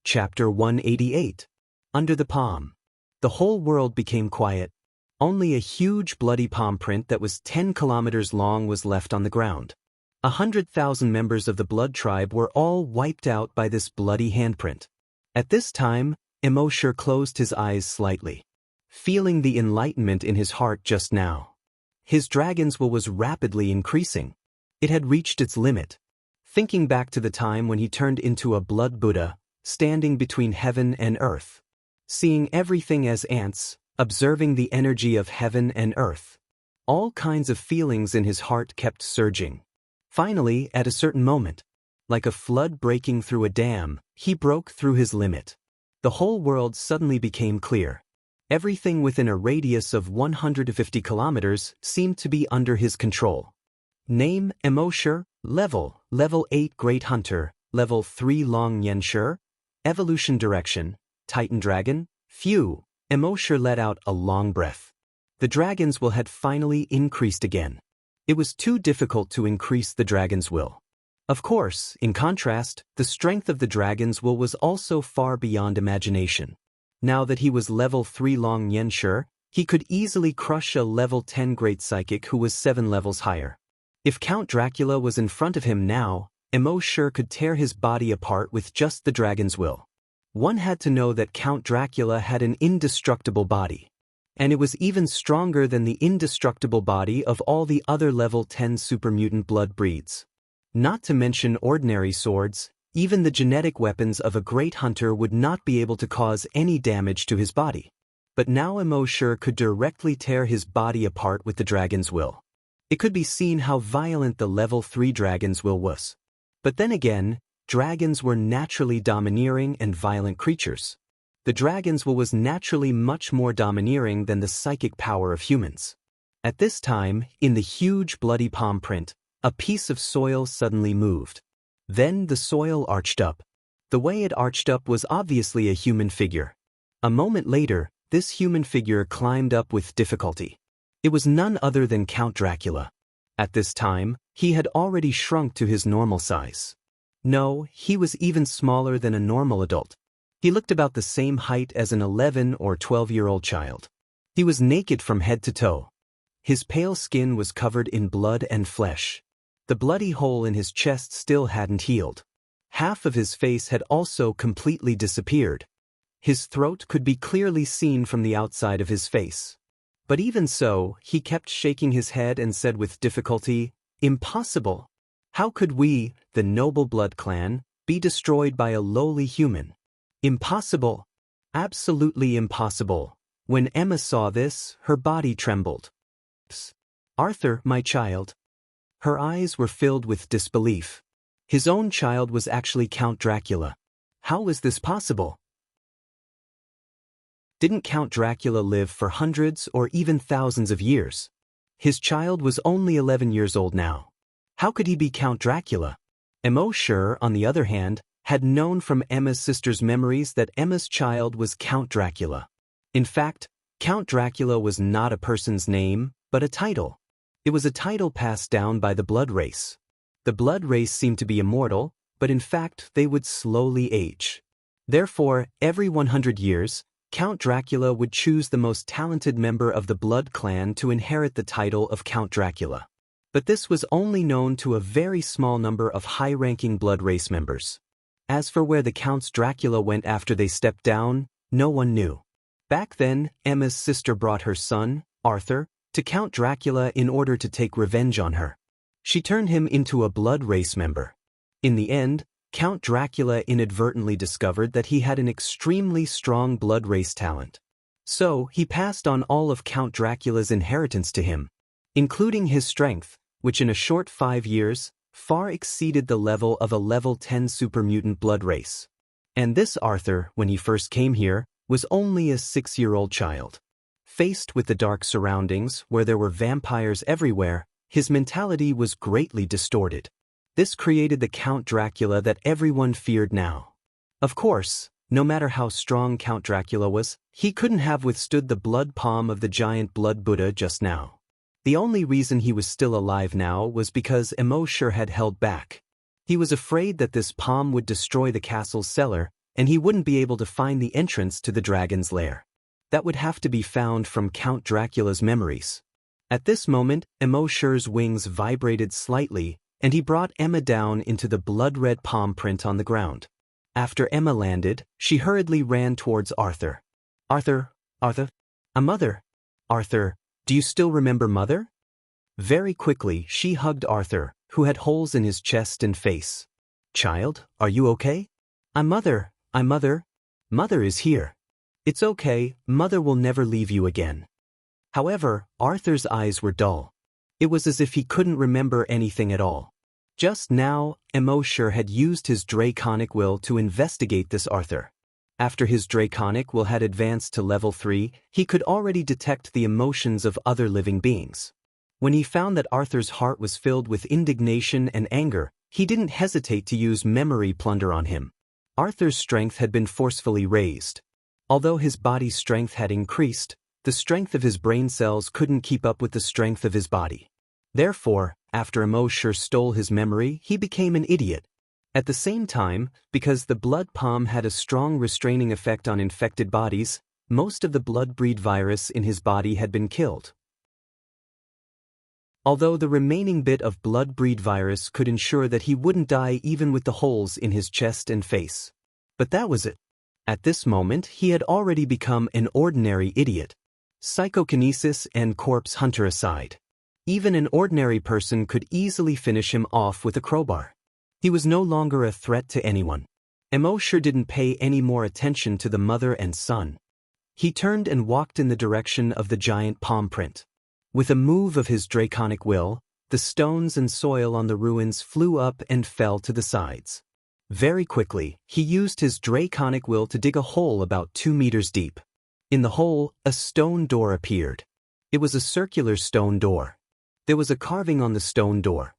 Chapter 188. Under the Palm. The whole world became quiet. Only a huge bloody palm print that was 10 kilometers long was left on the ground. 100,000 members of the blood tribe were all wiped out by this bloody handprint. At this time, Emosher closed his eyes slightly, feeling the enlightenment in his heart just now. His dragon's will was rapidly increasing. It had reached its limit. Thinking back to the time when he turned into a blood Buddha, standing between heaven and earth, seeing everything as ants, observing the energy of heaven and earth. All kinds of feelings in his heart kept surging. Finally, at a certain moment, like a flood breaking through a dam, he broke through his limit. The whole world suddenly became clear. Everything within a radius of 150 kilometers seemed to be under his control. Name: Emosher. Level 8 Great Hunter. Level 3 Long Yenshur. Evolution direction: Titan Dragon. Phew! Emosher let out a long breath. The dragon's will had finally increased again. It was too difficult to increase the dragon's will. Of course, in contrast, the strength of the dragon's will was also far beyond imagination. Now that he was level 3 Long Yenshur, he could easily crush a level 10 Great Psychic who was 7 levels higher. If Count Dracula was in front of him now, Emosher could tear his body apart with just the dragon's will. One had to know that Count Dracula had an indestructible body. And it was even stronger than the indestructible body of all the other level 10 supermutant blood breeds. Not to mention ordinary swords, even the genetic weapons of a great hunter would not be able to cause any damage to his body. But now Emosher could directly tear his body apart with the dragon's will. It could be seen how violent the level 3 dragon's will was. But then again, dragons were naturally domineering and violent creatures. The dragon's will was naturally much more domineering than the psychic power of humans. At this time, in the huge bloody palm print, a piece of soil suddenly moved. Then the soil arched up. The way it arched up was obviously a human figure. A moment later, this human figure climbed up with difficulty. It was none other than Count Dracula. At this time, he had already shrunk to his normal size. No, he was even smaller than a normal adult. He looked about the same height as an 11 or 12-year-old child. He was naked from head to toe. His pale skin was covered in blood and flesh. The bloody hole in his chest still hadn't healed. Half of his face had also completely disappeared. His throat could be clearly seen from the outside of his face. But even so, he kept shaking his head and said with difficulty, "Impossible! How could we, the noble blood clan, be destroyed by a lowly human? Impossible! Absolutely impossible!" When Emma saw this, her body trembled. "Psst. Arthur, my child." Her eyes were filled with disbelief. His own child was actually Count Dracula. How was this possible? Didn't Count Dracula live for hundreds or even thousands of years? His child was only 11 years old now. How could he be Count Dracula? Emosher, on the other hand, had known from Emma's sister's memories that Emma's child was Count Dracula. In fact, Count Dracula was not a person's name, but a title. It was a title passed down by the blood race. The blood race seemed to be immortal, but in fact they would slowly age. Therefore, every 100 years, Count Dracula would choose the most talented member of the blood clan to inherit the title of Count Dracula. But this was only known to a very small number of high-ranking blood race members. As for where the Counts Dracula went after they stepped down, no one knew. Back then, Emma's sister brought her son, Arthur, to Count Dracula in order to take revenge on her. She turned him into a blood race member. In the end, Count Dracula inadvertently discovered that he had an extremely strong blood race talent. So, he passed on all of Count Dracula's inheritance to him, including his strength, which in a short 5 years, far exceeded the level of a level 10 supermutant blood race. And this Arthur, when he first came here, was only a 6-year-old child. Faced with the dark surroundings, where there were vampires everywhere, his mentality was greatly distorted. This created the Count Dracula that everyone feared now. Of course, no matter how strong Count Dracula was, he couldn't have withstood the blood palm of the giant blood Buddha just now. The only reason he was still alive now was because Emosher had held back. He was afraid that this palm would destroy the castle's cellar, and he wouldn't be able to find the entrance to the dragon's lair. That would have to be found from Count Dracula's memories. At this moment, Emosher's wings vibrated slightly, and he brought Emma down into the blood-red palm print on the ground. After Emma landed, she hurriedly ran towards Arthur. Arthur, a mother. Arthur, do you still remember Mother? Very quickly, she hugged Arthur, who had holes in his chest and face. Child, are you okay? I'm Mother. Mother is here. It's okay, Mother will never leave you again. However, Arthur's eyes were dull. It was as if he couldn't remember anything at all. Just now, Emosher had used his draconic will to investigate this Arthur. After his draconic will had advanced to level 3, he could already detect the emotions of other living beings. When he found that Arthur's heart was filled with indignation and anger, he didn't hesitate to use memory plunder on him. Arthur's strength had been forcefully raised. Although his body's strength had increased, the strength of his brain cells couldn't keep up with the strength of his body. Therefore, after Emosher stole his memory, he became an idiot. At the same time, because the blood palm had a strong restraining effect on infected bodies, most of the blood-breed virus in his body had been killed. Although the remaining bit of blood-breed virus could ensure that he wouldn't die even with the holes in his chest and face. But that was it. At this moment, he had already become an ordinary idiot. Psychokinesis and corpse hunter aside. Even an ordinary person could easily finish him off with a crowbar. He was no longer a threat to anyone. Emosher didn't pay any more attention to the mother and son. He turned and walked in the direction of the giant palm print. With a move of his draconic will, the stones and soil on the ruins flew up and fell to the sides. Very quickly, he used his draconic will to dig a hole about 2 meters deep. In the hole, a stone door appeared. It was a circular stone door. There was a carving on the stone door.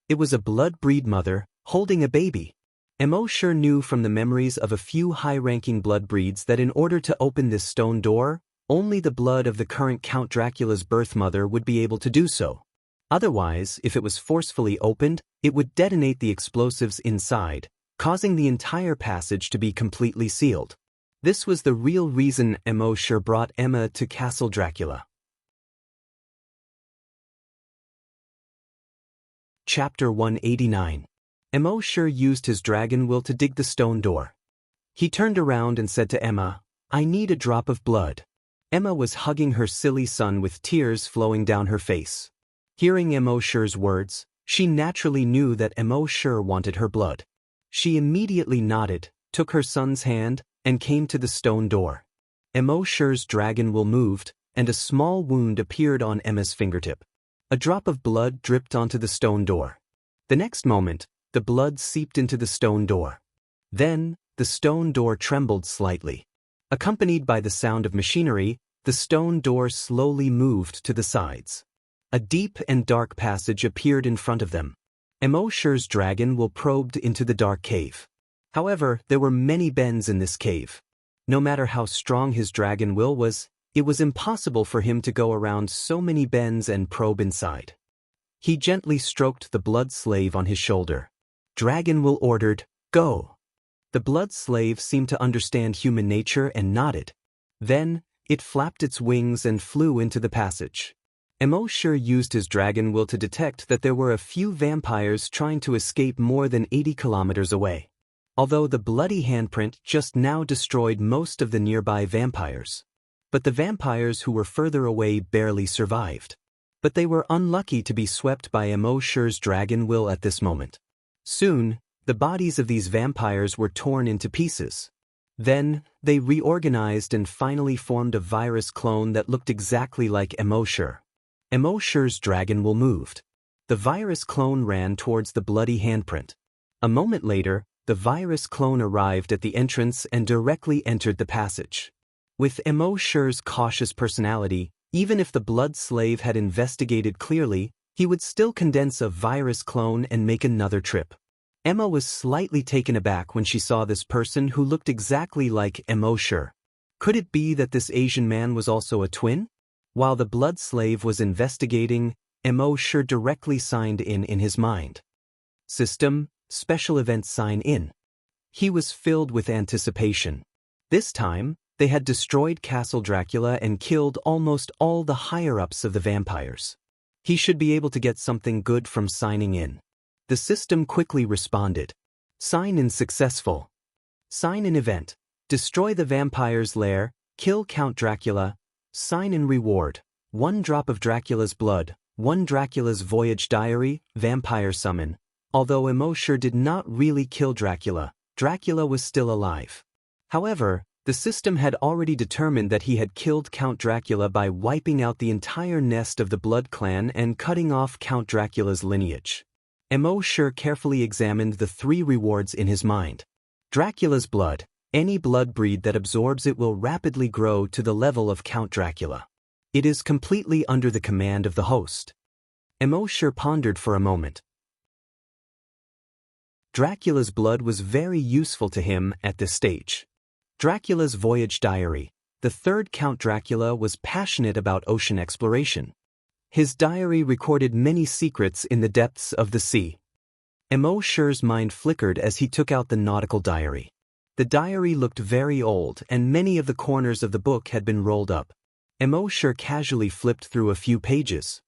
It was a blood-breed mother, holding a baby. Emosher knew from the memories of a few high-ranking blood breeds that in order to open this stone door, only the blood of the current Count Dracula's birth mother would be able to do so. Otherwise, if it was forcefully opened, it would detonate the explosives inside, causing the entire passage to be completely sealed. This was the real reason Emosher brought Emma to Castle Dracula. Chapter 189. Emosher used his dragon will to dig the stone door. He turned around and said to Emma, "I need a drop of blood." Emma was hugging her silly son with tears flowing down her face. Hearing Emosher's words, she naturally knew that Emosher wanted her blood. She immediately nodded, took her son's hand, and came to the stone door. Emosher's dragon will moved, and a small wound appeared on Emma's fingertip. A drop of blood dripped onto the stone door. The next moment, the blood seeped into the stone door. Then, the stone door trembled slightly. Accompanied by the sound of machinery, the stone door slowly moved to the sides. A deep and dark passage appeared in front of them. Emosher's dragon will probed into the dark cave. However, there were many bends in this cave. No matter how strong his dragon will was, it was impossible for him to go around so many bends and probe inside. He gently stroked the blood slave on his shoulder. Dragon will ordered, "Go." The blood slave seemed to understand human nature and nodded. Then, it flapped its wings and flew into the passage. Emosher used his dragon will to detect that there were a few vampires trying to escape more than 80 kilometers away. Although the bloody handprint just now destroyed most of the nearby vampires. But the vampires who were further away barely survived. But they were unlucky to be swept by Emosher's dragon will at this moment. Soon, the bodies of these vampires were torn into pieces. Then, they reorganized and finally formed a virus clone that looked exactly like Emosher. Emosher's dragon will moved. The virus clone ran towards the bloody handprint. A moment later, the virus clone arrived at the entrance and directly entered the passage. With Emosher's cautious personality, even if the blood slave had investigated clearly, he would still condense a virus clone and make another trip. Emma was slightly taken aback when she saw this person who looked exactly like Emosher. Could it be that this Asian man was also a twin? While the blood slave was investigating, Emosher directly signed in his mind. System, special event sign in. He was filled with anticipation. This time, they had destroyed Castle Dracula and killed almost all the higher-ups of the vampires. He should be able to get something good from signing in. The system quickly responded. Sign in successful. Sign in event. Destroy the vampire's lair, kill Count Dracula. Sign in reward. 1 drop of Dracula's blood, 1 Dracula's voyage diary, vampire summon. Although Emosher did not really kill Dracula, Dracula was still alive. However, the system had already determined that he had killed Count Dracula by wiping out the entire nest of the Blood Clan and cutting off Count Dracula's lineage. Emosher carefully examined the 3 rewards in his mind. Dracula's blood. Any blood breed that absorbs it will rapidly grow to the level of Count Dracula. It is completely under the command of the host. Emosher pondered for a moment. Dracula's blood was very useful to him at this stage. Dracula's voyage diary. The 3rd Count Dracula was passionate about ocean exploration. His diary recorded many secrets in the depths of the sea. Emosher's mind flickered as he took out the nautical diary. The diary looked very old and many of the corners of the book had been rolled up. Emosher casually flipped through a few pages.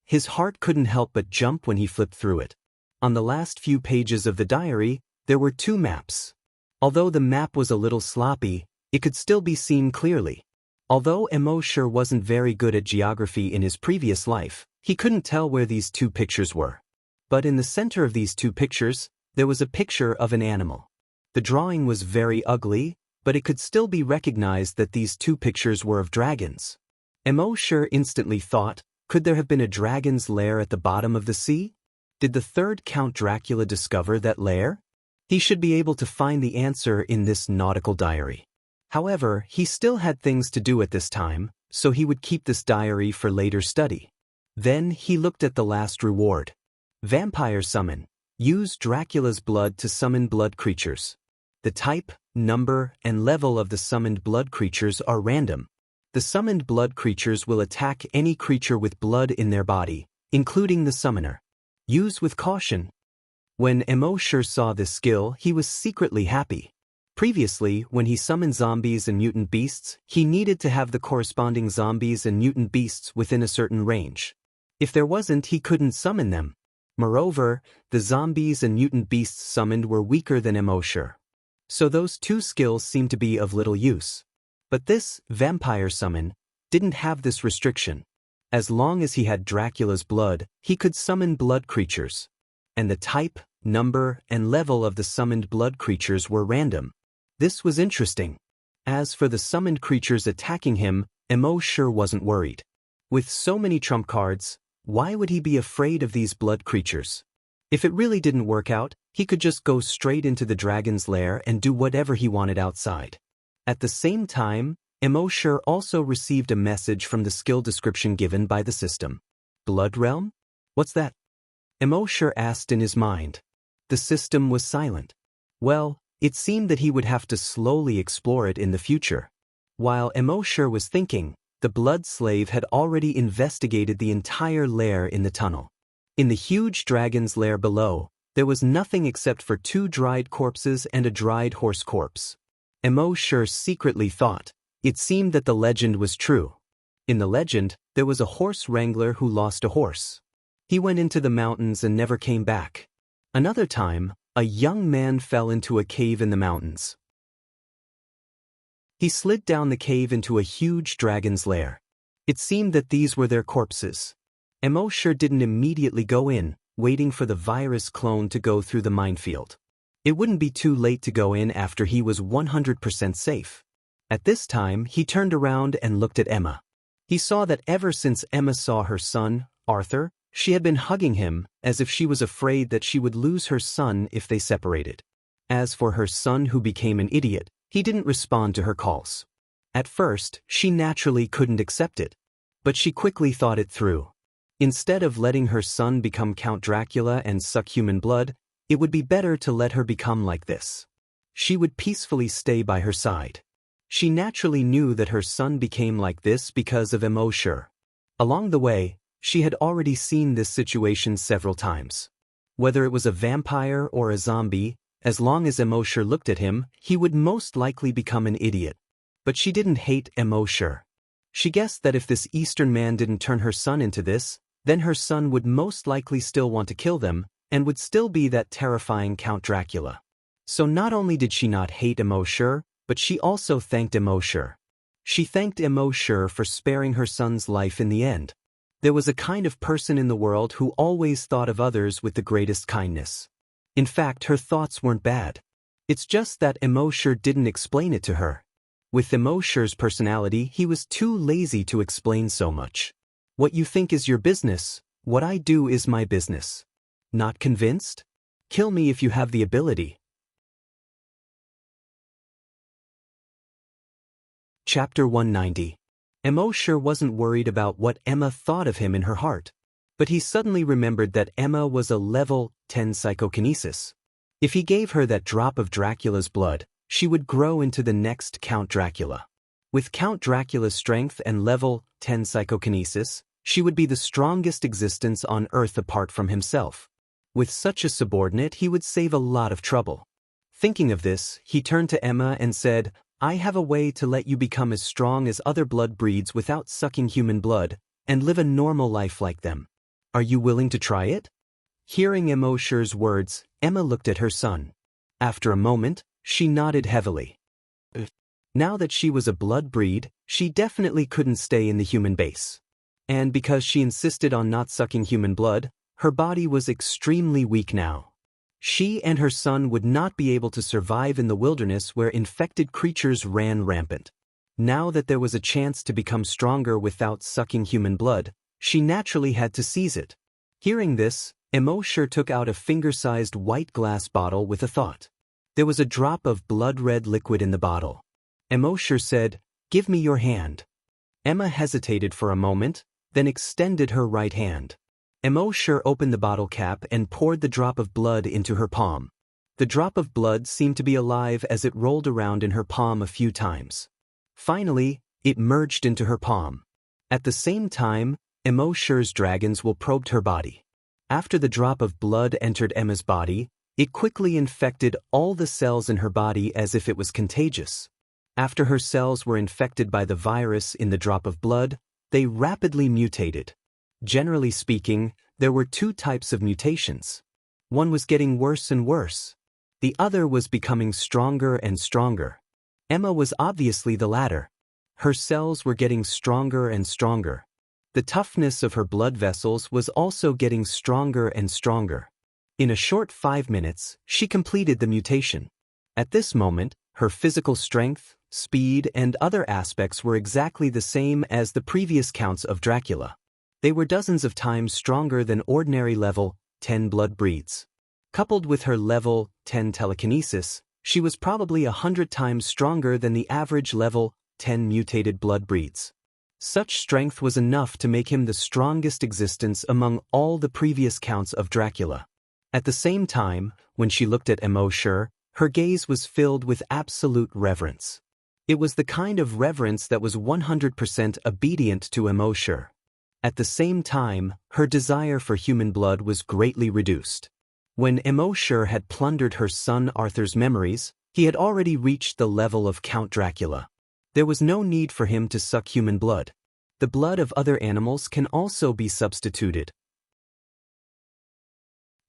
His heart couldn't help but jump when he flipped through it. On the last few pages of the diary, there were 2 maps. Although the map was a little sloppy, it could still be seen clearly. Although Emosher wasn't very good at geography in his previous life, he couldn't tell where these 2 pictures were. But in the center of these 2 pictures, there was a picture of an animal. The drawing was very ugly, but it could still be recognized that these 2 pictures were of dragons. Emosher instantly thought, could there have been a dragon's lair at the bottom of the sea? Did the 3rd Count Dracula discover that lair? He should be able to find the answer in this nautical diary. However, he still had things to do at this time, so he would keep this diary for later study. Then he looked at the last reward. Vampire summon. Use Dracula's blood to summon blood creatures. The type, number, and level of the summoned blood creatures are random. The summoned blood creatures will attack any creature with blood in their body, including the summoner. Use with caution. When Emosher saw this skill, he was secretly happy. Previously, when he summoned zombies and mutant beasts, he needed to have the corresponding zombies and mutant beasts within a certain range. If there wasn't, he couldn't summon them. Moreover, the zombies and mutant beasts summoned were weaker than Emosher. So those 2 skills seemed to be of little use. But this vampire summon didn't have this restriction. As long as he had Dracula's blood, he could summon blood creatures. And the type, number, and level of the summoned blood creatures were random. This was interesting. As for the summoned creatures attacking him, Emosher wasn't worried. With so many trump cards, why would he be afraid of these blood creatures? If it really didn't work out, he could just go straight into the dragon's lair and do whatever he wanted outside. At the same time, Emosher also received a message from the skill description given by the system. Blood Realm? What's that? Emosher asked in his mind. The system was silent. Well, it seemed that he would have to slowly explore it in the future. While Emosher was thinking, the blood slave had already investigated the entire lair in the tunnel. In the huge dragon's lair below, there was nothing except for 2 dried corpses and a dried horse corpse. Emosher secretly thought. It seemed that the legend was true. In the legend, there was a horse wrangler who lost a horse. He went into the mountains and never came back. Another time, a young man fell into a cave in the mountains. He slid down the cave into a huge dragon's lair. It seemed that these were their corpses. Emosher didn't immediately go in, waiting for the virus clone to go through the minefield. It wouldn't be too late to go in after he was 100% safe. At this time, he turned around and looked at Emma. He saw that ever since Emma saw her son, Arthur, she had been hugging him as if she was afraid that she would lose her son if they separated. As for her son who became an idiot, he didn't respond to her calls. At first, she naturally couldn't accept it. But she quickly thought it through. Instead of letting her son become Count Dracula and suck human blood, it would be better to let her become like this. She would peacefully stay by her side. She naturally knew that her son became like this because of Emosher. Along the way, she had already seen this situation several times. Whether it was a vampire or a zombie, As long as Emosher looked at him, he would most likely become an idiot. But she didn't hate Emosher. She guessed that if this Eastern man didn't turn her son into this, then her son would most likely still want to kill them, and would still be that terrifying Count Dracula. So not only did she not hate Emosher, but she also thanked Emosher. She thanked Emosher for sparing her son's life in the end. There was a kind of person in the world who always thought of others with the greatest kindness. In fact, her thoughts weren't bad. It's just that Emosher didn't explain it to her. With Emosher's personality, he was too lazy to explain so much. What you think is your business, what I do is my business. Not convinced? Kill me if you have the ability. Chapter 190. Emosher wasn't worried about what Emma thought of him in her heart. But he suddenly remembered that Emma was a level 10 psychokinesis. If he gave her that drop of Dracula's blood, she would grow into the next Count Dracula. With Count Dracula's strength and level 10 psychokinesis, she would be the strongest existence on Earth apart from himself. With such a subordinate, he would save a lot of trouble. Thinking of this, he turned to Emma and said, I have a way to let you become as strong as other blood breeds without sucking human blood, and live a normal life like them. Are you willing to try it? Hearing Emosher's words, Emma looked at her son. After a moment, she nodded heavily. Now that she was a blood breed, she definitely couldn't stay in the human base. And because she insisted on not sucking human blood, her body was extremely weak now. She and her son would not be able to survive in the wilderness where infected creatures ran rampant. Now that there was a chance to become stronger without sucking human blood, she naturally had to seize it. Hearing this, Emosher took out a finger-sized white glass bottle with a thought. There was a drop of blood-red liquid in the bottle. Emosher said, Give me your hand. Emma hesitated for a moment, then extended her right hand. Emosher opened the bottle cap and poured the drop of blood into her palm. The drop of blood seemed to be alive as it rolled around in her palm a few times. Finally, it merged into her palm. At the same time, Emosher's dragons will probed her body. After the drop of blood entered Emma's body, it quickly infected all the cells in her body as if it was contagious. After her cells were infected by the virus in the drop of blood, they rapidly mutated. Generally speaking, there were two types of mutations. One was getting worse and worse. The other was becoming stronger and stronger. Emma was obviously the latter. Her cells were getting stronger and stronger. The toughness of her blood vessels was also getting stronger and stronger. In a short 5 minutes, she completed the mutation. At this moment, her physical strength, speed, and other aspects were exactly the same as the previous counts of Dracula. They were dozens of times stronger than ordinary level 10 blood breeds. Coupled with her level 10 telekinesis, she was probably 100 times stronger than the average level 10 mutated blood breeds. Such strength was enough to make him the strongest existence among all the previous counts of Dracula. At the same time, when she looked at Emosher, her gaze was filled with absolute reverence. It was the kind of reverence that was 100% obedient to Emosher. At the same time, her desire for human blood was greatly reduced. When Emosher had plundered her son Arthur's memories, he had already reached the level of Count Dracula. There was no need for him to suck human blood. The blood of other animals can also be substituted.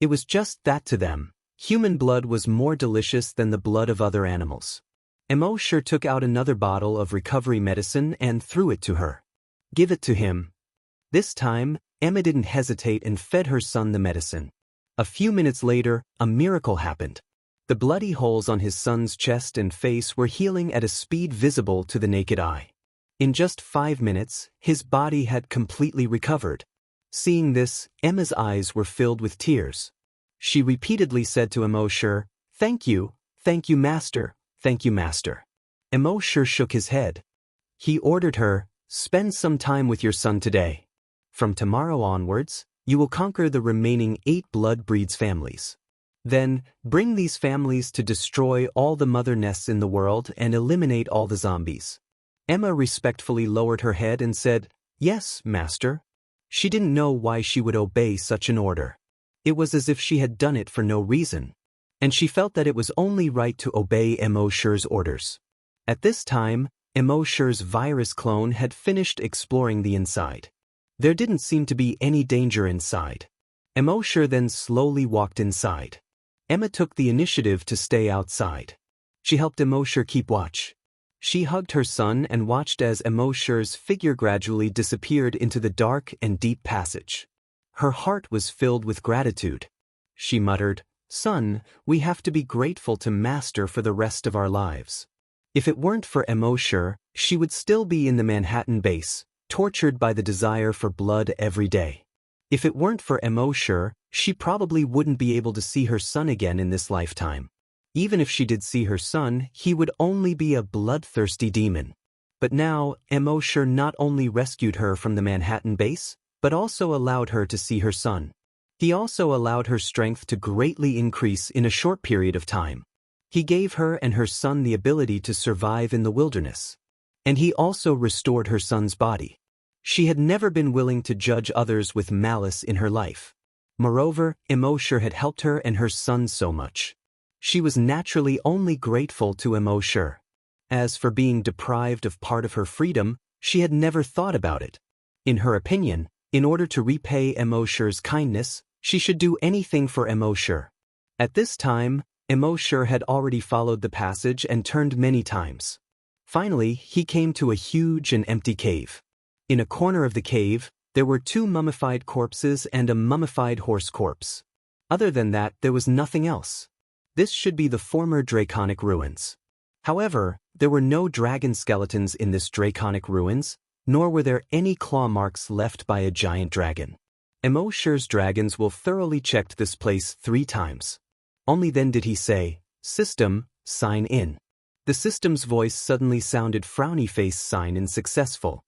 It was just that to them. Human blood was more delicious than the blood of other animals. Emosher took out another bottle of recovery medicine and threw it to her. Give it to him. This time, Emma didn't hesitate and fed her son the medicine. A few minutes later, a miracle happened. The bloody holes on his son's chest and face were healing at a speed visible to the naked eye. In just 5 minutes, his body had completely recovered. Seeing this, Emma's eyes were filled with tears. She repeatedly said to Emosher, thank you, master, thank you, master. Emosher shook his head. He ordered her, spend some time with your son today. From tomorrow onwards, you will conquer the remaining 8 blood breeds families. Then, bring these families to destroy all the mother nests in the world and eliminate all the zombies. Emma respectfully lowered her head and said, yes, master. She didn't know why she would obey such an order. It was as if she had done it for no reason. and she felt that it was only right to obey Emosher's orders. At this time, Emosher's virus clone had finished exploring the inside. There didn't seem to be any danger inside. Emosher then slowly walked inside. Emma took the initiative to stay outside. She helped Emosher keep watch. She hugged her son and watched as Emosher's figure gradually disappeared into the dark and deep passage. Her heart was filled with gratitude. She muttered, "Son, we have to be grateful to Master for the rest of our lives." If it weren't for Emosher, she would still be in the Manhattan base, tortured by the desire for blood every day. If it weren't for Emosher, she probably wouldn't be able to see her son again in this lifetime. Even if she did see her son, he would only be a bloodthirsty demon. But now, Emosher not only rescued her from the Manhattan base, but also allowed her to see her son. He also allowed her strength to greatly increase in a short period of time. He gave her and her son the ability to survive in the wilderness. And he also restored her son's body. She had never been willing to judge others with malice in her life. Moreover, Emosher had helped her and her son so much. She was naturally only grateful to Emosher. As for being deprived of part of her freedom, she had never thought about it. In her opinion, in order to repay Emosher's kindness, she should do anything for Emosher. At this time, Emosher had already followed the passage and turned many times. Finally, he came to a huge and empty cave. In a corner of the cave, there were 2 mummified corpses and a mummified horse corpse. Other than that, there was nothing else. This should be the former draconic ruins. However, there were no dragon skeletons in this draconic ruins, nor were there any claw marks left by a giant dragon. Emosher's dragons will thoroughly checked this place 3 times. Only then did he say, "System, sign in." The system's voice suddenly sounded frowny face sign in successful.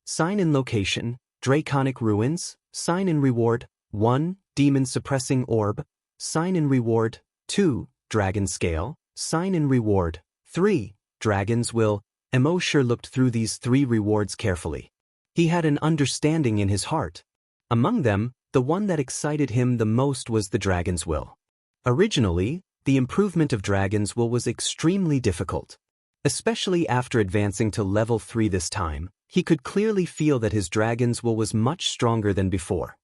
Sign in location, Draconic Ruins, sign in reward, 1, Demon Suppressing Orb, sign in reward, 2, Dragon Scale, sign in reward, 3, Dragon's Will. Emosher looked through these 3 rewards carefully. He had an understanding in his heart. Among them, the one that excited him the most was the Dragon's Will. Originally, the improvement of Dragon's Will was extremely difficult. Especially after advancing to level 3 this time, he could clearly feel that his Dragon's Will was much stronger than before.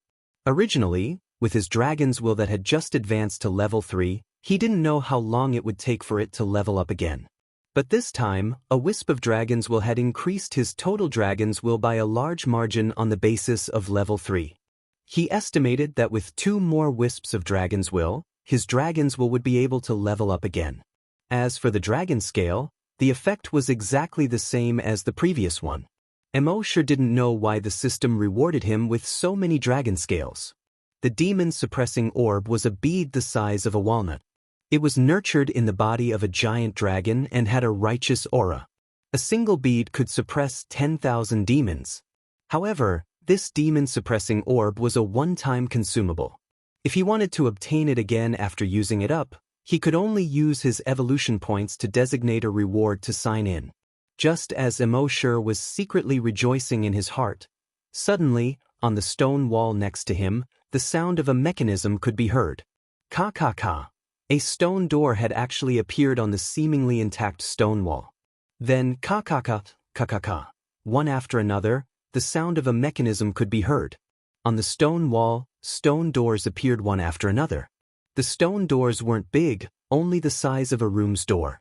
Originally, with his Dragon's Will that had just advanced to level 3, he didn't know how long it would take for it to level up again. But this time, a wisp of Dragon's Will had increased his total Dragon's Will by a large margin on the basis of level 3. He estimated that with 2 more wisps of Dragon's Will, his Dragon's Will would be able to level up again. As for the Dragon Scale, the effect was exactly the same as the previous one. Emosher didn't know why the system rewarded him with so many Dragon Scales. The Demon Suppressing Orb was a bead the size of a walnut. It was nurtured in the body of a giant dragon and had a righteous aura. A single bead could suppress 10,000 demons. However, this demon-suppressing orb was a one-time consumable. If he wanted to obtain it again after using it up, he could only use his evolution points to designate a reward to sign in. Just as Emosher was secretly rejoicing in his heart, suddenly, on the stone wall next to him, the sound of a mechanism could be heard. Ka-ka-ka. A stone door had actually appeared on the seemingly intact stone wall. Then ka-ka-ka, ka-ka-ka. One after another, the sound of a mechanism could be heard. On the stone wall, stone doors appeared one after another. The stone doors weren't big, only the size of a room's door.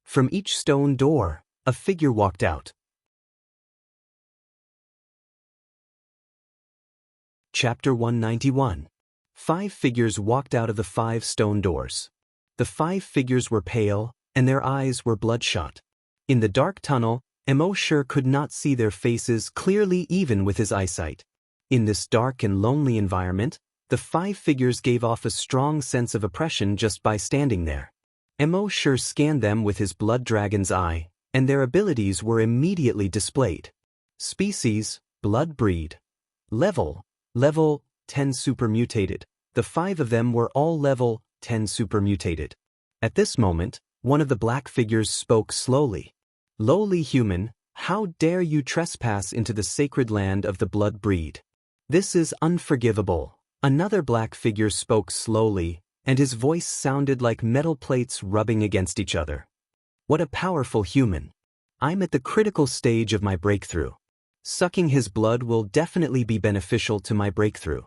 From each stone door, a figure walked out. Chapter 191. 5 figures walked out of the 5 stone doors. The 5 figures were pale, and their eyes were bloodshot. In the dark tunnel, Emosher could not see their faces clearly even with his eyesight. In this dark and lonely environment, the 5 figures gave off a strong sense of oppression just by standing there. Emosher scanned them with his blood dragon's eye, and their abilities were immediately displayed. Species, blood breed. Level 10 supermutated. The 5 of them were all level 10 supermutated. At this moment, one of the black figures spoke slowly. "Lowly human, how dare you trespass into the sacred land of the blood breed? This is unforgivable." Another black figure spoke slowly, and his voice sounded like metal plates rubbing against each other. What a powerful human. I'm at the critical stage of my breakthrough. Sucking his blood will definitely be beneficial to my breakthrough.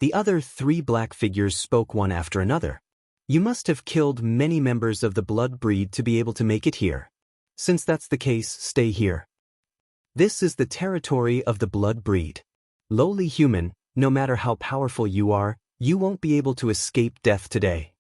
The other 3 black figures spoke one after another. You must have killed many members of the blood breed to be able to make it here. Since that's the case, stay here. This is the territory of the blood breed. Lowly human, no matter how powerful you are, you won't be able to escape death today.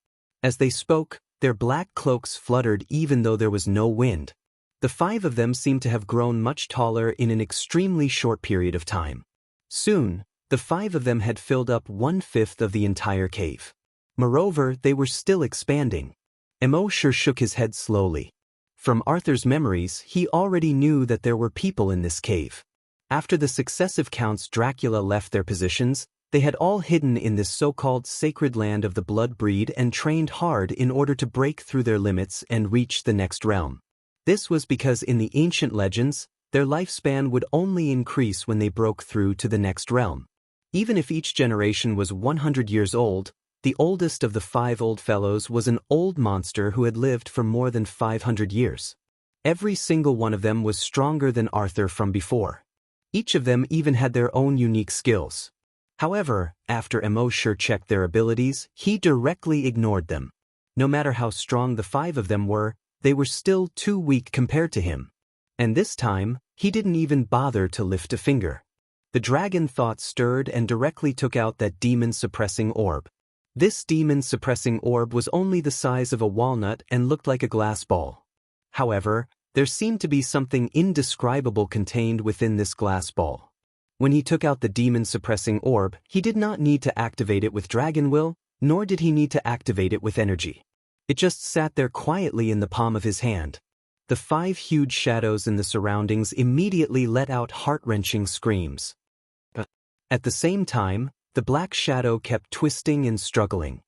As they spoke, their black cloaks fluttered even though there was no wind. The 5 of them seemed to have grown much taller in an extremely short period of time. Soon, the 5 of them had filled up 1/5 of the entire cave. Moreover, they were still expanding. Emosher shook his head slowly. From Arthur's memories, he already knew that there were people in this cave. After the successive counts Dracula left their positions, they had all hidden in this so-called sacred land of the blood breed and trained hard in order to break through their limits and reach the next realm. This was because in the ancient legends, their lifespan would only increase when they broke through to the next realm. Even if each generation was 100 years old, the oldest of the 5 old fellows was an old monster who had lived for more than 500 years. Every single one of them was stronger than Arthur from before. Each of them even had their own unique skills. However, after Emosher checked their abilities, he directly ignored them. No matter how strong the 5 of them were, they were still too weak compared to him. And this time, he didn't even bother to lift a finger. The dragon thought stirred and directly took out that demon-suppressing orb. This demon-suppressing orb was only the size of a walnut and looked like a glass ball. However, there seemed to be something indescribable contained within this glass ball. When he took out the demon-suppressing orb, he did not need to activate it with dragon will, nor did he need to activate it with energy. It just sat there quietly in the palm of his hand. The 5 huge shadows in the surroundings immediately let out heart-wrenching screams. At the same time, the black shadow kept twisting and struggling.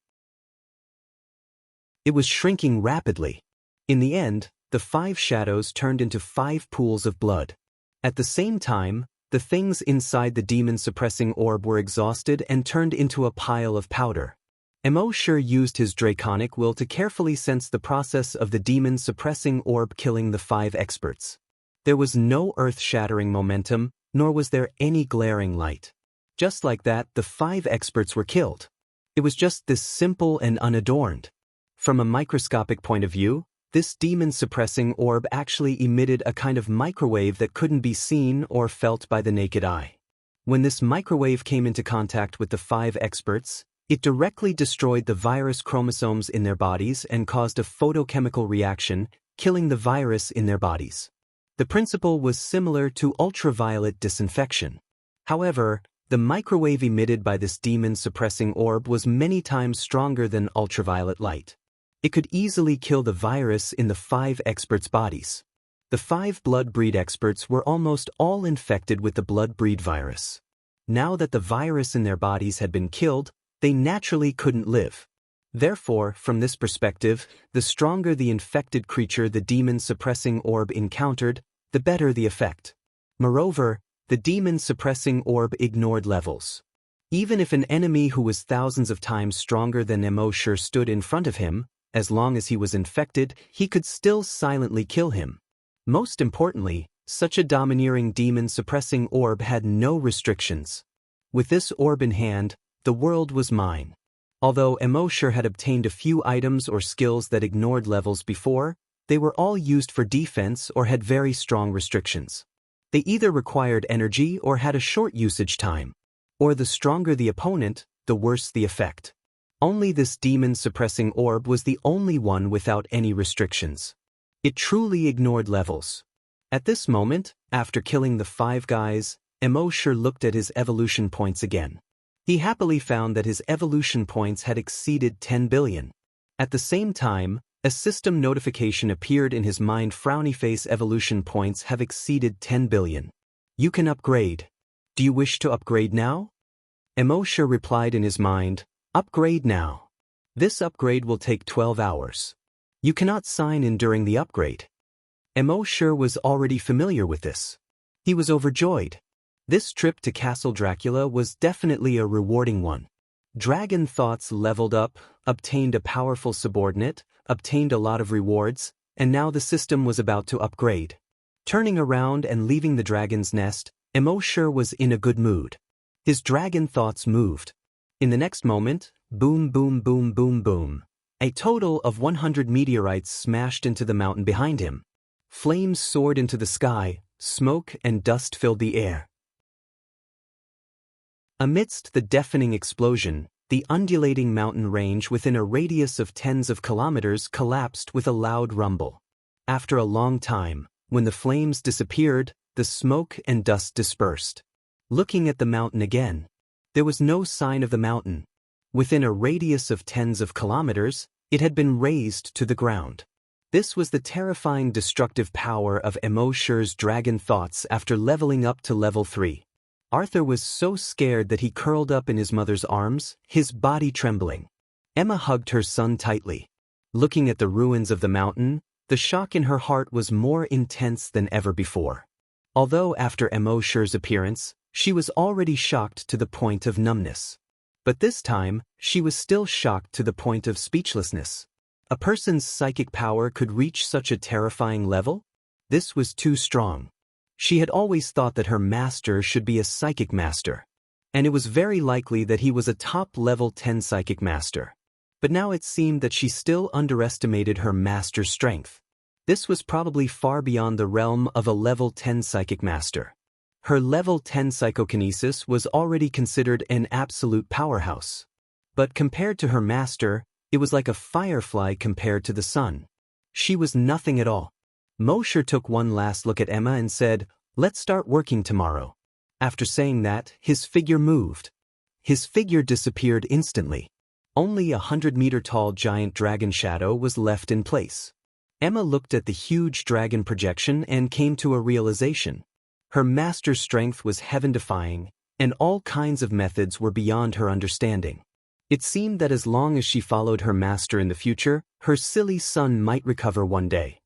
It was shrinking rapidly. In the end, the 5 shadows turned into 5 pools of blood. At the same time, the things inside the demon-suppressing orb were exhausted and turned into a pile of powder. Emosher used his draconic will to carefully sense the process of the demon-suppressing orb killing the 5 experts. There was no earth-shattering momentum, nor was there any glaring light. Just like that, the 5 experts were killed. It was just this simple and unadorned. From a microscopic point of view, this demon-suppressing orb actually emitted a kind of microwave that couldn't be seen or felt by the naked eye. When this microwave came into contact with the 5 experts, it directly destroyed the virus chromosomes in their bodies and caused a photochemical reaction, killing the virus in their bodies. The principle was similar to ultraviolet disinfection. However, the microwave emitted by this demon-suppressing orb was many times stronger than ultraviolet light. It could easily kill the virus in the 5 experts' bodies. The 5 blood breed experts were almost all infected with the blood breed virus. Now that the virus in their bodies had been killed, they naturally couldn't live. Therefore, from this perspective, the stronger the infected creature the demon-suppressing orb encountered, the better the effect. Moreover, the demon-suppressing orb ignored levels. Even if an enemy who was thousands of times stronger than Emosher stood in front of him, as long as he was infected, he could still silently kill him. Most importantly, such a domineering demon-suppressing orb had no restrictions. With this orb in hand, the world was mine. Although Emosher had obtained a few items or skills that ignored levels before, they were all used for defense or had very strong restrictions. They either required energy or had a short usage time. Or the stronger the opponent, the worse the effect. Only this demon-suppressing orb was the only one without any restrictions. It truly ignored levels. At this moment, after killing the 5 guys, Emosher looked at his evolution points again. He happily found that his evolution points had exceeded 10 billion. At the same time, a system notification appeared in his mind. Frowny face evolution points have exceeded 10 billion. You can upgrade. Do you wish to upgrade now? Emosher replied in his mind, upgrade now. This upgrade will take 12 hours. You cannot sign in during the upgrade. Emosher was already familiar with this. He was overjoyed. This trip to Castle Dracula was definitely a rewarding one. Dragon thoughts leveled up, obtained a powerful subordinate, obtained a lot of rewards, and now the system was about to upgrade. Turning around and leaving the dragon's nest, Emosure was in a good mood. His dragon thoughts moved. In the next moment, boom boom boom boom boom. A total of 100 meteorites smashed into the mountain behind him. Flames soared into the sky, smoke and dust filled the air. Amidst the deafening explosion, the undulating mountain range within a radius of tens of kilometers collapsed with a loud rumble. After a long time, when the flames disappeared, the smoke and dust dispersed. Looking at the mountain again, there was no sign of the mountain. Within a radius of tens of kilometers, it had been razed to the ground. This was the terrifying destructive power of Emosure's dragon thoughts after leveling up to level 3. Arthur was so scared that he curled up in his mother's arms, his body trembling. Emma hugged her son tightly. Looking at the ruins of the mountain, the shock in her heart was more intense than ever before. Although after Emosure's appearance, she was already shocked to the point of numbness. But this time, she was still shocked to the point of speechlessness. A person's psychic power could reach such a terrifying level? This was too strong. She had always thought that her master should be a psychic master. And it was very likely that he was a top level 10 psychic master. But now it seemed that she still underestimated her master's strength. This was probably far beyond the realm of a level 10 psychic master. Her level 10 psychokinesis was already considered an absolute powerhouse. But compared to her master, it was like a firefly compared to the sun. She was nothing at all. Mosher took one last look at Emma and said, "Let's start working tomorrow." After saying that, his figure moved. His figure disappeared instantly. Only a 100-meter-tall giant dragon shadow was left in place. Emma looked at the huge dragon projection and came to a realization. Her master's strength was heaven-defying, and all kinds of methods were beyond her understanding. It seemed that as long as she followed her master in the future, her silly son might recover one day.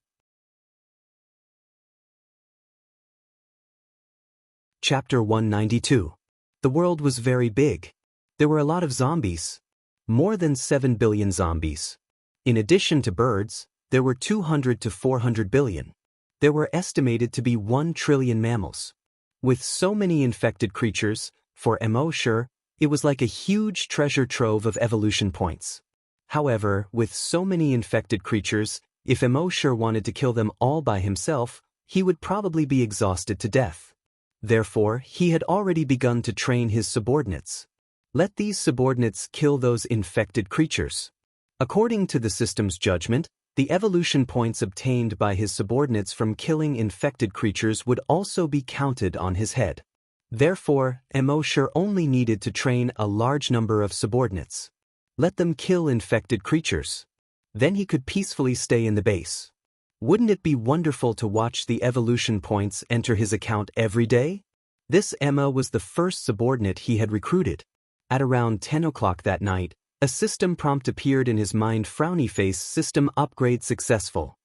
Chapter 192. The world was very big. There were a lot of zombies. More than 7 billion zombies. In addition to birds, there were 200 to 400 billion. There were estimated to be 1 trillion mammals. With so many infected creatures, for Emosure, it was like a huge treasure trove of evolution points. However, with so many infected creatures, if Emosure wanted to kill them all by himself, he would probably be exhausted to death. Therefore, he had already begun to train his subordinates. Let these subordinates kill those infected creatures. According to the system's judgment, the evolution points obtained by his subordinates from killing infected creatures would also be counted on his head. Therefore, Emosure only needed to train a large number of subordinates. Let them kill infected creatures. Then he could peacefully stay in the base. Wouldn't it be wonderful to watch the evolution points enter his account every day? This Emma was the first subordinate he had recruited. At around 10 o'clock that night, a system prompt appeared in his mind. Frowny face. System upgrade successful.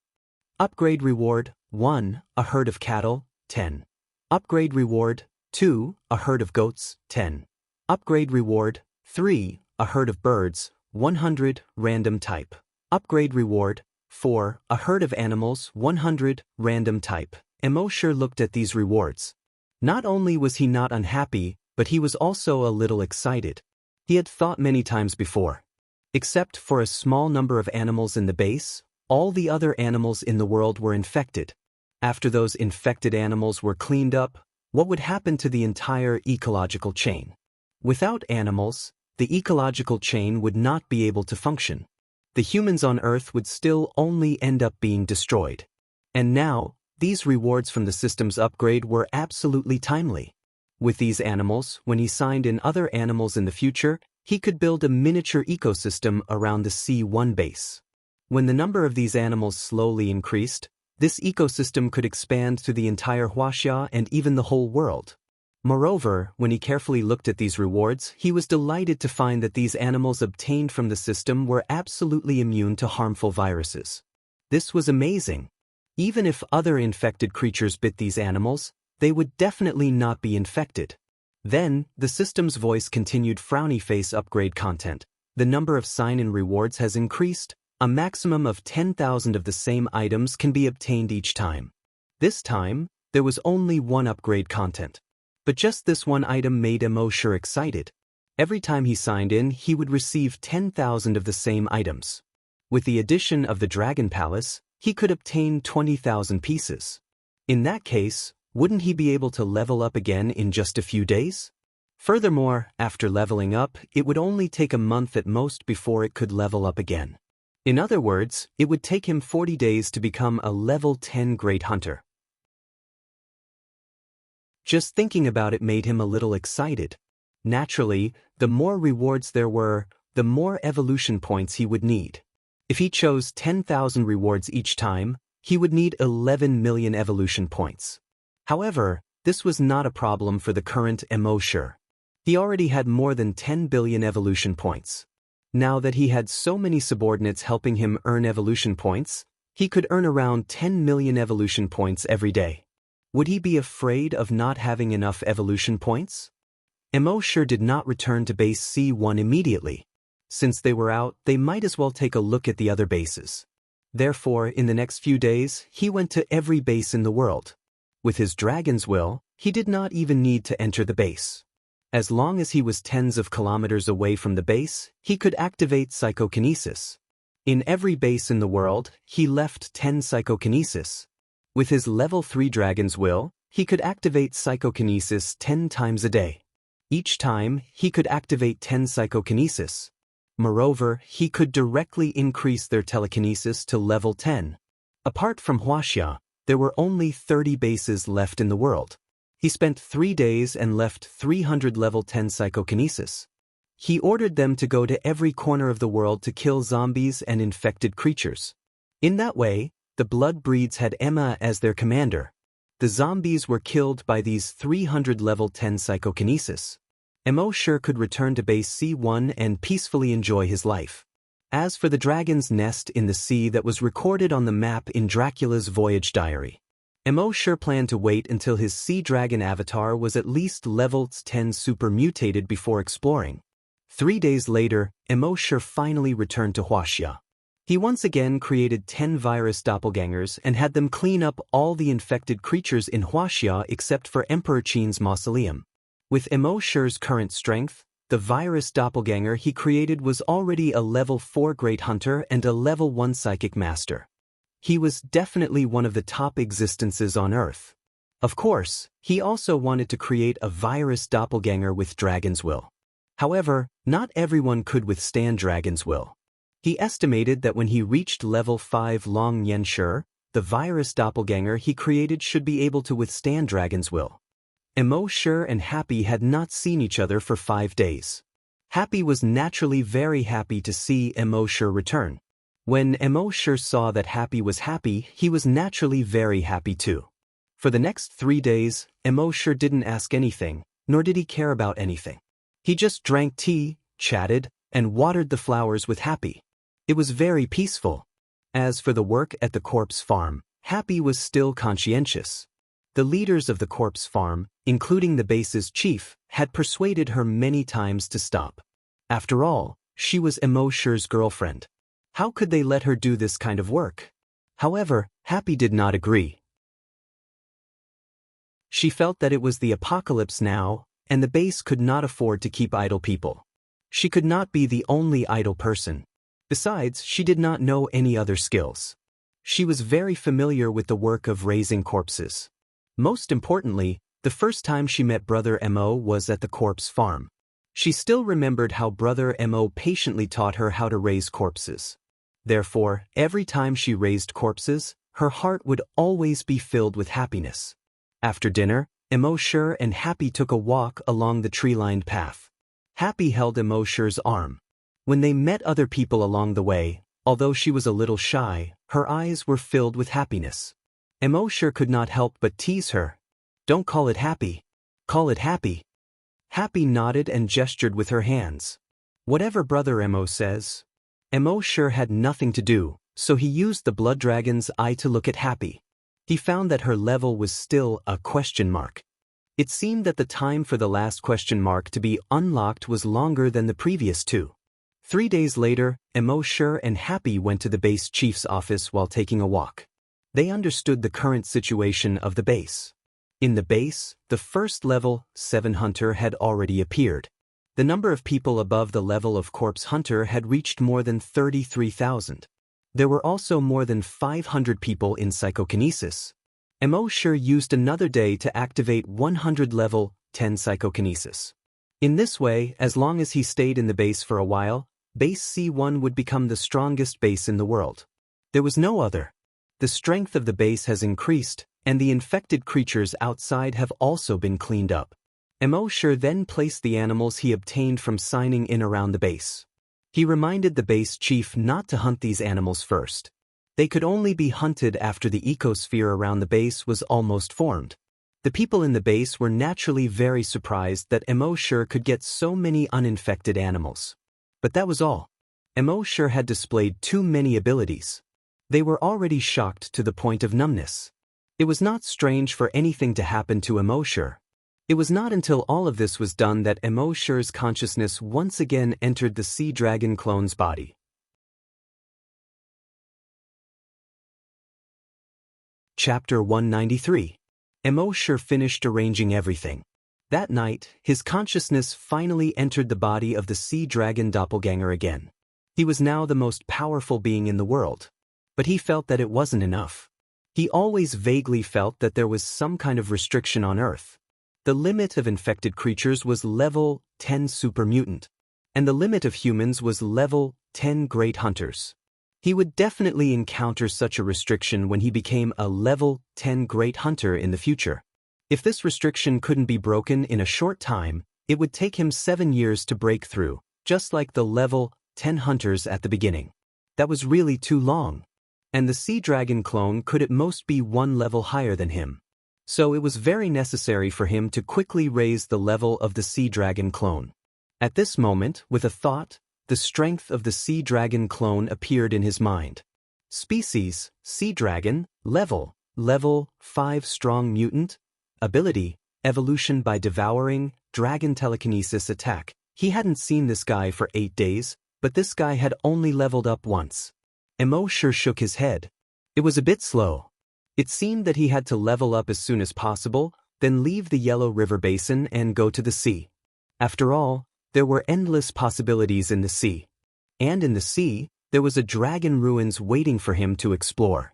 Upgrade reward, 1, a herd of cattle, 10. Upgrade reward, 2, a herd of goats, 10. Upgrade reward, 3, a herd of birds, 100, random type. Upgrade reward, 4, a herd of animals, 100, random type. Emosure looked at these rewards. Not only was he not unhappy, but he was also a little excited. He had thought many times before. Except for a small number of animals in the base, all the other animals in the world were infected. After those infected animals were cleaned up, what would happen to the entire ecological chain? Without animals, the ecological chain would not be able to function. The humans on Earth would still only end up being destroyed. And now, these rewards from the system's upgrade were absolutely timely. With these animals, when he signed in other animals in the future, he could build a miniature ecosystem around the C1 base. When the number of these animals slowly increased, this ecosystem could expand to the entire Huaxia and even the whole world. Moreover, when he carefully looked at these rewards, he was delighted to find that these animals obtained from the system were absolutely immune to harmful viruses. This was amazing. Even if other infected creatures bit these animals, they would definitely not be infected. Then, the system's voice continued frowny face upgrade content. The number of sign-in rewards has increased. A maximum of 10,000 of the same items can be obtained each time. This time, there was only one upgrade content. But just this one item made Emosure excited. Every time he signed in, he would receive 10,000 of the same items. With the addition of the Dragon Palace, he could obtain 20,000 pieces. In that case, wouldn't he be able to level up again in just a few days? Furthermore, after leveling up, it would only take a month at most before it could level up again. In other words, it would take him 40 days to become a level 10 Great Hunter. Just thinking about it made him a little excited. Naturally, the more rewards there were, the more evolution points he would need. If he chose 10,000 rewards each time, he would need 11 million evolution points. However, this was not a problem for the current Emosure. He already had more than 10 billion evolution points. Now that he had so many subordinates helping him earn evolution points, he could earn around 10 million evolution points every day. Would he be afraid of not having enough evolution points? Emosure did not return to base C1 immediately. Since they were out, they might as well take a look at the other bases. Therefore, in the next few days, he went to every base in the world. With his dragon's will, he did not even need to enter the base. As long as he was tens of kilometers away from the base, he could activate psychokinesis. In every base in the world, he left 10 psychokinesis. With his level 3 dragon's will, he could activate psychokinesis 10 times a day. Each time, he could activate 10 psychokinesis. Moreover, he could directly increase their telekinesis to level 10. Apart from Huaxia, there were only 30 bases left in the world. He spent 3 days and left 300 level 10 psychokinesis. He ordered them to go to every corner of the world to kill zombies and infected creatures. In that way, the Blood Breeds had Emma as their commander. The zombies were killed by these 300 level 10 psychokinesis. Emosure could return to base C1 and peacefully enjoy his life. As for the dragon's nest in the sea that was recorded on the map in Dracula's voyage diary, Emosure planned to wait until his sea dragon avatar was at least level 10 super mutated before exploring. 3 days later, Emosure finally returned to Huaxia. He once again created 10 virus doppelgangers and had them clean up all the infected creatures in Huaxia except for Emperor Qin's mausoleum. With Emosure's current strength, the virus doppelganger he created was already a level 4 Great Hunter and a level 1 Psychic Master. He was definitely one of the top existences on Earth. Of course, he also wanted to create a virus doppelganger with Dragon's Will. However, not everyone could withstand Dragon's Will. He estimated that when he reached level 5 Long Yanshi, the virus doppelganger he created should be able to withstand Dragon's Will. Emosure and Happy had not seen each other for 5 days. Happy was naturally very happy to see Emosure return. When Emosure saw that Happy was happy, he was naturally very happy too. For the next 3 days, Emosure didn't ask anything, nor did he care about anything. He just drank tea, chatted, and watered the flowers with Happy. It was very peaceful. As for the work at the corpse farm, Happy was still conscientious. The leaders of the corpse farm, including the base's chief, had persuaded her many times to stop. After all, she was Emosure's girlfriend. How could they let her do this kind of work? However, Happy did not agree. She felt that it was the apocalypse now, and the base could not afford to keep idle people. She could not be the only idle person. Besides, she did not know any other skills. She was very familiar with the work of raising corpses. Most importantly, the first time she met Brother Mo was at the corpse farm. She still remembered how Brother Mo patiently taught her how to raise corpses. Therefore, every time she raised corpses, her heart would always be filled with happiness. After dinner, Emosure and Happy took a walk along the tree-lined path. Happy held Emosure's arm. When they met other people along the way, although she was a little shy, her eyes were filled with happiness. Emosure could not help but tease her. "Don't call it Happy. Call it Happy." Happy nodded and gestured with her hands. Whatever Brother Mo says. Emosure had nothing to do, so he used the blood dragon's eye to look at Happy. He found that her level was still a question mark. It seemed that the time for the last question mark to be unlocked was longer than the previous two. 3 days later, Emosure and Happy went to the base chief's office while taking a walk. They understood the current situation of the base. In the base, the first level 7 hunter had already appeared. The number of people above the level of corpse hunter had reached more than 33,000. There were also more than 500 people in psychokinesis. Emosure used another day to activate 100 level 10 psychokinesis. In this way, as long as he stayed in the base for a while, base C1 would become the strongest base in the world. There was no other. The strength of the base has increased, and the infected creatures outside have also been cleaned up. Emosure then placed the animals he obtained from signing in around the base. He reminded the base chief not to hunt these animals first. They could only be hunted after the ecosphere around the base was almost formed. The people in the base were naturally very surprised that Emosure could get so many uninfected animals. But that was all. Emosure had displayed too many abilities. They were already shocked to the point of numbness. It was not strange for anything to happen to Emosure. It was not until all of this was done that Emosure's consciousness once again entered the sea dragon clone's body. Chapter 193. Emosure finished arranging everything. That night, his consciousness finally entered the body of the sea dragon doppelganger again. He was now the most powerful being in the world. But he felt that it wasn't enough. He always vaguely felt that there was some kind of restriction on Earth. The limit of infected creatures was level 10 super mutant, and the limit of humans was level 10 great hunters. He would definitely encounter such a restriction when he became a level 10 great hunter in the future. If this restriction couldn't be broken in a short time, it would take him 7 years to break through, just like the level 10 hunters at the beginning. That was really too long. And the sea dragon clone could at most be 1 level higher than him. So it was very necessary for him to quickly raise the level of the sea dragon clone. At this moment, with a thought, the strength of the sea dragon clone appeared in his mind. Species, sea dragon, level 5 strong mutant, ability, evolution by devouring, dragon telekinesis attack. He hadn't seen this guy for 8 days, but this guy had only leveled up once. Emosure shook his head. It was a bit slow. It seemed that he had to level up as soon as possible, then leave the Yellow River Basin and go to the sea. After all, there were endless possibilities in the sea. And in the sea, there was a dragon ruins waiting for him to explore.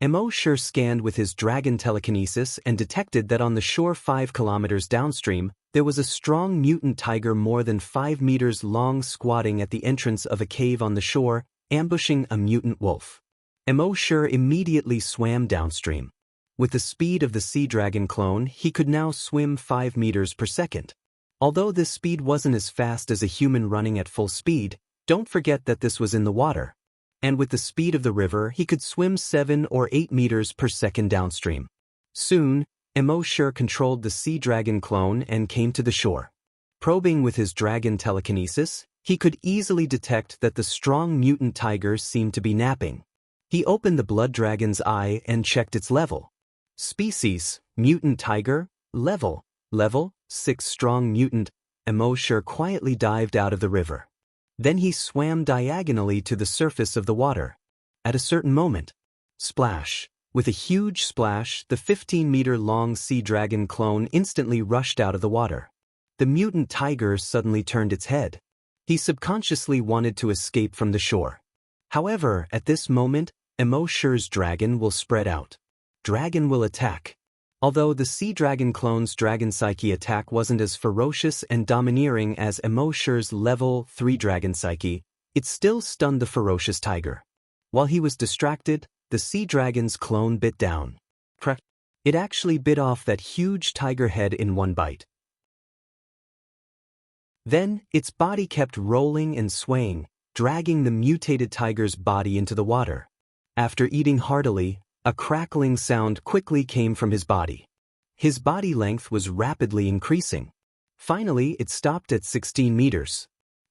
Emosure scanned with his dragon telekinesis and detected that on the shore 5 kilometers downstream, there was a strong mutant tiger more than 5 meters long squatting at the entrance of a cave on the shore, ambushing a mutant wolf. Emosure immediately swam downstream. With the speed of the sea dragon clone, he could now swim 5 meters per second. Although this speed wasn't as fast as a human running at full speed, don't forget that this was in the water. And with the speed of the river, he could swim 7 or 8 meters per second downstream. Soon, Emosure controlled the sea dragon clone and came to the shore. Probing with his dragon telekinesis, he could easily detect that the strong mutant tiger seemed to be napping. He opened the blood dragon's eye and checked its level. Species, mutant tiger, level 6 strong mutant. Emosure quietly dived out of the river. Then he swam diagonally to the surface of the water. At a certain moment, splash. With a huge splash, the 15-meter-long sea dragon clone instantly rushed out of the water. The mutant tiger suddenly turned its head. He subconsciously wanted to escape from the shore. However, at this moment, Emosure's dragon will spread out. Dragon will attack. Although the sea dragon clone's dragon psyche attack wasn't as ferocious and domineering as Emosure's level 3 dragon psyche, it still stunned the ferocious tiger. While he was distracted, the sea dragon's clone bit down. It actually bit off that huge tiger head in one bite. Then, its body kept rolling and swaying, dragging the mutated tiger's body into the water. After eating heartily, a crackling sound quickly came from his body. His body length was rapidly increasing. Finally, it stopped at 16 meters.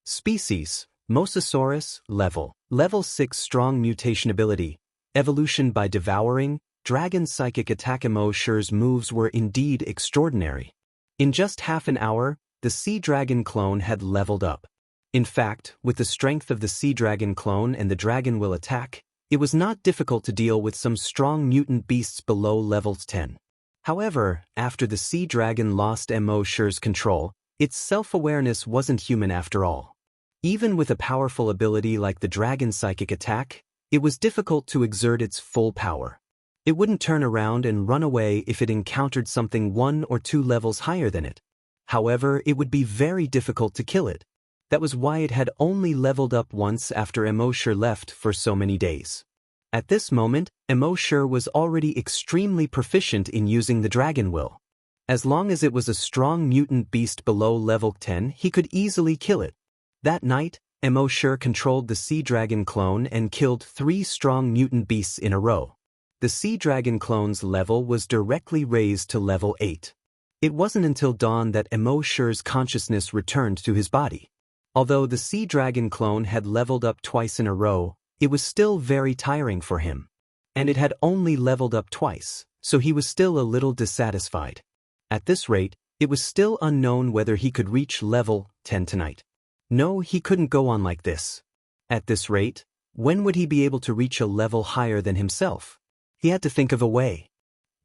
Species, Mosasaurus, level 6 strong mutation ability, evolution by devouring, dragon psychic attack. Emosure's moves were indeed extraordinary. In just half an hour, the Sea Dragon clone had leveled up. In fact, with the strength of the Sea Dragon clone and the Dragon Will attack, it was not difficult to deal with some strong mutant beasts below level 10. However, after the Sea Dragon lost Emotion's control, its self-awareness wasn't human after all. Even with a powerful ability like the Dragon Psychic Attack, it was difficult to exert its full power. It wouldn't turn around and run away if it encountered something 1 or 2 levels higher than it. However, it would be very difficult to kill it. That was why it had only leveled up once after Emotion left for so many days. At this moment, Emotion was already extremely proficient in using the Dragon Will. As long as it was a strong mutant beast below level 10, he could easily kill it. That night, Emotion controlled the Sea Dragon clone and killed 3 strong mutant beasts in a row. The Sea Dragon clone's level was directly raised to level 8. It wasn't until dawn that Emotion's consciousness returned to his body. Although the Sea Dragon clone had leveled up twice in a row, it was still very tiring for him. And it had only leveled up twice, so he was still a little dissatisfied. At this rate, it was still unknown whether he could reach level 10 tonight. No, he couldn't go on like this. At this rate, when would he be able to reach a level higher than himself? He had to think of a way.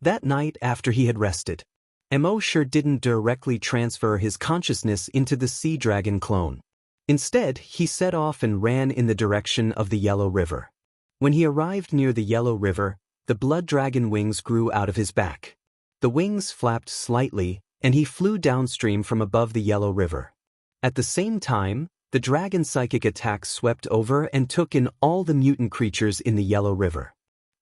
That night after he had rested, Emotion didn't directly transfer his consciousness into the Sea Dragon clone. Instead, he set off and ran in the direction of the Yellow River. When he arrived near the Yellow River, the blood dragon wings grew out of his back. The wings flapped slightly, and he flew downstream from above the Yellow River. At the same time, the Dragon Psychic Attack swept over and took in all the mutant creatures in the Yellow River.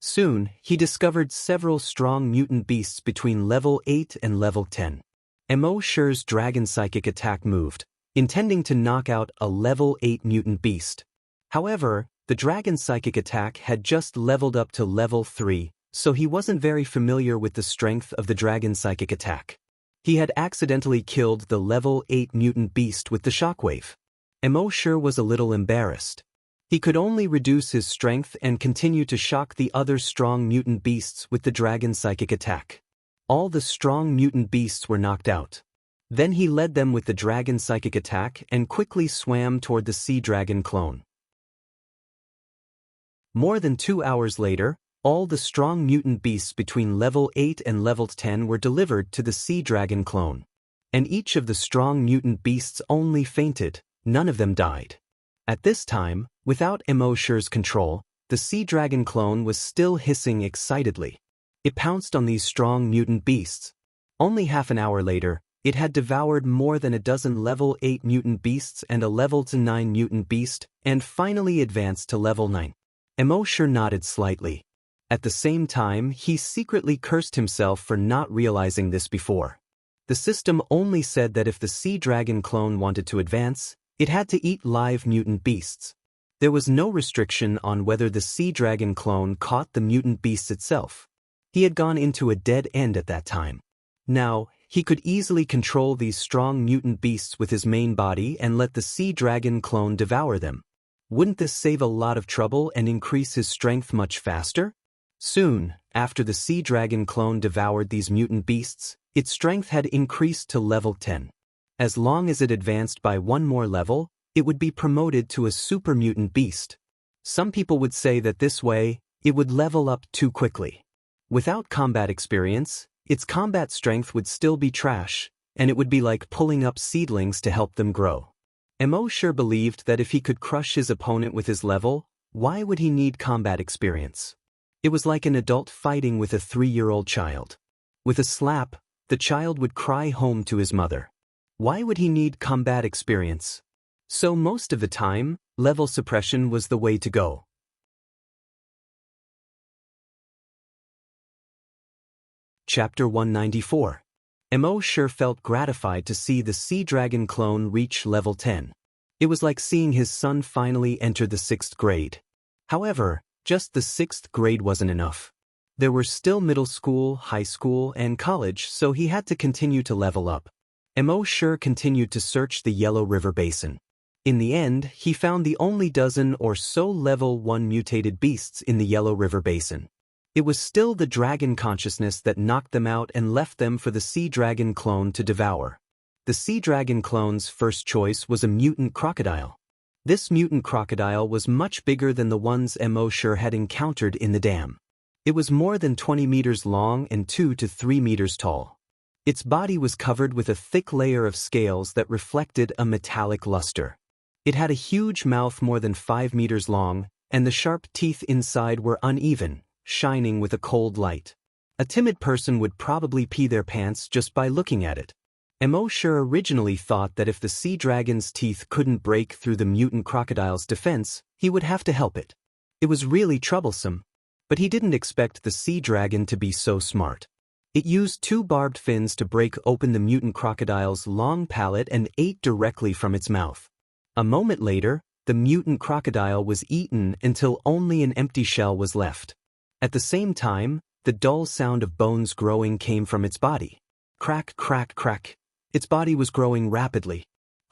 Soon, he discovered several strong mutant beasts between level 8 and level 10. Emotion's Dragon Psychic Attack moved, intending to knock out a level 8 mutant beast. However, the Dragon Psychic Attack had just leveled up to level 3, so he wasn't very familiar with the strength of the Dragon Psychic Attack. He had accidentally killed the level 8 mutant beast with the shockwave. Emotion was a little embarrassed. He could only reduce his strength and continue to shock the other strong mutant beasts with the Dragon Psychic Attack. All the strong mutant beasts were knocked out. Then he led them with the Dragon Psychic Attack and quickly swam toward the Sea Dragon clone. More than 2 hours later, all the strong mutant beasts between level 8 and level 10 were delivered to the Sea Dragon clone. And each of the strong mutant beasts only fainted, none of them died. At this time, without Emotion's control, the Sea Dragon clone was still hissing excitedly. It pounced on these strong mutant beasts. Only half an hour later, it had devoured more than a dozen level 8 mutant beasts and a level 9 mutant beast, and finally advanced to level 9. Emotion nodded slightly. At the same time, he secretly cursed himself for not realizing this before. The system only said that if the Sea Dragon clone wanted to advance, it had to eat live mutant beasts. There was no restriction on whether the Sea Dragon clone caught the mutant beasts itself. He had gone into a dead end at that time. Now, he could easily control these strong mutant beasts with his main body and let the Sea Dragon clone devour them. Wouldn't this save a lot of trouble and increase his strength much faster? Soon, after the Sea Dragon clone devoured these mutant beasts, its strength had increased to level 10. As long as it advanced by 1 more level, it would be promoted to a super mutant beast. Some people would say that this way, it would level up too quickly. Without combat experience, its combat strength would still be trash, and it would be like pulling up seedlings to help them grow. Emotion believed that if he could crush his opponent with his level, why would he need combat experience? It was like an adult fighting with a 3-year-old child. With a slap, the child would cry home to his mother. Why would he need combat experience? So most of the time, level suppression was the way to go. Chapter 194. Emotion felt gratified to see the Sea Dragon clone reach level 10. It was like seeing his son finally enter the 6th grade. However, just the 6th grade wasn't enough. There were still middle school, high school, and college, so he had to continue to level up. Emotion continued to search the Yellow River Basin. In the end, he found the only dozen or so level 1 mutated beasts in the Yellow River Basin. It was still the dragon consciousness that knocked them out and left them for the sea dragon clone to devour. The sea dragon clone's first choice was a mutant crocodile. This mutant crocodile was much bigger than the ones Mosher had encountered in the dam. It was more than 20 meters long and 2 to 3 meters tall. Its body was covered with a thick layer of scales that reflected a metallic luster. It had a huge mouth more than 5 meters long, and the sharp teeth inside were uneven, shining with a cold light. A timid person would probably pee their pants just by looking at it. Mosher originally thought that if the sea dragon's teeth couldn't break through the mutant crocodile's defense, he would have to help it. It was really troublesome. But he didn't expect the sea dragon to be so smart. It used 2 barbed fins to break open the mutant crocodile's long palate and ate directly from its mouth. A moment later, the mutant crocodile was eaten until only an empty shell was left. At the same time, the dull sound of bones growing came from its body. Crack, crack, crack. Its body was growing rapidly.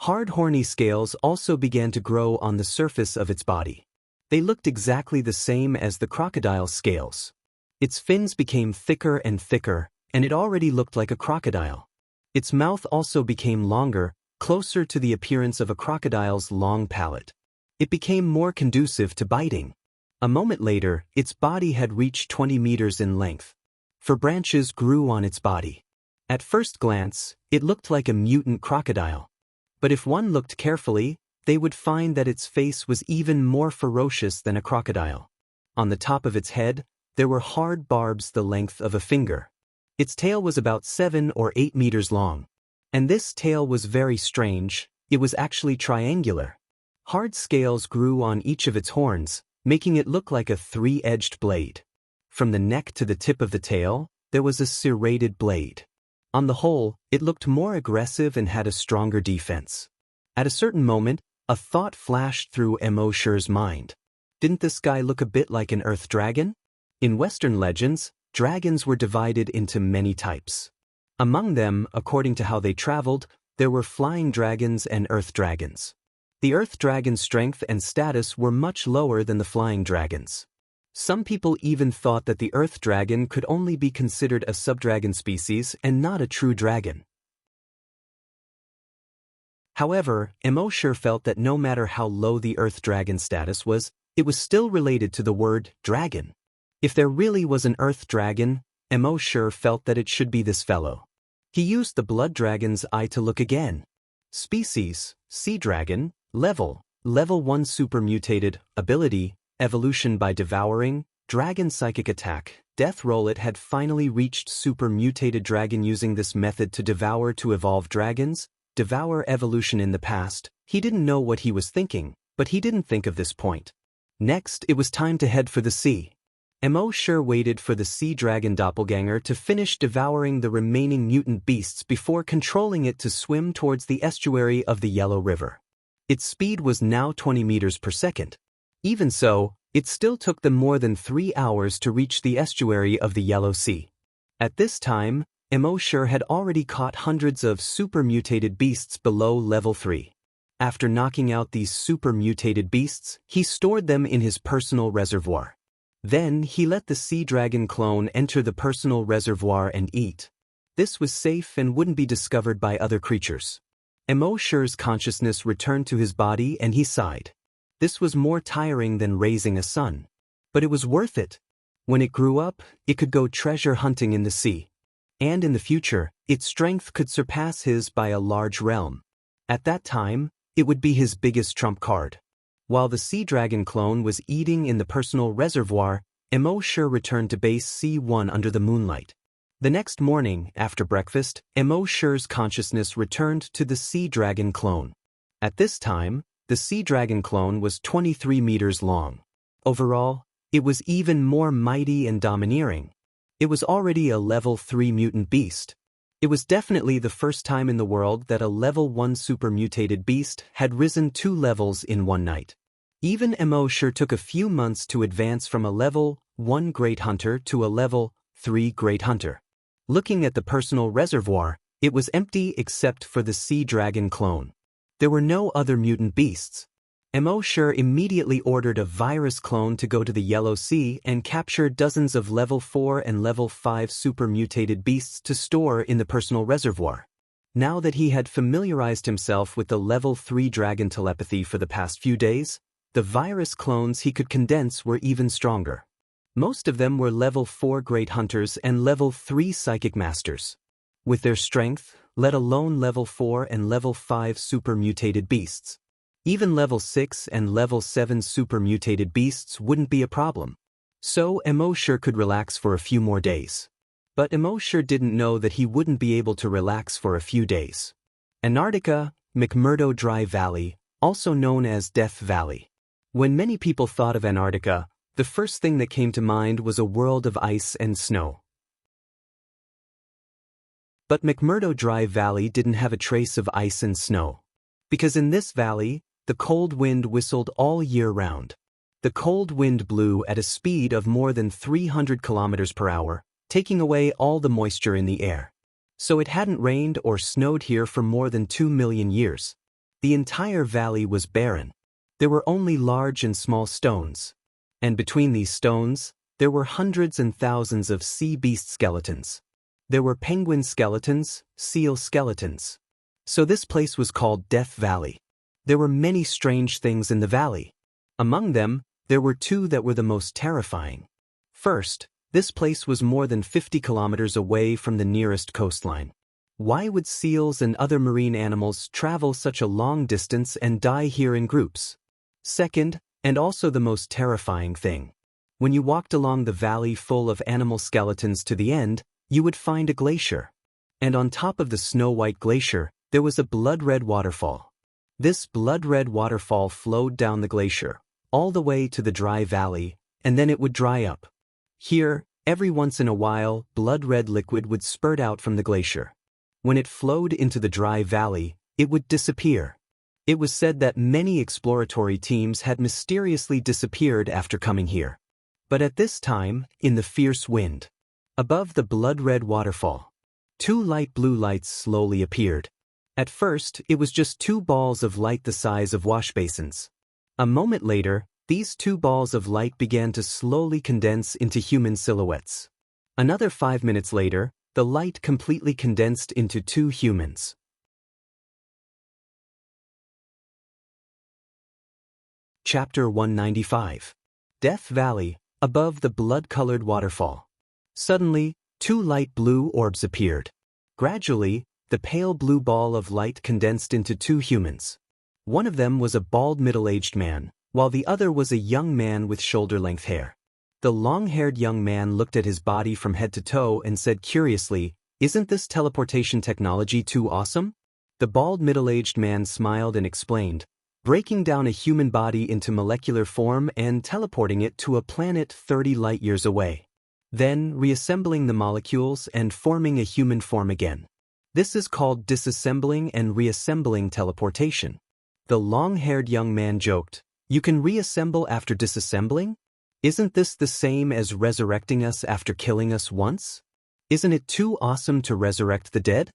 Hard horny scales also began to grow on the surface of its body. They looked exactly the same as the crocodile's scales. Its fins became thicker and thicker, and it already looked like a crocodile. Its mouth also became longer, closer to the appearance of a crocodile's long palate. It became more conducive to biting. A moment later, its body had reached 20 meters in length. Branches grew on its body. At first glance, it looked like a mutant crocodile. But if one looked carefully, they would find that its face was even more ferocious than a crocodile. On the top of its head, there were hard barbs the length of a finger. Its tail was about 7 or 8 meters long. And this tail was very strange. It was actually triangular. Hard scales grew on each of its horns, making it look like a 3-edged blade. From the neck to the tip of the tail, there was a serrated blade. On the whole, it looked more aggressive and had a stronger defense. At a certain moment, a thought flashed through Mosher's mind. Didn't this guy look a bit like an earth dragon? In Western legends, dragons were divided into many types. Among them, according to how they traveled, there were flying dragons and earth dragons. The earth dragon's strength and status were much lower than the flying dragons. Some people even thought that the earth dragon could only be considered a subdragon species and not a true dragon. However, Mosher felt that no matter how low the earth dragon status was, it was still related to the word dragon. If there really was an earth dragon, Mosher felt that it should be this fellow. He used the blood dragon's eye to look again. Species, sea dragon, level 1 super mutated, ability, evolution by devouring, dragon psychic attack, death roll. It had finally reached super mutated dragon using this method to devour to evolve dragons. Devour evolution in the past. He didn't know what he was thinking, but he didn't think of this point. Next, it was time to head for the sea. Mosher waited for the sea dragon doppelganger to finish devouring the remaining mutant beasts before controlling it to swim towards the estuary of the Yellow River. Its speed was now 20 meters per second. Even so, it still took them more than 3 hours to reach the estuary of the Yellow Sea. At this time, Mosher had already caught hundreds of super mutated beasts below level 3. After knocking out these super mutated beasts, he stored them in his personal reservoir. Then he let the sea dragon clone enter the personal reservoir and eat. This was safe and wouldn't be discovered by other creatures. Mosher's consciousness returned to his body and he sighed. This was more tiring than raising a son. But it was worth it. When it grew up, it could go treasure hunting in the sea. And in the future, its strength could surpass his by a large realm. At that time, it would be his biggest trump card. While the sea dragon clone was eating in the personal reservoir, Mosher returned to base C1 under the moonlight. The next morning, after breakfast, Mosher's consciousness returned to the sea dragon clone. At this time, the sea dragon clone was 23 meters long. Overall, it was even more mighty and domineering. It was already a level 3 mutant beast. It was definitely the first time in the world that a level 1 super mutated beast had risen 2 levels in one night. Even Mosher took a few months to advance from a level 1 great hunter to a level 3 great hunter. Looking at the personal reservoir, it was empty except for the sea dragon clone. There were no other mutant beasts. Emosher immediately ordered a virus clone to go to the Yellow Sea and capture dozens of level 4 and level 5 super mutated beasts to store in the personal reservoir. Now that he had familiarized himself with the level 3 dragon telepathy for the past few days, the virus clones he could condense were even stronger. Most of them were level 4 great hunters and level 3 psychic masters. With their strength, let alone level 4 and level 5 super mutated beasts. Even level 6 and level 7 super mutated beasts wouldn't be a problem. So Emosher could relax for a few more days. But Emosher didn't know that he wouldn't be able to relax for a few days. Antarctica, McMurdo Dry Valley, also known as Death Valley. When many people thought of Antarctica, the first thing that came to mind was a world of ice and snow. But McMurdo Dry Valley didn't have a trace of ice and snow. Because in this valley, the cold wind whistled all year round. The cold wind blew at a speed of more than 300 kilometers per hour, taking away all the moisture in the air. So it hadn't rained or snowed here for more than 2 million years. The entire valley was barren. There were only large and small stones. And between these stones, there were hundreds and thousands of sea beast skeletons. There were penguin skeletons, seal skeletons. So this place was called Death Valley. There were many strange things in the valley. Among them, there were two that were the most terrifying. First, this place was more than 50 kilometers away from the nearest coastline. Why would seals and other marine animals travel such a long distance and die here in groups? Second, and also the most terrifying thing, when you walked along the valley full of animal skeletons to the end, you would find a glacier. And on top of the snow-white glacier, there was a blood-red waterfall. This blood-red waterfall flowed down the glacier, all the way to the dry valley, and then it would dry up. Here, every once in a while, blood-red liquid would spurt out from the glacier. When it flowed into the dry valley, it would disappear. It was said that many exploratory teams had mysteriously disappeared after coming here. But at this time, in the fierce wind, above the blood-red waterfall, two light blue lights slowly appeared. At first, it was just two balls of light the size of wash basins. A moment later, these two balls of light began to slowly condense into human silhouettes. Another 5 minutes later, the light completely condensed into two humans. Chapter 195. Death Valley, above the blood-colored waterfall. Suddenly, two light blue orbs appeared. Gradually, the pale blue ball of light condensed into two humans. One of them was a bald middle-aged man, while the other was a young man with shoulder-length hair. The long-haired young man looked at his body from head to toe and said curiously, "Isn't this teleportation technology too awesome?" The bald middle-aged man smiled and explained, "Breaking down a human body into molecular form and teleporting it to a planet 30 light-years away. Then reassembling the molecules and forming a human form again. This is called disassembling and reassembling teleportation." The long-haired young man joked, "You can reassemble after disassembling? Isn't this the same as resurrecting us after killing us once? Isn't it too awesome to resurrect the dead?"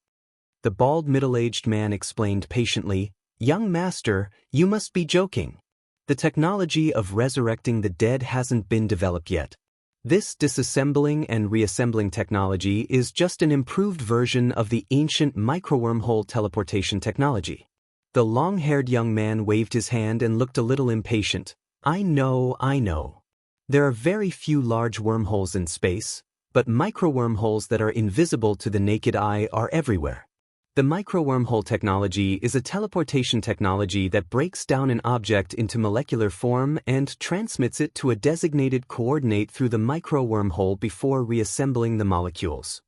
The bald middle-aged man explained patiently, "Young master, you must be joking. The technology of resurrecting the dead hasn't been developed yet. This disassembling and reassembling technology is just an improved version of the ancient microwormhole teleportation technology." The long-haired young man waved his hand and looked a little impatient. I know. There are very few large wormholes in space, but microwormholes that are invisible to the naked eye are everywhere. The microwormhole technology is a teleportation technology that breaks down an object into molecular form and transmits it to a designated coordinate through the microwormhole before reassembling the molecules.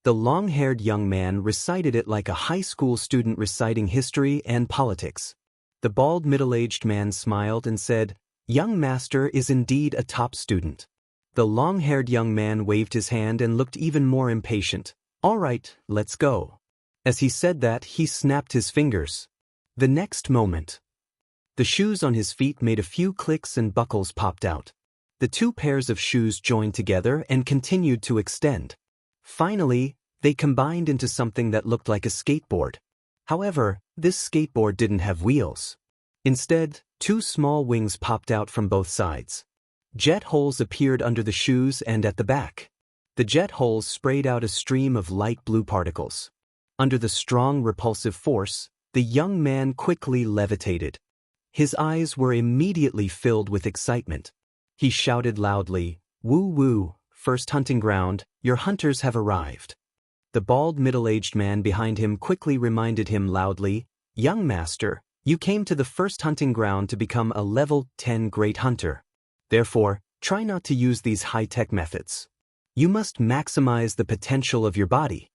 The long-haired young man recited it like a high school student reciting history and politics. The bald middle-aged man smiled and said, "Young master is indeed a top student." The long-haired young man waved his hand and looked even more impatient. "All right, let's go." As he said that, he snapped his fingers. The next moment, the shoes on his feet made a few clicks and buckles popped out. The two pairs of shoes joined together and continued to extend. Finally, they combined into something that looked like a skateboard. However, this skateboard didn't have wheels. Instead, Two small wings popped out from both sides. Jet holes appeared under the shoes and at the back. The jet holes sprayed out a stream of light blue particles. Under the strong repulsive force, the young man quickly levitated. His eyes were immediately filled with excitement. He shouted loudly, "Woo woo, first hunting ground, your hunters have arrived." The bald middle-aged man behind him quickly reminded him loudly, "Young master, you came to the first hunting ground to become a level 10 great hunter. Therefore, try not to use these high-tech methods. You must maximize the potential of your body."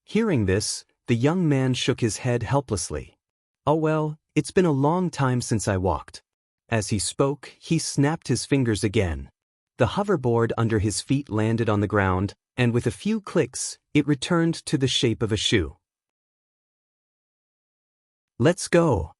Hearing this, the young man shook his head helplessly. "Oh well, it's been a long time since I walked." As he spoke, he snapped his fingers again. The hoverboard under his feet landed on the ground, and with a few clicks, it returned to the shape of a shoe. "Let's go."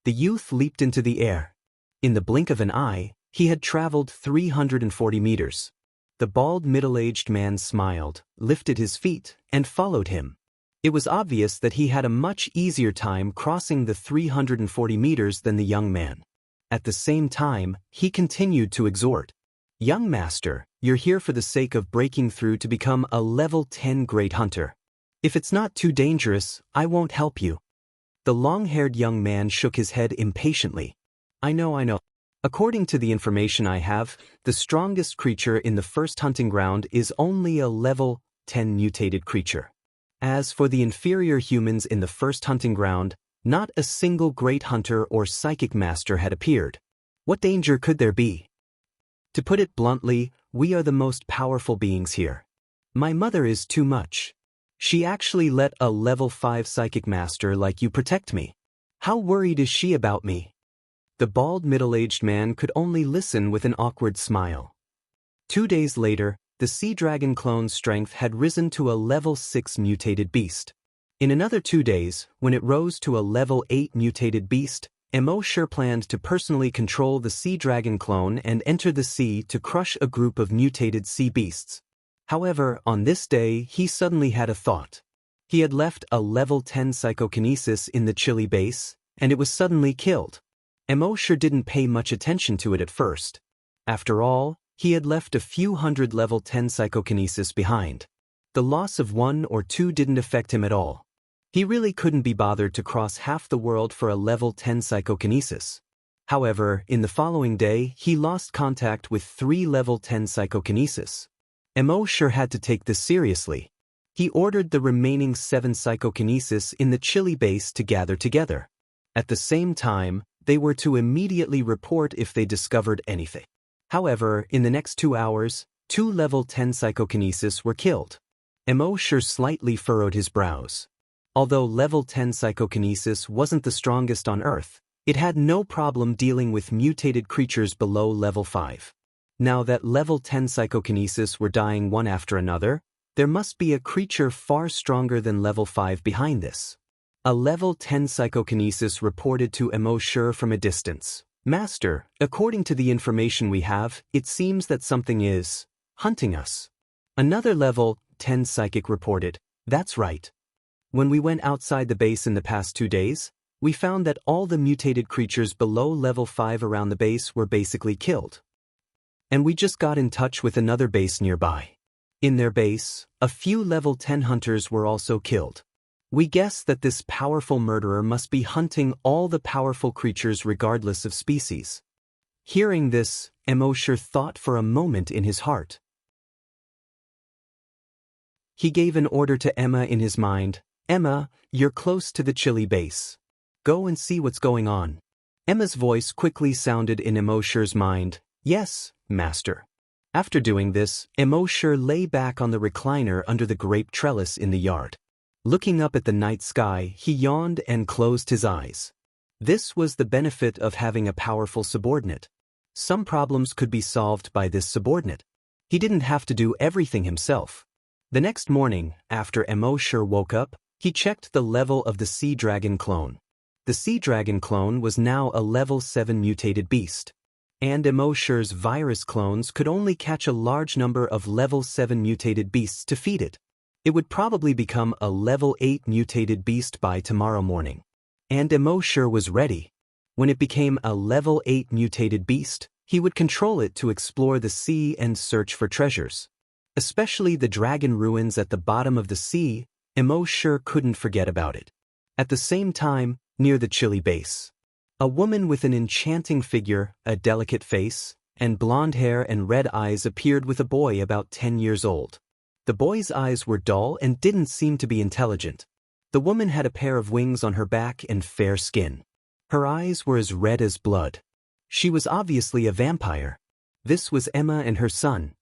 The youth leaped into the air. In the blink of an eye, he had traveled 340 meters. The bald middle-aged man smiled, lifted his feet, and followed him. It was obvious that he had a much easier time crossing the 340 meters than the young man. At the same time, he continued to exhort. "Young master, you're here for the sake of breaking through to become a level 10 great hunter. If it's not too dangerous, I won't help you." The long-haired young man shook his head impatiently. I know. According to the information I have, the strongest creature in the first hunting ground is only a level 10 mutated creature. As for the inferior humans in the first hunting ground, not a single great hunter or psychic master had appeared. What danger could there be? To put it bluntly, we are the most powerful beings here. My mother is too much. She actually let a level 5 psychic master like you protect me. How worried is she about me? The bald middle-aged man could only listen with an awkward smile. 2 days later, the sea dragon clone's strength had risen to a level 6 mutated beast. In another 2 days, when it rose to a level 8 mutated beast, Emosher planned to personally control the sea dragon clone and enter the sea to crush a group of mutated sea beasts. However, on this day, he suddenly had a thought. He had left a level 10 psychokinesis in the Chile base, and it was suddenly killed. Emosher didn't pay much attention to it at first. After all, he had left a few hundred level 10 psychokinesis behind. The loss of 1 or 2 didn't affect him at all. He really couldn't be bothered to cross half the world for a level 10 psychokinesis. However, in the following day, he lost contact with 3 level 10 psychokinesis. Emosher had to take this seriously. He ordered the remaining 7 psychokinesis in the Chile base to gather together. At the same time, they were to immediately report if they discovered anything. However, in the next 2 hours, 2 level 10 psychokinesis were killed. Emosher slightly furrowed his brows. Although level 10 psychokinesis wasn't the strongest on Earth, it had no problem dealing with mutated creatures below level 5. Now that level 10 psychokinesis were dying one after another, there must be a creature far stronger than level 5 behind this. A level 10 psychokinesis reported to Emosher from a distance. "Master, according to the information we have, it seems that something is hunting us." Another level 10 psychic reported, "That's right. When we went outside the base in the past 2 days, we found that all the mutated creatures below level 5 around the base were basically killed. And we just got in touch with another base nearby. In their base, a few level 10 hunters were also killed. We guess that this powerful murderer must be hunting all the powerful creatures regardless of species." Hearing this, Emosher thought for a moment in his heart. He gave an order to Emma in his mind. "Emma, you're close to the Chile base. Go and see what's going on." Emma's voice quickly sounded in Emosher's mind. "Yes, master." After doing this, Emosher lay back on the recliner under the grape trellis in the yard. Looking up at the night sky, he yawned and closed his eyes. This was the benefit of having a powerful subordinate. Some problems could be solved by this subordinate. He didn't have to do everything himself. The next morning, after Emosher woke up, he checked the level of the sea dragon clone. The sea dragon clone was now a level 7 mutated beast. And Emosher's virus clones could only catch a large number of level 7 mutated beasts to feed it. It would probably become a level 8 mutated beast by tomorrow morning. And Emosher was ready. When it became a level 8 mutated beast, he would control it to explore the sea and search for treasures. Especially the dragon ruins at the bottom of the sea, Emma sure couldn't forget about it. At the same time, near the chilly base, a woman with an enchanting figure, a delicate face, and blonde hair and red eyes appeared with a boy about 10 years old. The boy's eyes were dull and didn't seem to be intelligent. The woman had a pair of wings on her back and fair skin. Her eyes were as red as blood. She was obviously a vampire. This was Emma and her son.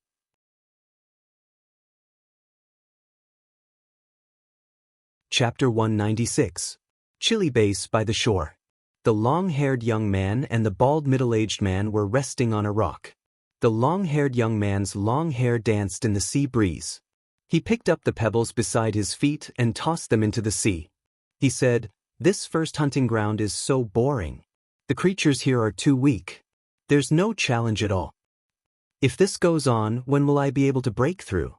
Chapter 196. Chilly Base by the Shore. The long-haired young man and the bald middle-aged man were resting on a rock. The long-haired young man's long hair danced in the sea breeze. He picked up the pebbles beside his feet and tossed them into the sea. He said, "This first hunting ground is so boring. The creatures here are too weak. There's no challenge at all. If this goes on, when will I be able to break through?"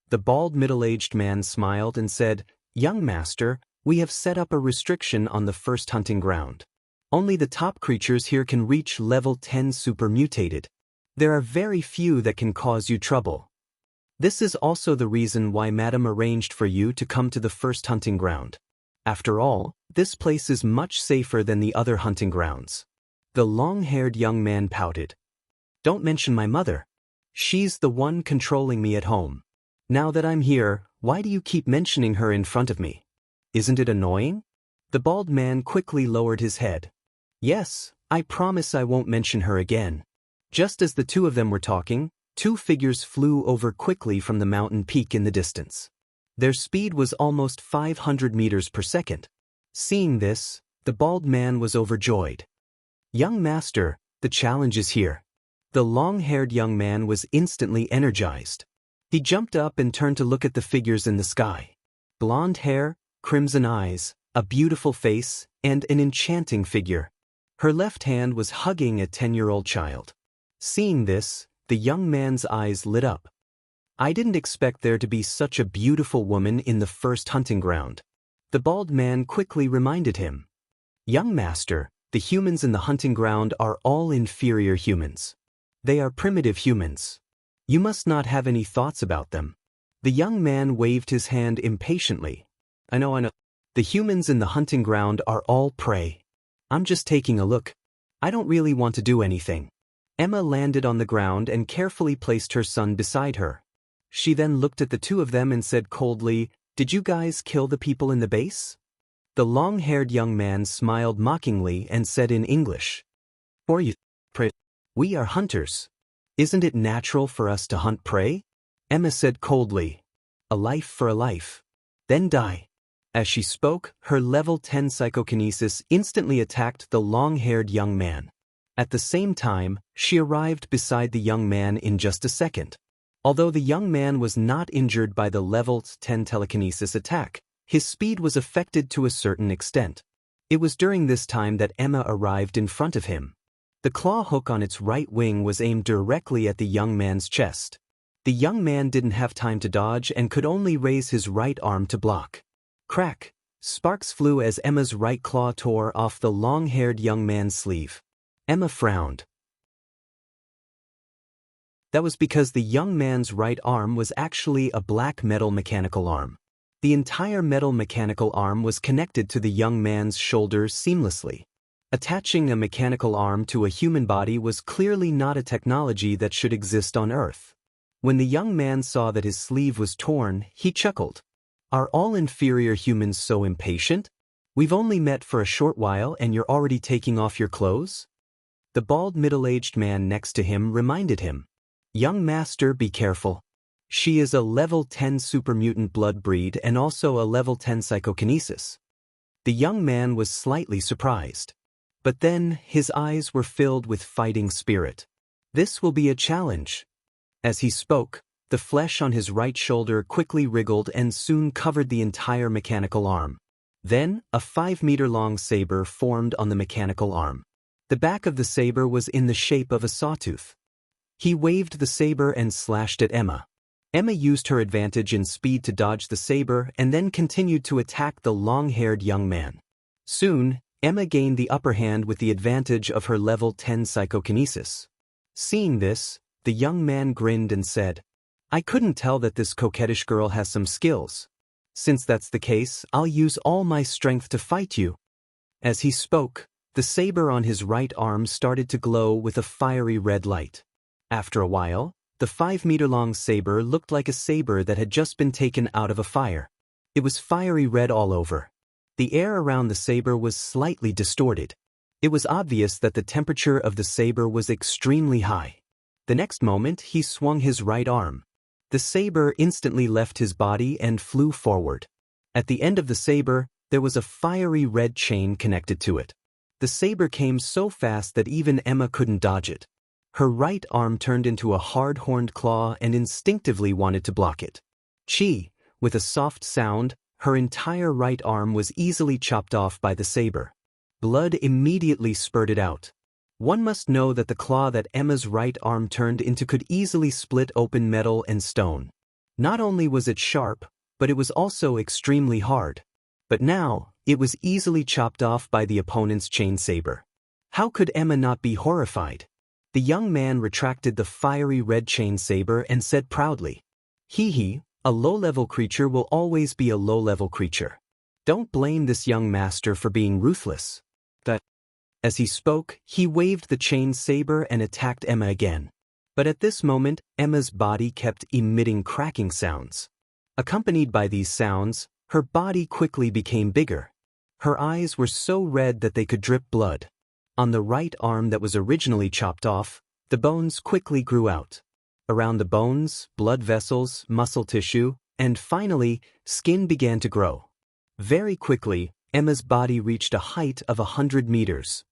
The bald middle-aged man smiled and said, "Young master, we have set up a restriction on the first hunting ground. Only the top creatures here can reach level 10 super mutated. There are very few that can cause you trouble. This is also the reason why Madam arranged for you to come to the first hunting ground. After all, this place is much safer than the other hunting grounds." The long-haired young man pouted. "Don't mention my mother. She's the one controlling me at home. Now that I'm here, why do you keep mentioning her in front of me? Isn't it annoying?" The bald man quickly lowered his head. "Yes, I promise I won't mention her again." Just as the two of them were talking, two figures flew over quickly from the mountain peak in the distance. Their speed was almost 500 meters per second. Seeing this, the bald man was overjoyed. "Young master, the challenge is here." The long-haired young man was instantly energized. He jumped up and turned to look at the figures in the sky. Blonde hair, crimson eyes, a beautiful face, and an enchanting figure. Her left hand was hugging a 10-year-old child. Seeing this, the young man's eyes lit up. "I didn't expect there to be such a beautiful woman in the first hunting ground." The bald man quickly reminded him. "Young master, the humans in the hunting ground are all inferior humans. They are primitive humans. You must not have any thoughts about them." The young man waved his hand impatiently. I know. The humans in the hunting ground are all prey. I'm just taking a look. I don't really want to do anything." Emma landed on the ground and carefully placed her son beside her. She then looked at the two of them and said coldly, "Did you guys kill the people in the base?" The long-haired young man smiled mockingly and said in English, "For you, prey. We are hunters. Isn't it natural for us to hunt prey?" Emma said coldly, "A life for a life. Then die." As she spoke, her level 10 psychokinesis instantly attacked the long-haired young man. At the same time, she arrived beside the young man in just a second. Although the young man was not injured by the level 10 telekinesis attack, his speed was affected to a certain extent. It was during this time that Emma arrived in front of him. The claw hook on its right wing was aimed directly at the young man's chest. The young man didn't have time to dodge and could only raise his right arm to block. Crack! Sparks flew as Emma's right claw tore off the long-haired young man's sleeve. Emma frowned. That was because the young man's right arm was actually a black metal mechanical arm. The entire metal mechanical arm was connected to the young man's shoulders seamlessly. Attaching a mechanical arm to a human body was clearly not a technology that should exist on Earth. When the young man saw that his sleeve was torn, he chuckled. "Are all inferior humans so impatient? We've only met for a short while and you're already taking off your clothes?" The bald middle-aged man next to him reminded him. "Young master, be careful. She is a level 10 super mutant blood breed and also a level 10 psychokinesis." The young man was slightly surprised. But then, his eyes were filled with fighting spirit. "This will be a challenge." As he spoke, the flesh on his right shoulder quickly wriggled and soon covered the entire mechanical arm. Then, a 5-meter-long saber formed on the mechanical arm. The back of the saber was in the shape of a sawtooth. He waved the saber and slashed at Emma. Emma used her advantage in speed to dodge the saber and then continued to attack the long-haired young man. Soon, Emma gained the upper hand with the advantage of her level 10 psychokinesis. Seeing this, the young man grinned and said, "I couldn't tell that this coquettish girl has some skills. Since that's the case, I'll use all my strength to fight you." As he spoke, the saber on his right arm started to glow with a fiery red light. After a while, the 5-meter-long saber looked like a saber that had just been taken out of a fire. It was fiery red all over. The air around the saber was slightly distorted. It was obvious that the temperature of the saber was extremely high. The next moment, he swung his right arm. The saber instantly left his body and flew forward. At the end of the saber, there was a fiery red chain connected to it. The saber came so fast that even Emma couldn't dodge it. Her right arm turned into a hard-horned claw and instinctively wanted to block it. With a soft sound, her entire right arm was easily chopped off by the saber. Blood immediately spurted out. One must know that the claw that Emma's right arm turned into could easily split open metal and stone. Not only was it sharp, but it was also extremely hard. But now, it was easily chopped off by the opponent's chain saber. How could Emma not be horrified? The young man retracted the fiery red chain saber and said proudly, "Hee, a low-level creature will always be a low-level creature. Don't blame this young master for being ruthless." As he spoke, he waved the chain saber and attacked Emma again. But at this moment, Emma's body kept emitting cracking sounds. Accompanied by these sounds, her body quickly became bigger. Her eyes were so red that they could drip blood. On the right arm that was originally chopped off, the bones quickly grew out. Around the bones, blood vessels, muscle tissue, and finally, skin began to grow. Very quickly, Emma's body reached a height of 100 meters.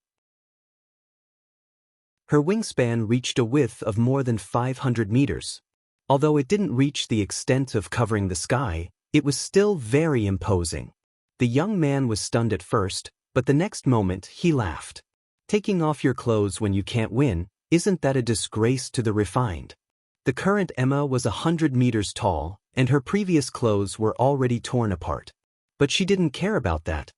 Her wingspan reached a width of more than 500 meters. Although it didn't reach the extent of covering the sky, it was still very imposing. The young man was stunned at first, but the next moment he laughed. "Taking off your clothes when you can't win, isn't that a disgrace to the refined?" The current Emma was 100 meters tall, and her previous clothes were already torn apart. But she didn't care about that.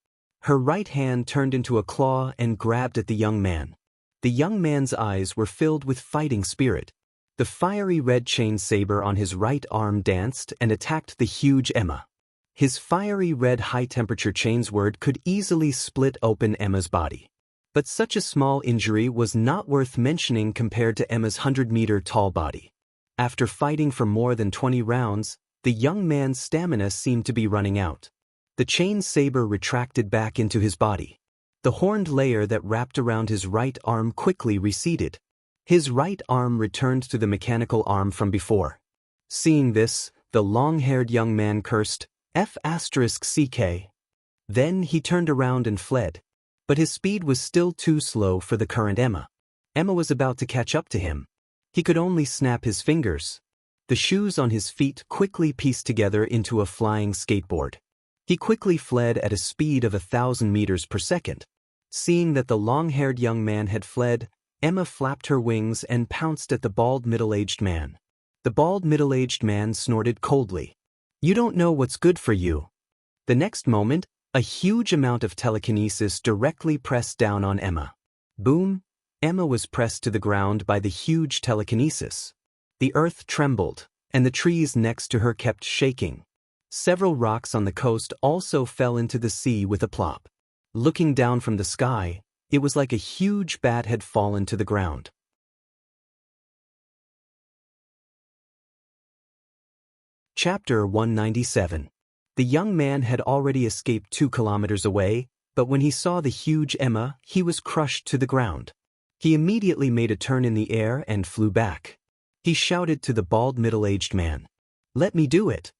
Her right hand turned into a claw and grabbed at the young man. The young man's eyes were filled with fighting spirit. The fiery red chain saber on his right arm danced and attacked the huge Emma. His fiery red high-temperature chainsword could easily split open Emma's body. But such a small injury was not worth mentioning compared to Emma's 100-meter-tall body. After fighting for more than 20 rounds, the young man's stamina seemed to be running out. The chain saber retracted back into his body. The horned layer that wrapped around his right arm quickly receded. His right arm returned to the mechanical arm from before. Seeing this, the long-haired young man cursed, "F***ck." Then he turned around and fled. But his speed was still too slow for the current Emma. Emma was about to catch up to him. He could only snap his fingers. The shoes on his feet quickly pieced together into a flying skateboard. He quickly fled at a speed of 1,000 meters per second. Seeing that the long-haired young man had fled, Emma flapped her wings and pounced at the bald middle-aged man. The bald middle-aged man snorted coldly. "You don't know what's good for you." The next moment, a huge amount of telekinesis directly pressed down on Emma. Boom! Emma was pressed to the ground by the huge telekinesis. The earth trembled, and the trees next to her kept shaking. Several rocks on the coast also fell into the sea with a plop. Looking down from the sky, it was like a huge bat had fallen to the ground. Chapter 197. The young man had already escaped 2 kilometers away, but when he saw the huge Emma, he was crushed to the ground. He immediately made a turn in the air and flew back. He shouted to the bald middle-aged man, "Let me do it."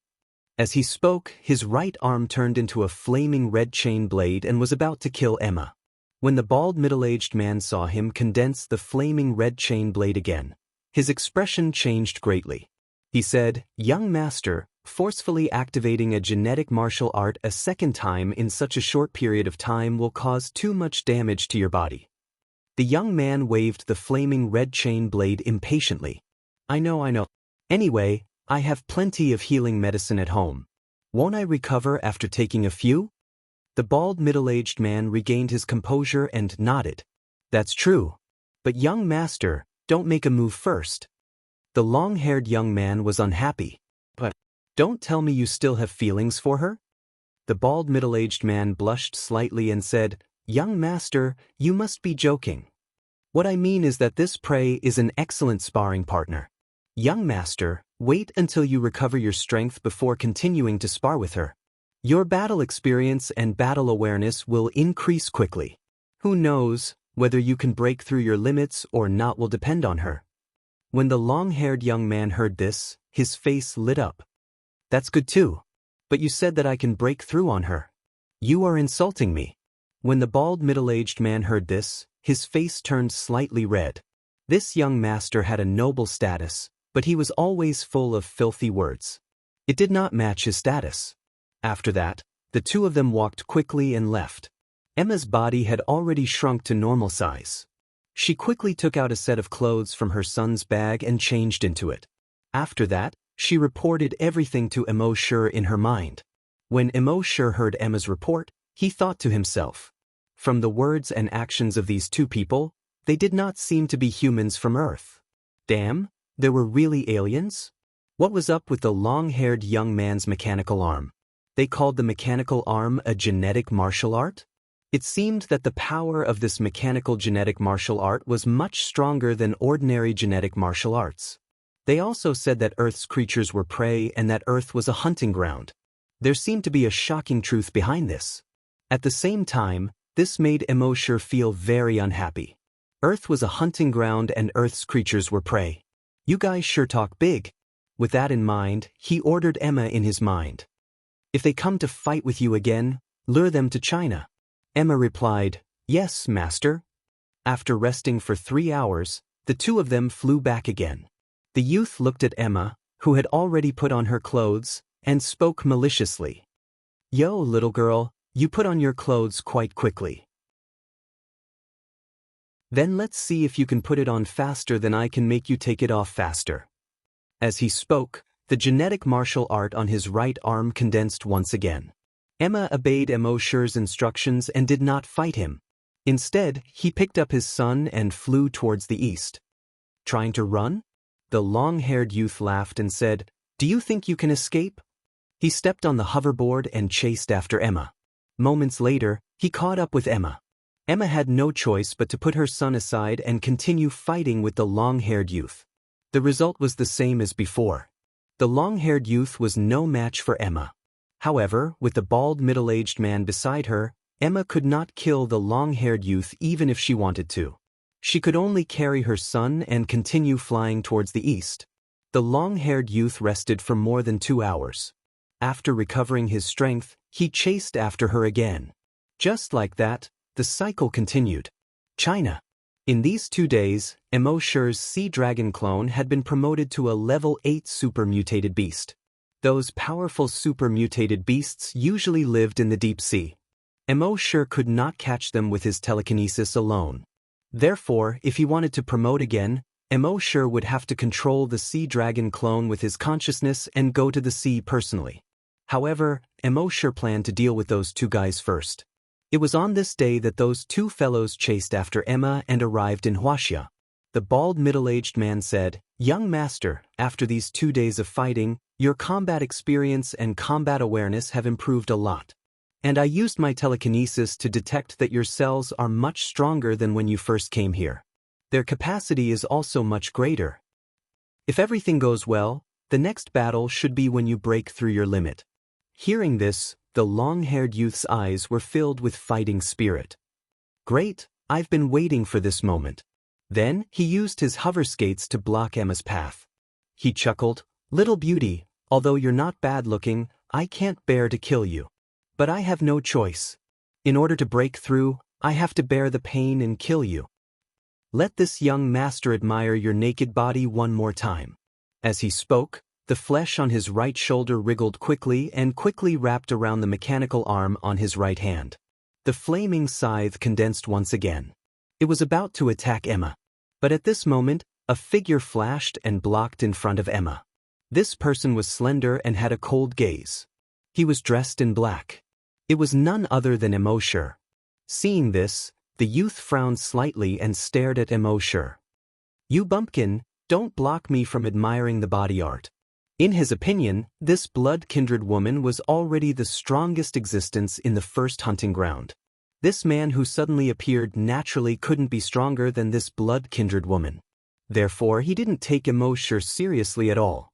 As he spoke, his right arm turned into a flaming red chain blade and was about to kill Emma. When the bald middle-aged man saw him condense the flaming red chain blade again, his expression changed greatly. He said, "Young master, forcefully activating a genetic martial art a second time in such a short period of time will cause too much damage to your body." The young man waved the flaming red chain blade impatiently. I know. Anyway, I have plenty of healing medicine at home. Won't I recover after taking a few?" The bald middle-aged man regained his composure and nodded. That's true. But young master, don't make a move first. The long-haired young man was unhappy. But don't tell me you still have feelings for her? The bald middle-aged man blushed slightly and said, Young master, you must be joking. What I mean is that this prey is an excellent sparring partner. Young master, wait until you recover your strength before continuing to spar with her. Your battle experience and battle awareness will increase quickly. Who knows, whether you can break through your limits or not will depend on her. When the long-haired young man heard this, his face lit up. That's good too. But you said that I can break through on her. You are insulting me. When the bald middle-aged man heard this, his face turned slightly red. This young master had a noble status, but he was always full of filthy words. It did not match his status. After that, the two of them walked quickly and left. Emma's body had already shrunk to normal size. She quickly took out a set of clothes from her son's bag and changed into it. After that, she reported everything to Emosher in her mind. When Emosher heard Emma's report, he thought to himself, from the words and actions of these two people, they did not seem to be humans from Earth. Damn, there were really aliens? What was up with the long-haired young man's mechanical arm? They called the mechanical arm a genetic martial art? It seemed that the power of this mechanical genetic martial art was much stronger than ordinary genetic martial arts. They also said that Earth's creatures were prey and that Earth was a hunting ground. There seemed to be a shocking truth behind this. At the same time, this made Emosher feel very unhappy. Earth was a hunting ground and Earth's creatures were prey. You guys sure talk big. With that in mind, he ordered Emma in his mind. If they come to fight with you again, lure them to China. Emma replied, Yes, master. After resting for 3 hours, the two of them flew back again. The youth looked at Emma, who had already put on her clothes, and spoke maliciously. Yo, little girl, you put on your clothes quite quickly. Then let's see if you can put it on faster than I can make you take it off faster. As he spoke, the genetic martial art on his right arm condensed once again. Emma obeyed Emosher's instructions and did not fight him. Instead, he picked up his son and flew towards the east. Trying to run? The long-haired youth laughed and said, Do you think you can escape? He stepped on the hoverboard and chased after Emma. Moments later, he caught up with Emma. Emma had no choice but to put her son aside and continue fighting with the long-haired youth. The result was the same as before. The long-haired youth was no match for Emma. However, with the bald middle-aged man beside her, Emma could not kill the long-haired youth even if she wanted to. She could only carry her son and continue flying towards the east. The long-haired youth rested for more than 2 hours. After recovering his strength, he chased after her again. Just like that, the cycle continued. China. In these 2 days, Emosher's sea dragon clone had been promoted to a level 8 super mutated beast. Those powerful super mutated beasts usually lived in the deep sea. Emosher could not catch them with his telekinesis alone. Therefore, if he wanted to promote again, Emosher would have to control the sea dragon clone with his consciousness and go to the sea personally. However, Emosher planned to deal with those 2 guys first. It was on this day that those 2 fellows chased after Emma and arrived in Huaxia. The bald middle-aged man said, Young master, after these 2 days of fighting, your combat experience and combat awareness have improved a lot. And I used my telekinesis to detect that your cells are much stronger than when you first came here. Their capacity is also much greater. If everything goes well, the next battle should be when you break through your limit. Hearing this, the long-haired youth's eyes were filled with fighting spirit. Great, I've been waiting for this moment. Then, he used his hover skates to block Emma's path. He chuckled, Little beauty, although you're not bad-looking, I can't bear to kill you. But I have no choice. In order to break through, I have to bear the pain and kill you. Let this young master admire your naked body one more time. As he spoke, the flesh on his right shoulder wriggled quickly and quickly wrapped around the mechanical arm on his right hand. The flaming scythe condensed once again. It was about to attack Emma. But at this moment, a figure flashed and blocked in front of Emma. This person was slender and had a cold gaze. He was dressed in black. It was none other than Emoshur. Seeing this, the youth frowned slightly and stared at Emoshur. "You bumpkin, don't block me from admiring the body art." In his opinion, this blood-kindred woman was already the strongest existence in the first hunting ground. This man who suddenly appeared naturally couldn't be stronger than this blood-kindred woman. Therefore, he didn't take Emoshur seriously at all.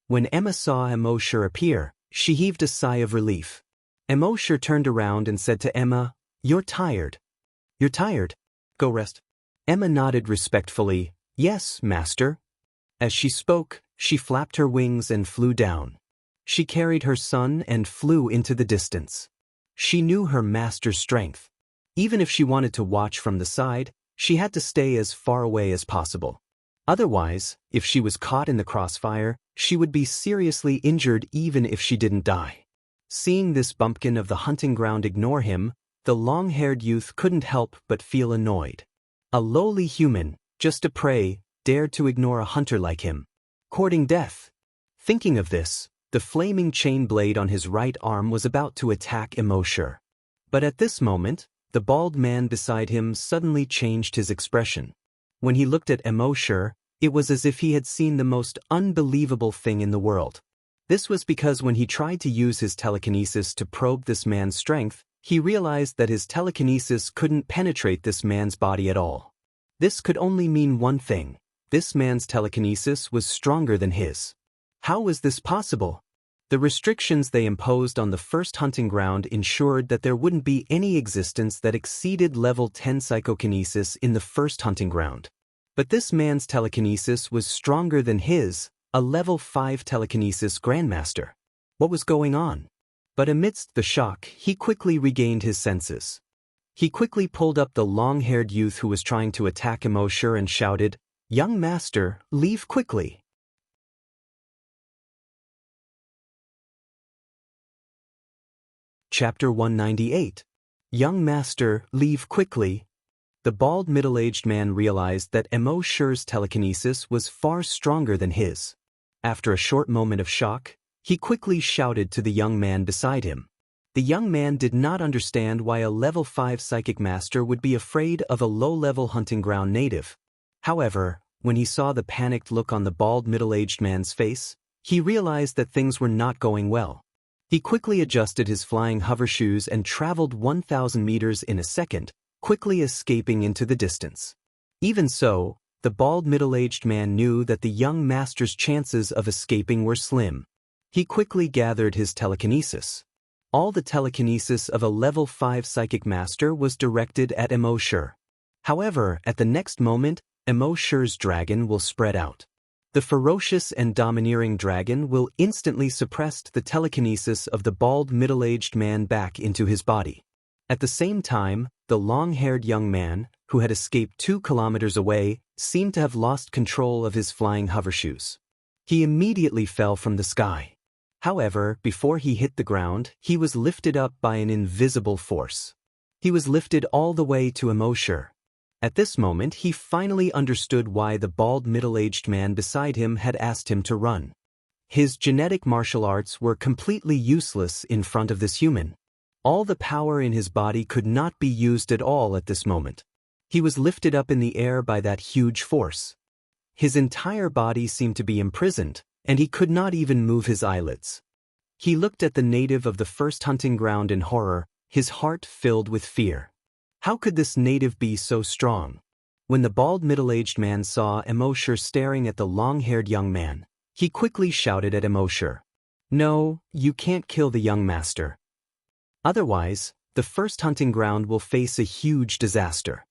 When Emma saw Emoshur appear, she heaved a sigh of relief. Emoshur turned around and said to Emma, "You're tired." "You're tired? Go rest." Emma nodded respectfully, "Yes, master." As she spoke, she flapped her wings and flew down. She carried her son and flew into the distance. She knew her master's strength. Even if she wanted to watch from the side, she had to stay as far away as possible. Otherwise, if she was caught in the crossfire, she would be seriously injured even if she didn't die. Seeing this bumpkin of the hunting ground ignore him, the long-haired youth couldn't help but feel annoyed. A lowly human, just a prey, dared to ignore a hunter like him, courting death. Thinking of this, the flaming chain blade on his right arm was about to attack Emoshur. But at this moment, the bald man beside him suddenly changed his expression. When he looked at Emoshur, it was as if he had seen the most unbelievable thing in the world. This was because when he tried to use his telekinesis to probe this man's strength, he realized that his telekinesis couldn't penetrate this man's body at all. This could only mean one thing: this man's telekinesis was stronger than his. How was this possible? The restrictions they imposed on the first hunting ground ensured that there wouldn't be any existence that exceeded level 10 psychokinesis in the first hunting ground. But this man's telekinesis was stronger than his, a level 5 telekinesis grandmaster. What was going on? But amidst the shock, he quickly regained his senses. He quickly pulled up the long-haired youth who was trying to attack Emoshur and shouted, "Young master, leave quickly." Chapter 198. Young master, leave quickly. The bald middle-aged man realized that Emoshur's telekinesis was far stronger than his. After a short moment of shock, he quickly shouted to the young man beside him. The young man did not understand why a level 5 psychic master would be afraid of a low-level hunting ground native. However, when he saw the panicked look on the bald middle-aged man's face, he realized that things were not going well. He quickly adjusted his flying hover shoes and traveled 1,000 meters in a second, quickly escaping into the distance. Even so, the bald middle-aged man knew that the young master's chances of escaping were slim. He quickly gathered his telekinesis. All the telekinesis of a level 5 psychic master was directed at Emoshur. However, at the next moment, Emoshur's dragon will spread out. The ferocious and domineering dragon will instantly suppress the telekinesis of the bald middle-aged man back into his body. At the same time, the long-haired young man, who had escaped 2 kilometers away, seemed to have lost control of his flying hovershoes. He immediately fell from the sky. However, before he hit the ground, he was lifted up by an invisible force. He was lifted all the way to Emoshur. At this moment, he finally understood why the bald middle-aged man beside him had asked him to run. His genetic martial arts were completely useless in front of this human. All the power in his body could not be used at all at this moment. He was lifted up in the air by that huge force. His entire body seemed to be imprisoned, and he could not even move his eyelids. He looked at the native of the first hunting ground in horror, his heart filled with fear. How could this native be so strong? When the bald middle-aged man saw Emoshur staring at the long-haired young man, he quickly shouted at Emoshur, "No, you can't kill the young master. Otherwise, the first hunting ground will face a huge disaster.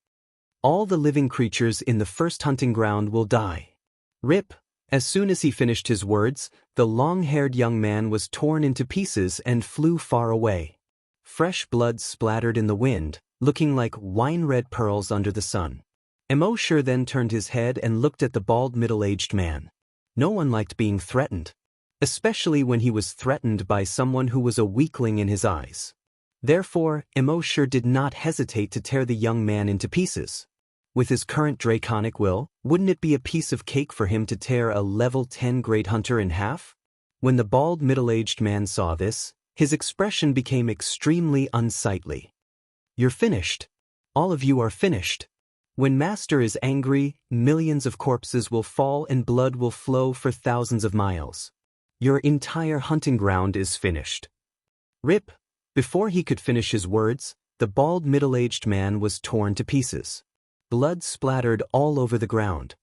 All the living creatures in the first hunting ground will die." Rip! As soon as he finished his words, the long-haired young man was torn into pieces and flew far away. Fresh blood splattered in the wind, looking like wine-red pearls under the sun. Emoshur then turned his head and looked at the bald middle-aged man. No one liked being threatened, especially when he was threatened by someone who was a weakling in his eyes. Therefore, Emoshur did not hesitate to tear the young man into pieces. With his current draconic will, wouldn't it be a piece of cake for him to tear a level 10 great hunter in half? When the bald middle-aged man saw this, his expression became extremely unsightly. "You're finished. All of you are finished. When Master is angry, millions of corpses will fall and blood will flow for thousands of miles. Your entire hunting ground is finished." Rip! Before he could finish his words, the bald middle-aged man was torn to pieces. Blood splattered all over the ground.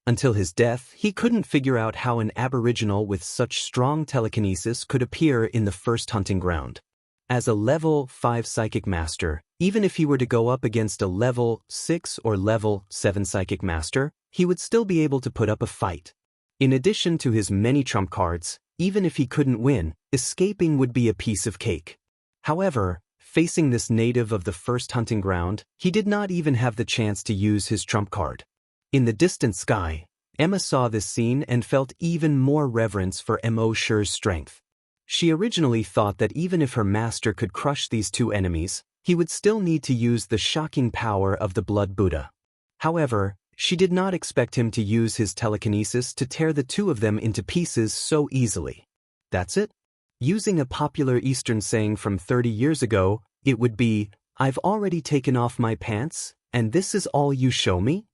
Until his death, he couldn't figure out how an aboriginal with such strong telekinesis could appear in the first hunting ground. As a level 5 psychic master, even if he were to go up against a level 6 or level 7 psychic master, he would still be able to put up a fight. In addition to his many trump cards, even if he couldn't win, escaping would be a piece of cake. However, facing this native of the first hunting ground, he did not even have the chance to use his trump card. In the distant sky, Emma saw this scene and felt even more reverence for Emosher's strength. She originally thought that even if her master could crush these two enemies, he would still need to use the shocking power of the Blood Buddha. However, she did not expect him to use his telekinesis to tear the two of them into pieces so easily. That's it? Using a popular Eastern saying from 30 years ago, it would be, "I've already taken off my pants, and this is all you show me?"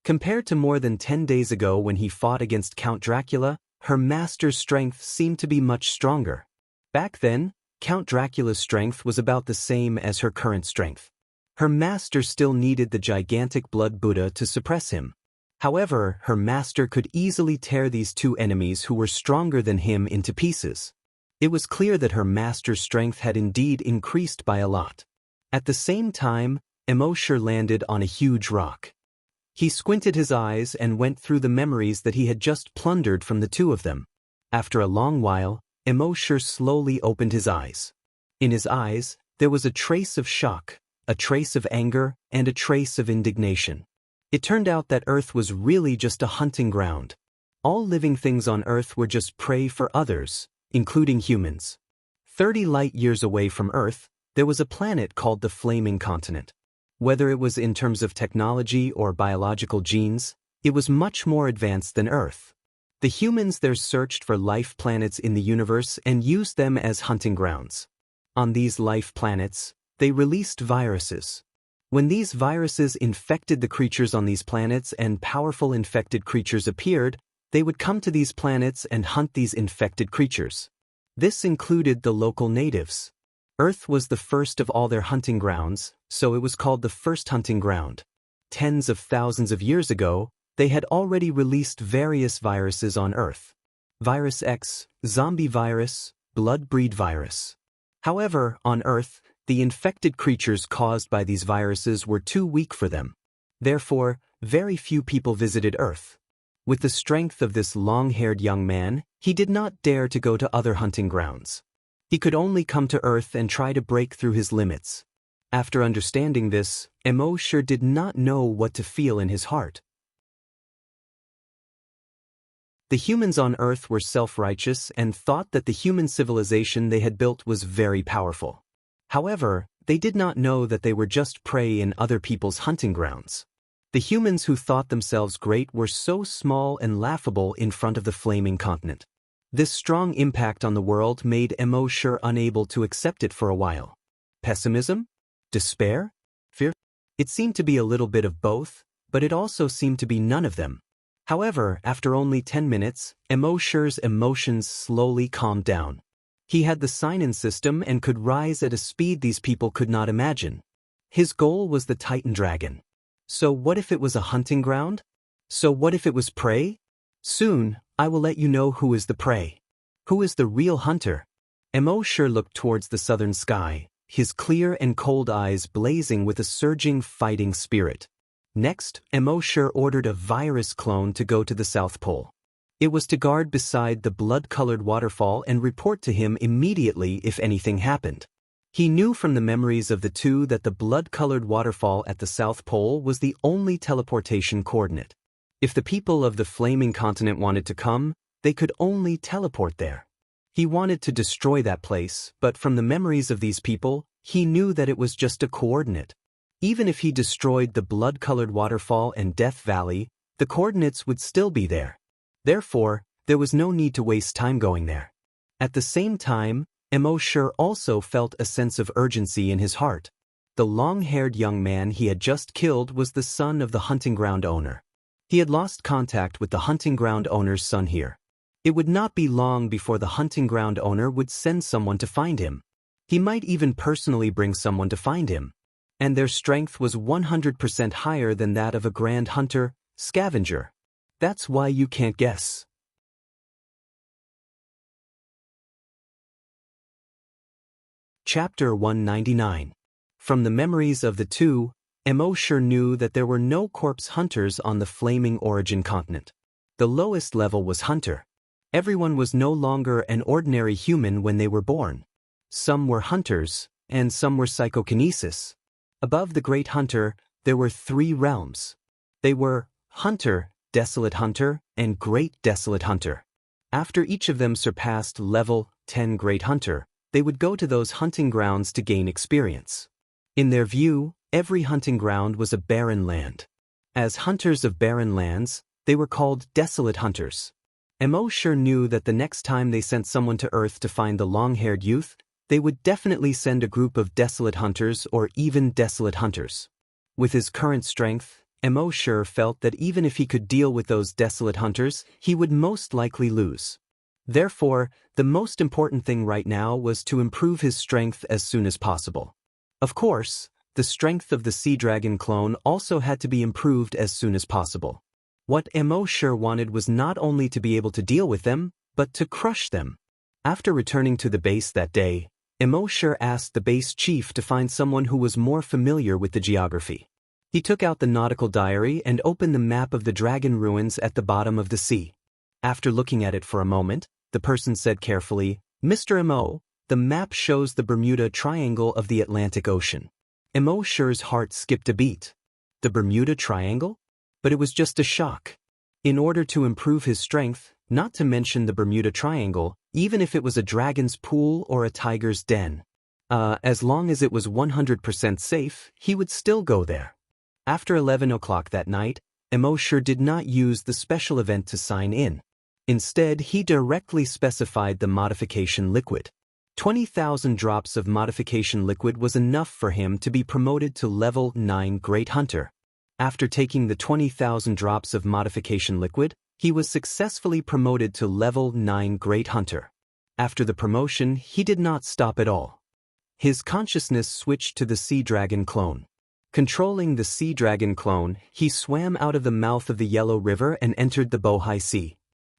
Compared to more than 10 days ago when he fought against Count Dracula, her master's strength seemed to be much stronger. Back then, Count Dracula's strength was about the same as her current strength. Her master still needed the gigantic Blood Buddha to suppress him. However, her master could easily tear these two enemies who were stronger than him into pieces. It was clear that her master's strength had indeed increased by a lot. At the same time, Emosher landed on a huge rock. He squinted his eyes and went through the memories that he had just plundered from the two of them. After a long while, Emosher slowly opened his eyes. In his eyes, there was a trace of shock, a trace of anger, and a trace of indignation. It turned out that Earth was really just a hunting ground. All living things on Earth were just prey for others, including humans. 30 light years away from Earth, there was a planet called the Flaming Continent. Whether it was in terms of technology or biological genes, it was much more advanced than Earth. The humans there searched for life planets in the universe and used them as hunting grounds. On these life planets, they released viruses. When these viruses infected the creatures on these planets and powerful infected creatures appeared, they would come to these planets and hunt these infected creatures. This included the local natives. Earth was the first of all their hunting grounds, so it was called the first hunting ground. Tens of thousands of years ago, they had already released various viruses on Earth. Virus X, zombie virus, blood breed virus. However, on Earth, the infected creatures caused by these viruses were too weak for them. Therefore, very few people visited Earth. With the strength of this long-haired young man, he did not dare to go to other hunting grounds. He could only come to Earth and try to break through his limits. After understanding this, Emosher did not know what to feel in his heart. The humans on Earth were self-righteous and thought that the human civilization they had built was very powerful. However, they did not know that they were just prey in other people's hunting grounds. The humans who thought themselves great were so small and laughable in front of the Flaming Continent. This strong impact on the world made Emosher unable to accept it for a while. Pessimism? Despair? Fear? It seemed to be a little bit of both, but it also seemed to be none of them. However, after only 10 minutes, Emosher's emotions slowly calmed down. He had the sign-in system and could rise at a speed these people could not imagine. His goal was the Titan Dragon. So what if it was a hunting ground? So what if it was prey? Soon, I will let you know who is the prey. Who is the real hunter? Emosher looked towards the southern sky, his clear and cold eyes blazing with a surging fighting spirit. Next, Emosher ordered a virus clone to go to the South Pole. It was to guard beside the blood-colored waterfall and report to him immediately if anything happened. He knew from the memories of the two that the blood-colored waterfall at the South Pole was the only teleportation coordinate. If the people of the Flaming Continent wanted to come, they could only teleport there. He wanted to destroy that place, but from the memories of these people, he knew that it was just a coordinate. Even if he destroyed the blood-colored waterfall and Death Valley, the coordinates would still be there. Therefore, there was no need to waste time going there. At the same time, Emosher also felt a sense of urgency in his heart. The long-haired young man he had just killed was the son of the hunting ground owner. He had lost contact with the hunting ground owner's son here. It would not be long before the hunting ground owner would send someone to find him. He might even personally bring someone to find him. And their strength was 100% higher than that of a grand hunter, scavenger. That's why you can't guess. Chapter 199. From the memories of the two, Emosher knew that there were no corpse hunters on the flaming origin continent. The lowest level was hunter. Everyone was no longer an ordinary human when they were born. Some were hunters, and some were psychokinesis. Above the Great Hunter, there were 3 realms. They were Hunter, Desolate Hunter, and Great Desolate Hunter. After each of them surpassed level 10 Great Hunter, they would go to those hunting grounds to gain experience. In their view, every hunting ground was a barren land. As hunters of barren lands, they were called Desolate Hunters. Emosher knew that the next time they sent someone to Earth to find the long-haired youth, they would definitely send a group of Desolate Hunters or even Desolate Hunters. With his current strength, Emosher felt that even if he could deal with those Desolate Hunters, he would most likely lose. Therefore, the most important thing right now was to improve his strength as soon as possible. Of course, the strength of the Sea Dragon clone also had to be improved as soon as possible. What Emosher wanted was not only to be able to deal with them, but to crush them. After returning to the base that day, Emosher asked the base chief to find someone who was more familiar with the geography. He took out the nautical diary and opened the map of the dragon ruins at the bottom of the sea. After looking at it for a moment, the person said carefully, "Mr. Emo, the map shows the Bermuda Triangle of the Atlantic Ocean." Emosher's heart skipped a beat. The Bermuda Triangle? But it was just a shock. In order to improve his strength, not to mention the Bermuda Triangle, even if it was a dragon's pool or a tiger's den, as long as it was 100% safe, he would still go there. After 11 o'clock that night, Emosher did not use the special event to sign in. Instead, he directly specified the modification liquid. 20,000 drops of modification liquid was enough for him to be promoted to level 9 Great Hunter. After taking the 20,000 drops of modification liquid, he was successfully promoted to level 9 Great Hunter. After the promotion, he did not stop at all. His consciousness switched to the Sea Dragon clone. Controlling the Sea Dragon clone, he swam out of the mouth of the Yellow River and entered the Bohai Sea.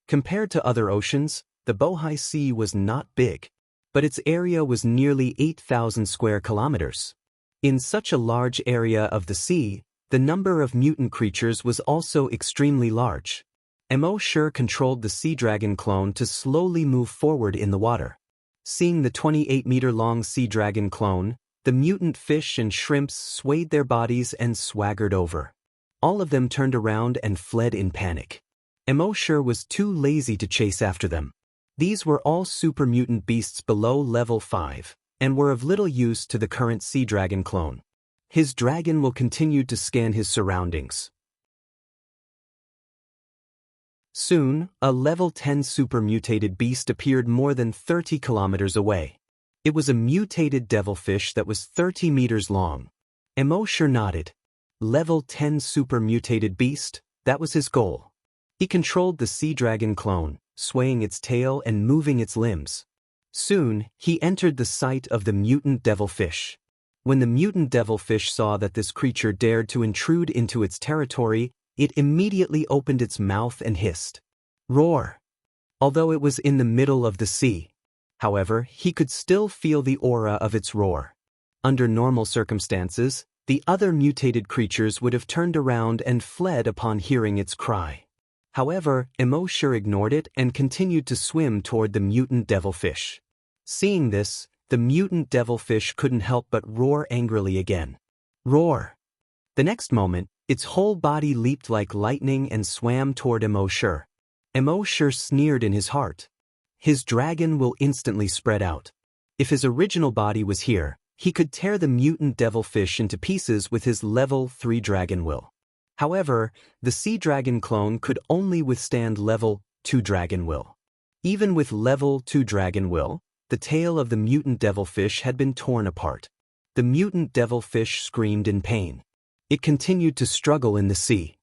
Compared to other oceans, the Bohai Sea was not big, but its area was nearly 8,000 square kilometers. In such a large area of the sea, the number of mutant creatures was also extremely large. Emosher controlled the Sea Dragon clone to slowly move forward in the water. Seeing the 28-meter-long Sea Dragon clone, the mutant fish and shrimps swayed their bodies and swaggered over. All of them turned around and fled in panic. Emosher was too lazy to chase after them. These were all super mutant beasts below level 5, and were of little use to the current Sea Dragon clone. His dragon will continue to scan his surroundings. Soon, a level 10 super mutated beast appeared more than 30 kilometers away. It was a mutated devilfish that was 30 meters long. Emosher nodded. Level 10 super mutated beast, that was his goal. He controlled the Sea Dragon clone, swaying its tail and moving its limbs. Soon, he entered the sight of the mutant devilfish. When the mutant devilfish saw that this creature dared to intrude into its territory, it immediately opened its mouth and hissed. Roar! Although it was in the middle of the sea. However, he could still feel the aura of its roar. Under normal circumstances, the other mutated creatures would have turned around and fled upon hearing its cry. However, Emosher ignored it and continued to swim toward the mutant devilfish. Seeing this, the mutant devilfish couldn't help but roar angrily again. Roar! The next moment, its whole body leaped like lightning and swam toward Emosher. Emosher sneered in his heart. His dragon will instantly spread out. If his original body was here, he could tear the mutant devilfish into pieces with his level 3 dragon will. However, the Sea Dragon clone could only withstand level 2 Dragon Will. Even with level 2 Dragon Will, the tail of the mutant devilfish had been torn apart. The mutant devilfish screamed in pain. It continued to struggle in the sea.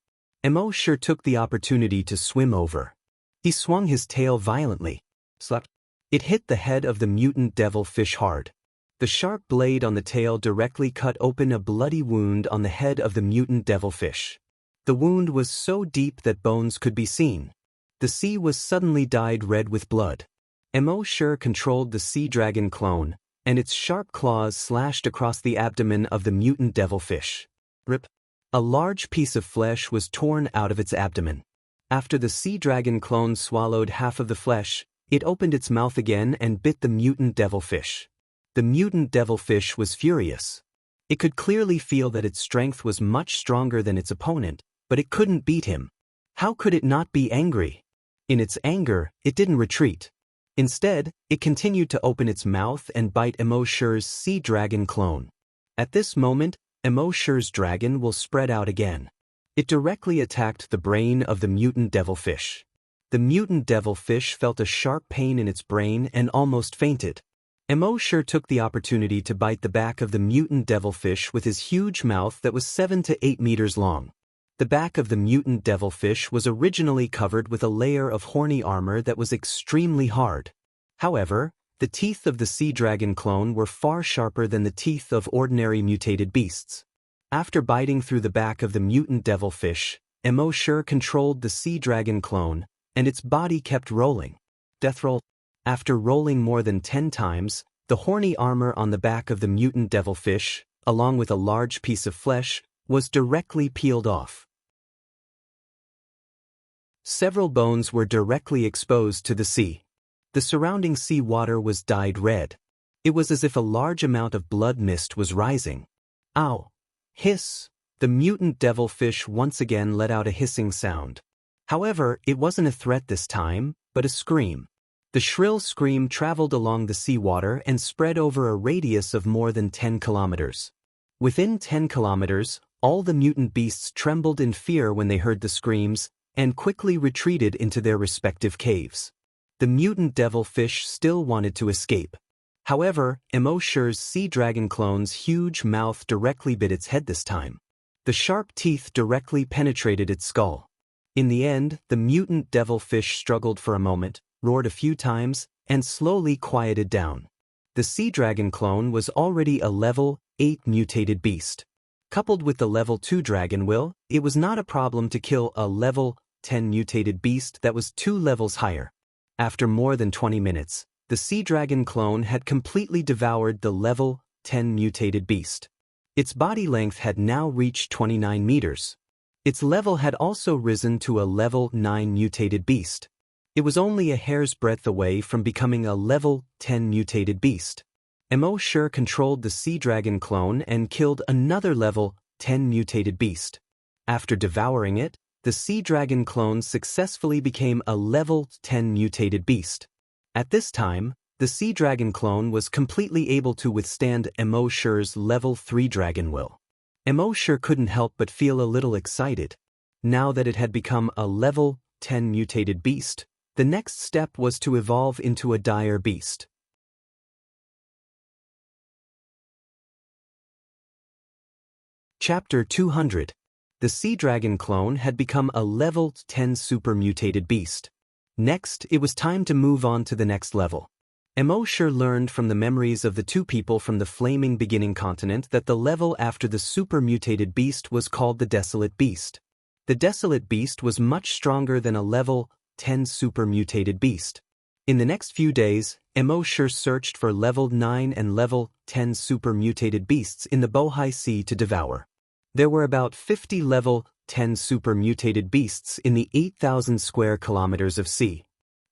Emosure took the opportunity to swim over. He swung his tail violently. Slap. It hit the head of the mutant devilfish hard. The sharp blade on the tail directly cut open a bloody wound on the head of the mutant devilfish. The wound was so deep that bones could be seen. The sea was suddenly dyed red with blood. Emosure controlled the sea dragon clone, and its sharp claws slashed across the abdomen of the mutant devilfish. Rip. A large piece of flesh was torn out of its abdomen. After the sea dragon clone swallowed half of the flesh, it opened its mouth again and bit the mutant devilfish. The mutant devilfish was furious. It could clearly feel that its strength was much stronger than its opponent, but it couldn't beat him. How could it not be angry? In its anger, it didn't retreat. Instead, it continued to open its mouth and bite Emosure's sea dragon clone. At this moment, Emosure's dragon will spread out again. It directly attacked the brain of the mutant devilfish. The mutant devilfish felt a sharp pain in its brain and almost fainted. Emosure took the opportunity to bite the back of the mutant devilfish with his huge mouth that was 7 to 8 meters long. The back of the mutant devilfish was originally covered with a layer of horny armor that was extremely hard. However, the teeth of the sea dragon clone were far sharper than the teeth of ordinary mutated beasts. After biting through the back of the mutant devilfish, Emosure controlled the sea dragon clone, and its body kept rolling. Death roll. After rolling more than 10 times, the horny armor on the back of the mutant devilfish, along with a large piece of flesh, was directly peeled off. Several bones were directly exposed to the sea. The surrounding sea water was dyed red. It was as if a large amount of blood mist was rising. Ow! Hiss! The mutant devilfish once again let out a hissing sound. However, it wasn't a threat this time, but a scream. The shrill scream traveled along the seawater and spread over a radius of more than 10 kilometers. Within 10 kilometers, all the mutant beasts trembled in fear when they heard the screams, and quickly retreated into their respective caves. The mutant devilfish still wanted to escape. However, Emosure's sea dragon clone's huge mouth directly bit its head this time. The sharp teeth directly penetrated its skull. In the end, the mutant devilfish struggled for a moment, roared a few times, and slowly quieted down. The sea dragon clone was already a level 8 mutated beast. Coupled with the level 2 dragon will, it was not a problem to kill a level 10 mutated beast that was 2 levels higher. After more than 20 minutes, the sea dragon clone had completely devoured the level 10 mutated beast. Its body length had now reached 29 meters. Its level had also risen to a level 9 mutated beast. It was only a hair's breadth away from becoming a level 10 mutated beast. Emosure controlled the sea dragon clone and killed another level 10 mutated beast. After devouring it, the sea dragon clone successfully became a level 10 mutated beast. At this time, the sea dragon clone was completely able to withstand Emosure's level 3 dragon will. Emosure couldn't help but feel a little excited. Now that it had become a level 10 mutated beast, the next step was to evolve into a dire beast. Chapter 200. The sea dragon clone had become a level 10 super mutated beast. Next, it was time to move on to the next level. Emosure learned from the memories of the two people from the flaming beginning continent that the level after the super mutated beast was called the desolate beast. The desolate beast was much stronger than a level 10 super mutated beast. In the next few days, Emosure searched for level 9 and level 10 super mutated beasts in the Bohai Sea to devour. There were about 50 level 10 super mutated beasts in the 8,000 square kilometers of sea.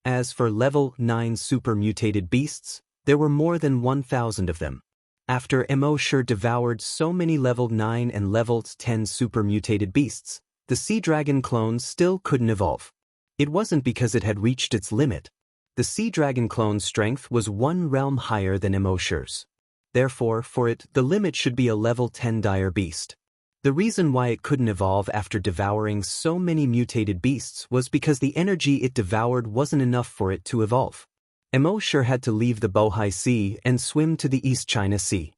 As for level 9 super mutated beasts, there were more than 1,000 of them. After Emosure devoured so many level 9 and level 10 super mutated beasts, the sea dragon clone still couldn't evolve. It wasn't because it had reached its limit. The sea dragon clone's strength was 1 realm higher than Emosure's. Therefore, for it, the limit should be a level 10 dire beast. The reason why it couldn't evolve after devouring so many mutated beasts was because the energy it devoured wasn't enough for it to evolve. Emosure had to leave the Bohai Sea and swim to the East China Sea.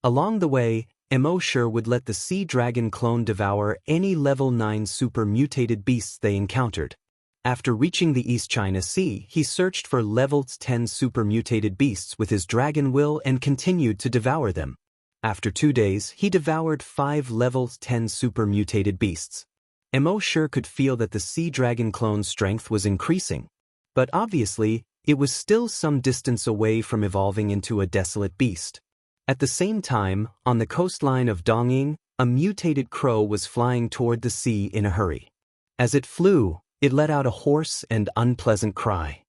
Along the way, Emosure would let the sea dragon clone devour any level 9 super mutated beasts they encountered. After reaching the East China Sea, he searched for level 10 super mutated beasts with his dragon will and continued to devour them. After 2 days, he devoured 5 level 10 super mutated beasts. Emosure could feel that the sea dragon clone's strength was increasing. But obviously, it was still some distance away from evolving into a desolate beast. At the same time, on the coastline of Dongying, a mutated crow was flying toward the sea in a hurry. As it flew, it let out a hoarse and unpleasant cry.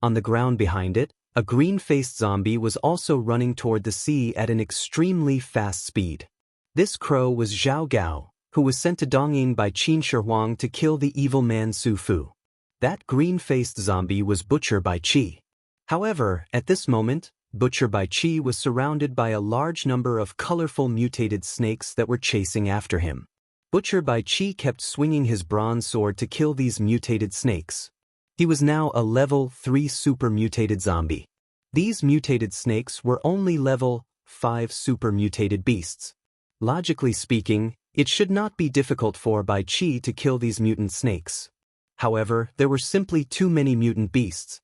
On the ground behind it, a green-faced zombie was also running toward the sea at an extremely fast speed. This crow was Zhao Gao, who was sent to Dongying by Qin Shi Huang to kill the evil man Su Fu. That green-faced zombie was Butcher Bai Qi. However, at this moment, Butcher Bai Qi was surrounded by a large number of colorful mutated snakes that were chasing after him. Butcher Bai Qi kept swinging his bronze sword to kill these mutated snakes. He was now a level 3 super mutated zombie. These mutated snakes were only level 5 super mutated beasts. Logically speaking, it should not be difficult for Bai Qi to kill these mutant snakes. However, there were simply too many mutant beasts.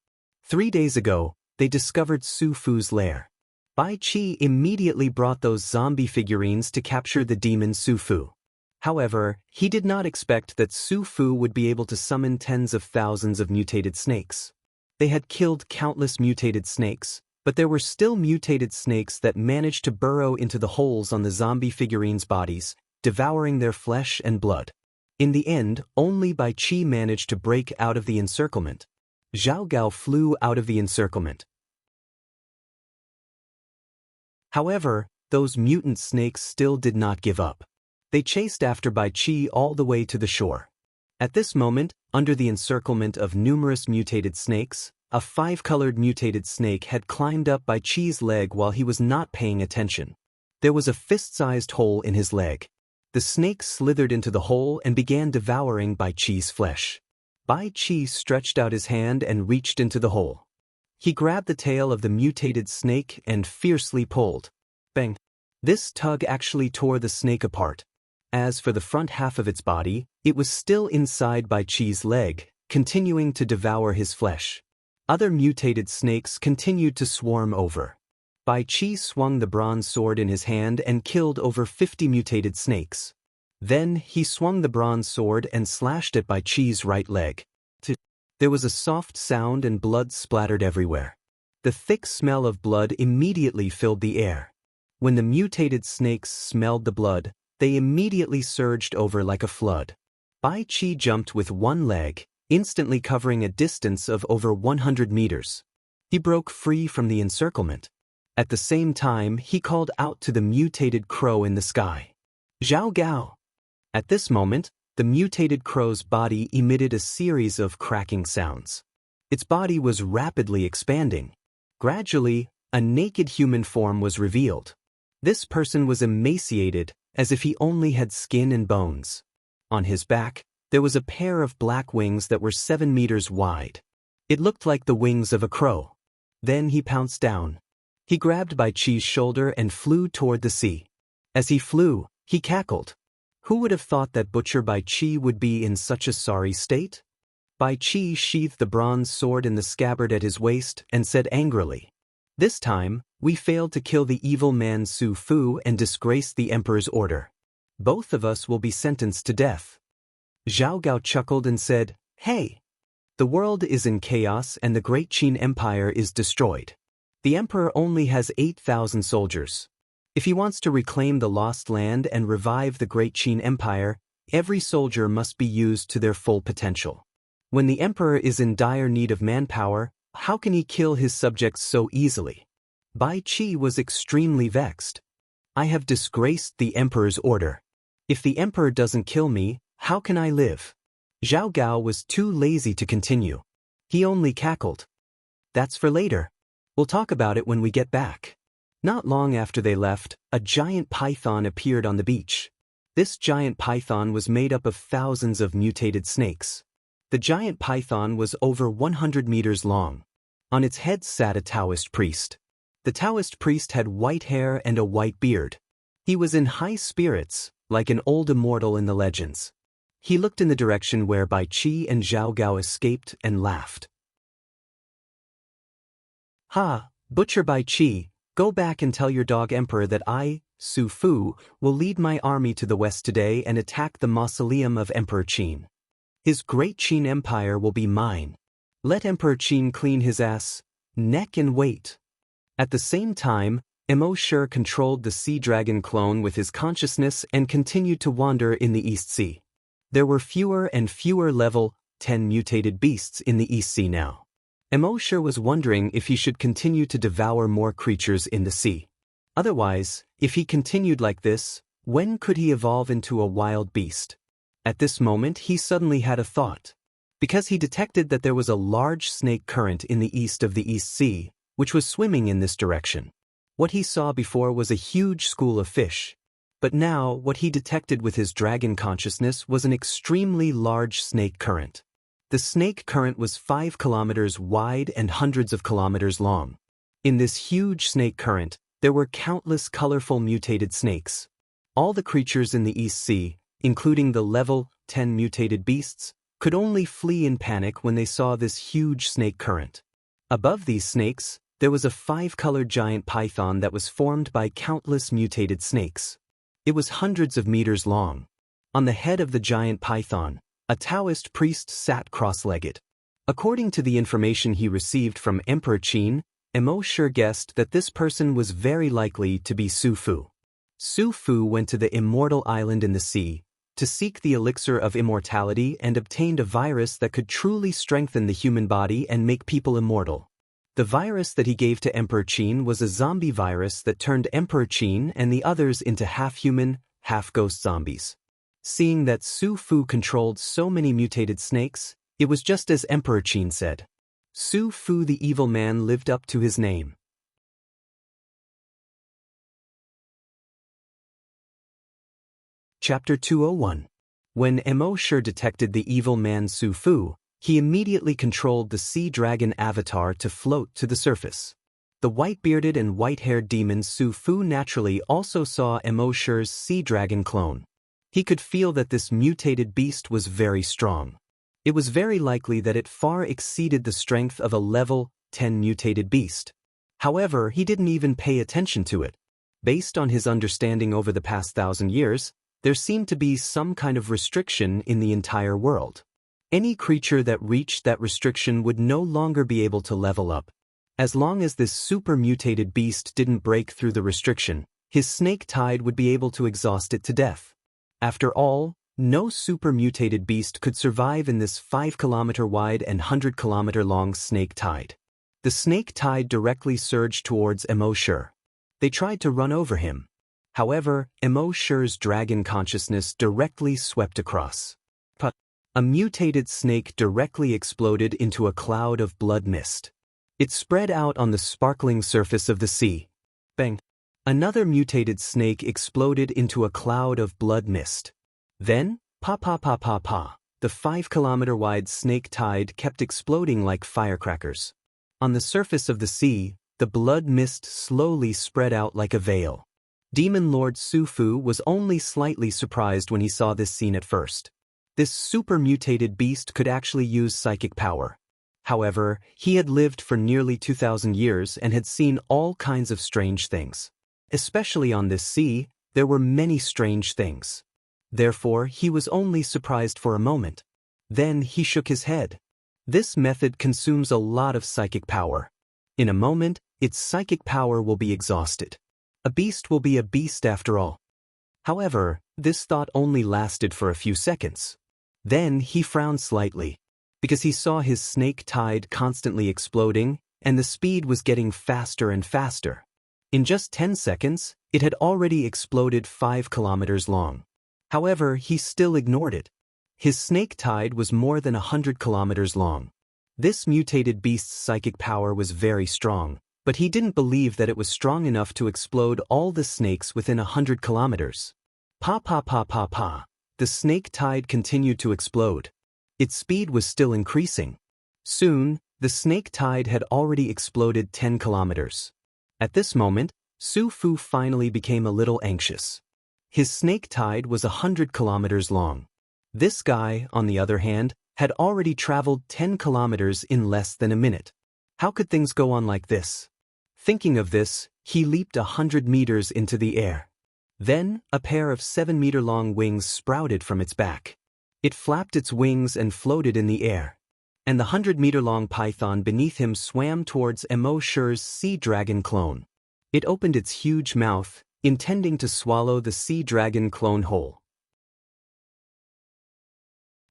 3 days ago, they discovered Su Fu's lair. Bai Qi immediately brought those zombie figurines to capture the demon Su Fu. However, he did not expect that Su Fu would be able to summon tens of thousands of mutated snakes. They had killed countless mutated snakes, but there were still mutated snakes that managed to burrow into the holes on the zombie figurines' bodies, devouring their flesh and blood. In the end, only Bai Qi managed to break out of the encirclement. Zhao Gao flew out of the encirclement. However, those mutant snakes still did not give up. They chased after Bai Qi all the way to the shore. At this moment, under the encirclement of numerous mutated snakes, a 5-colored mutated snake had climbed up Bai Qi's leg while he was not paying attention. There was a fist-sized hole in his leg. The snake slithered into the hole and began devouring Bai Qi's flesh. Bai Qi stretched out his hand and reached into the hole. He grabbed the tail of the mutated snake and fiercely pulled. Bang! This tug actually tore the snake apart. As for the front half of its body, it was still inside Bai Qi's leg, continuing to devour his flesh. Other mutated snakes continued to swarm over. Bai Qi swung the bronze sword in his hand and killed over 50 mutated snakes. Then he swung the bronze sword and slashed at Bai Qi's right leg. There was a soft sound and blood splattered everywhere. The thick smell of blood immediately filled the air. When the mutated snakes smelled the blood, they immediately surged over like a flood. Bai Qi jumped with one leg, instantly covering a distance of over 100 meters. He broke free from the encirclement. At the same time, he called out to the mutated crow in the sky. Zhao Gao! At this moment, the mutated crow's body emitted a series of cracking sounds. Its body was rapidly expanding. Gradually, a naked human form was revealed. This person was emaciated, as if he only had skin and bones. On his back, there was a pair of black wings that were 7 meters wide. It looked like the wings of a crow. Then he pounced down. He grabbed Bai Qi's shoulder and flew toward the sea. As he flew, he cackled. Who would have thought that Butcher Bai Qi would be in such a sorry state? Bai Qi sheathed the bronze sword in the scabbard at his waist and said angrily, "This time, we failed to kill the evil man Su Fu and disgraced the emperor's order. Both of us will be sentenced to death." Zhao Gao chuckled and said, "Hey! The world is in chaos and the great Qin Empire is destroyed. The emperor only has 8,000 soldiers. If he wants to reclaim the lost land and revive the great Qin Empire, every soldier must be used to their full potential. When the emperor is in dire need of manpower, how can he kill his subjects so easily?" Bai Qi was extremely vexed. "I have disgraced the emperor's order. If the emperor doesn't kill me, how can I live?" Zhao Gao was too lazy to continue. He only cackled. "That's for later. We'll talk about it when we get back." Not long after they left, a giant python appeared on the beach. This giant python was made up of thousands of mutated snakes. The giant python was over 100 meters long. On its head sat a Taoist priest. The Taoist priest had white hair and a white beard. He was in high spirits, like an old immortal in the legends. He looked in the direction where Bai Qi and Zhao Gao escaped and laughed. "Ha, Butcher Bai Qi, go back and tell your dog emperor that I, Su Fu, will lead my army to the west today and attack the mausoleum of Emperor Qin. His great Qin Empire will be mine. Let Emperor Qin clean his neck and wait." At the same time, Mo Shi controlled the sea dragon clone with his consciousness and continued to wander in the East Sea. There were fewer and fewer level 10 mutated beasts in the East Sea now. Mo Shi was wondering if he should continue to devour more creatures in the sea. Otherwise, if he continued like this, when could he evolve into a wild beast? At this moment he suddenly had a thought. Because he detected that there was a large snake current in the east of the East Sea, which was swimming in this direction. What he saw before was a huge school of fish. But now, what he detected with his dragon consciousness was an extremely large snake current. The snake current was 5 kilometers wide and hundreds of kilometers long. In this huge snake current, there were countless colorful mutated snakes. All the creatures in the East Sea, including the level 10 mutated beasts, could only flee in panic when they saw this huge snake current. Above these snakes, there was a 5-colored giant python that was formed by countless mutated snakes. It was hundreds of meters long. On the head of the giant python, a Taoist priest sat cross-legged. According to the information he received from Emperor Qin, Mo Shi guessed that this person was very likely to be Su Fu. Su Fu went to the immortal island in the sea to seek the elixir of immortality and obtained a virus that could truly strengthen the human body and make people immortal. The virus that he gave to Emperor Qin was a zombie virus that turned Emperor Qin and the others into half-human, half-ghost zombies. Seeing that Su Fu controlled so many mutated snakes, it was just as Emperor Qin said. Su Fu the evil man lived up to his name. Chapter 201. When Mo Shi detected the evil man Su Fu, he immediately controlled the sea dragon avatar to float to the surface. The white-bearded and white-haired demon Su Fu naturally also saw Mo Shi's sea dragon clone. He could feel that this mutated beast was very strong. It was very likely that it far exceeded the strength of a level 10 mutated beast. However, he didn't even pay attention to it. Based on his understanding over the past 1,000 years, there seemed to be some kind of restriction in the entire world. Any creature that reached that restriction would no longer be able to level up. As long as this super mutated beast didn't break through the restriction, his snake tide would be able to exhaust it to death. After all, no super mutated beast could survive in this 5-kilometer wide and 100-kilometer long snake tide. The snake tide directly surged towards Mo Shi. They tried to run over him. However, Mo Shi's dragon consciousness directly swept across. A mutated snake directly exploded into a cloud of blood mist. It spread out on the sparkling surface of the sea. Bang! Another mutated snake exploded into a cloud of blood mist. Then, pa. The 5-kilometer wide snake tide kept exploding like firecrackers. On the surface of the sea, the blood mist slowly spread out like a veil. Demon Lord Su Fu was only slightly surprised when he saw this scene at first. This super mutated beast could actually use psychic power. However, he had lived for nearly 2,000 years and had seen all kinds of strange things. Especially on this sea, there were many strange things. Therefore, he was only surprised for a moment. Then he shook his head. This method consumes a lot of psychic power. In a moment, its psychic power will be exhausted. A beast will be a beast after all. However, this thought only lasted for a few seconds. Then he frowned slightly, because he saw his snake tide constantly exploding, and the speed was getting faster and faster. In just 10 seconds, it had already exploded 5 kilometers long. However, he still ignored it. His snake tide was more than 100 kilometers long. This mutated beast's psychic power was very strong, but he didn't believe that it was strong enough to explode all the snakes within 100 kilometers. Pa pa pa pa pa. The snake tide continued to explode. Its speed was still increasing. Soon, the snake tide had already exploded 10 kilometers. At this moment, Su Fu finally became a little anxious. His snake tide was 100 kilometers long. This guy, on the other hand, had already traveled 10 kilometers in less than a minute. How could things go on like this? Thinking of this, he leaped 100 meters into the air. Then, a pair of 7-meter-long wings sprouted from its back. It flapped its wings and floated in the air. And the 100-meter-long python beneath him swam towards Emo Shi's sea dragon clone. It opened its huge mouth, intending to swallow the sea dragon clone whole.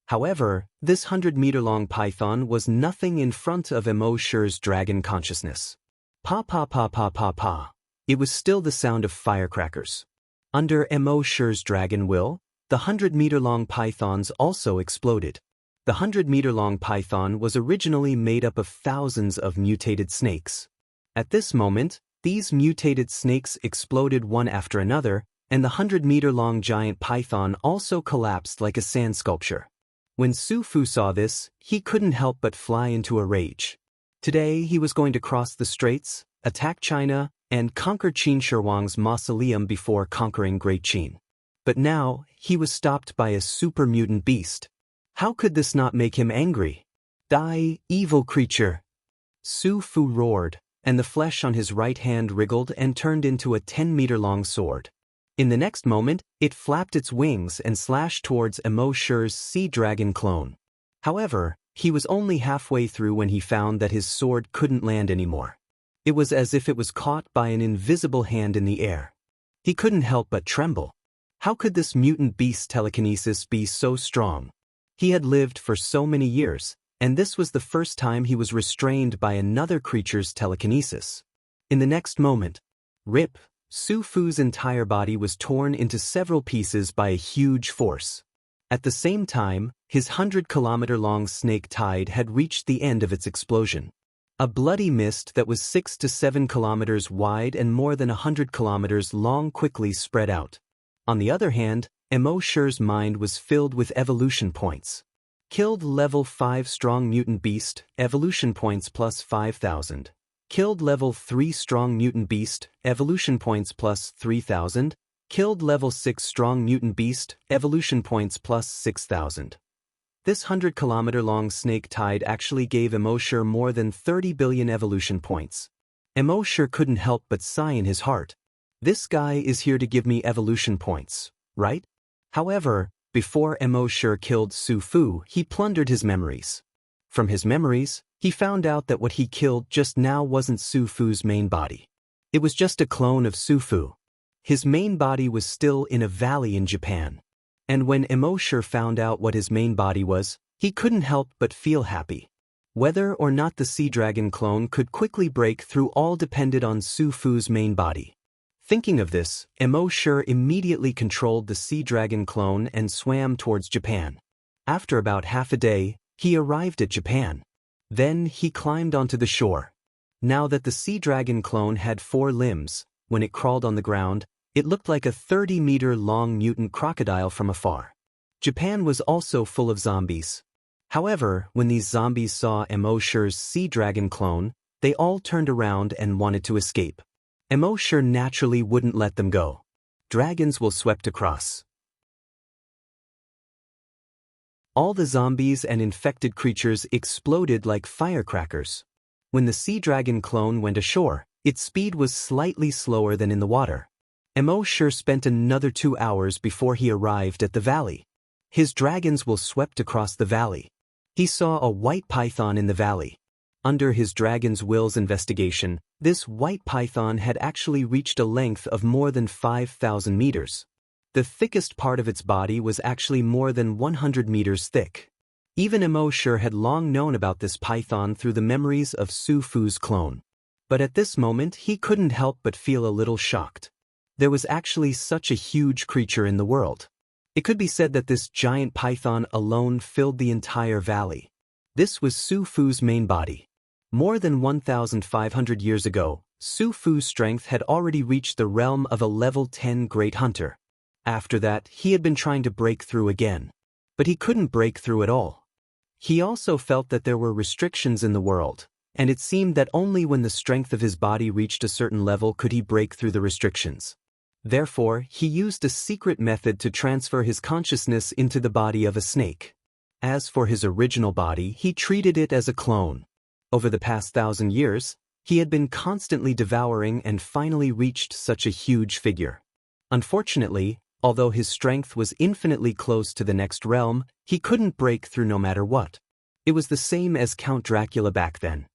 However, this 100-meter-long python was nothing in front of Emo Shi's dragon consciousness. Pa pa pa pa pa pa. It was still the sound of firecrackers. Under Emo Shi's dragon will, the 100-meter-long pythons also exploded. The 100-meter-long python was originally made up of thousands of mutated snakes. At this moment, these mutated snakes exploded one after another, and the 100-meter-long giant python also collapsed like a sand sculpture. When Su Fu saw this, he couldn't help but fly into a rage. Today he was going to cross the straits, attack China, and conquer Qin Shi Huang's mausoleum before conquering Great Qin. But now, he was stopped by a super mutant beast. How could this not make him angry? Die, evil creature! Su Fu roared, and the flesh on his right hand wriggled and turned into a 10-meter-long sword. In the next moment, it flapped its wings and slashed towards Emo Shi's sea dragon clone. However, he was only halfway through when he found that his sword couldn't land anymore. It was as if it was caught by an invisible hand in the air. He couldn't help but tremble. How could this mutant beast's telekinesis be so strong? He had lived for so many years, and this was the first time he was restrained by another creature's telekinesis. In the next moment, rip, Su Fu's entire body was torn into several pieces by a huge force. At the same time, his 100-kilometer-long snake tide had reached the end of its explosion. A bloody mist that was 6 to 7 kilometers wide and more than 100 kilometers long quickly spread out. On the other hand, Emo Shi's mind was filled with evolution points. Killed level 5 strong mutant beast, evolution points plus 5,000. Killed level 3 strong mutant beast, evolution points plus 3,000. Killed level 6 strong mutant beast, evolution points plus 6,000. This 100-kilometer-long snake tide actually gave Emo Shi more than 30 billion evolution points. Emo Shi couldn't help but sigh in his heart. This guy is here to give me evolution points, right? However, before Emo Shi killed Su Fu, he plundered his memories. From his memories, he found out that what he killed just now wasn't Su Fu's main body. It was just a clone of Su Fu. His main body was still in a valley in Japan. And when Emo Shi found out what his main body was, he couldn't help but feel happy. Whether or not the Sea Dragon clone could quickly break through all depended on Su Fu's main body. Thinking of this, Emo Shi immediately controlled the Sea Dragon clone and swam towards Japan. After about half a day, he arrived at Japan. Then he climbed onto the shore. Now that the Sea Dragon clone had 4 limbs, when it crawled on the ground, it looked like a 30-meter-long mutant crocodile from afar. Japan was also full of zombies. However, when these zombies saw Emo Shi's Sea Dragon clone, they all turned around and wanted to escape. Emo Shi naturally wouldn't let them go. Dragons will swept across. All the zombies and infected creatures exploded like firecrackers. When the Sea Dragon clone went ashore, its speed was slightly slower than in the water. Emo Shi spent another 2 hours before he arrived at the valley. His dragons will swept across the valley. He saw a white python in the valley. Under his dragon's will's investigation, this white python had actually reached a length of more than 5,000 meters. The thickest part of its body was actually more than 100 meters thick. Even Emo Shi had long known about this python through the memories of Su Fu's clone. But at this moment he couldn't help but feel a little shocked. There was actually such a huge creature in the world. It could be said that this giant python alone filled the entire valley. This was Su Fu's main body. More than 1,500 years ago, Su Fu's strength had already reached the realm of a level 10 great hunter. After that, he had been trying to break through again. But he couldn't break through at all. He also felt that there were restrictions in the world, and it seemed that only when the strength of his body reached a certain level could he break through the restrictions. Therefore, he used a secret method to transfer his consciousness into the body of a snake. As for his original body, he treated it as a clone. Over the past 1,000 years, he had been constantly devouring and finally reached such a huge figure. Unfortunately, although his strength was infinitely close to the next realm, he couldn't break through no matter what. It was the same as Count Dracula back then.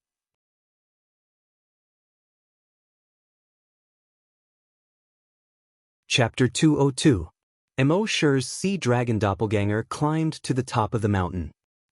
Chapter 202. Mo Shi's sea dragon doppelganger climbed to the top of the mountain.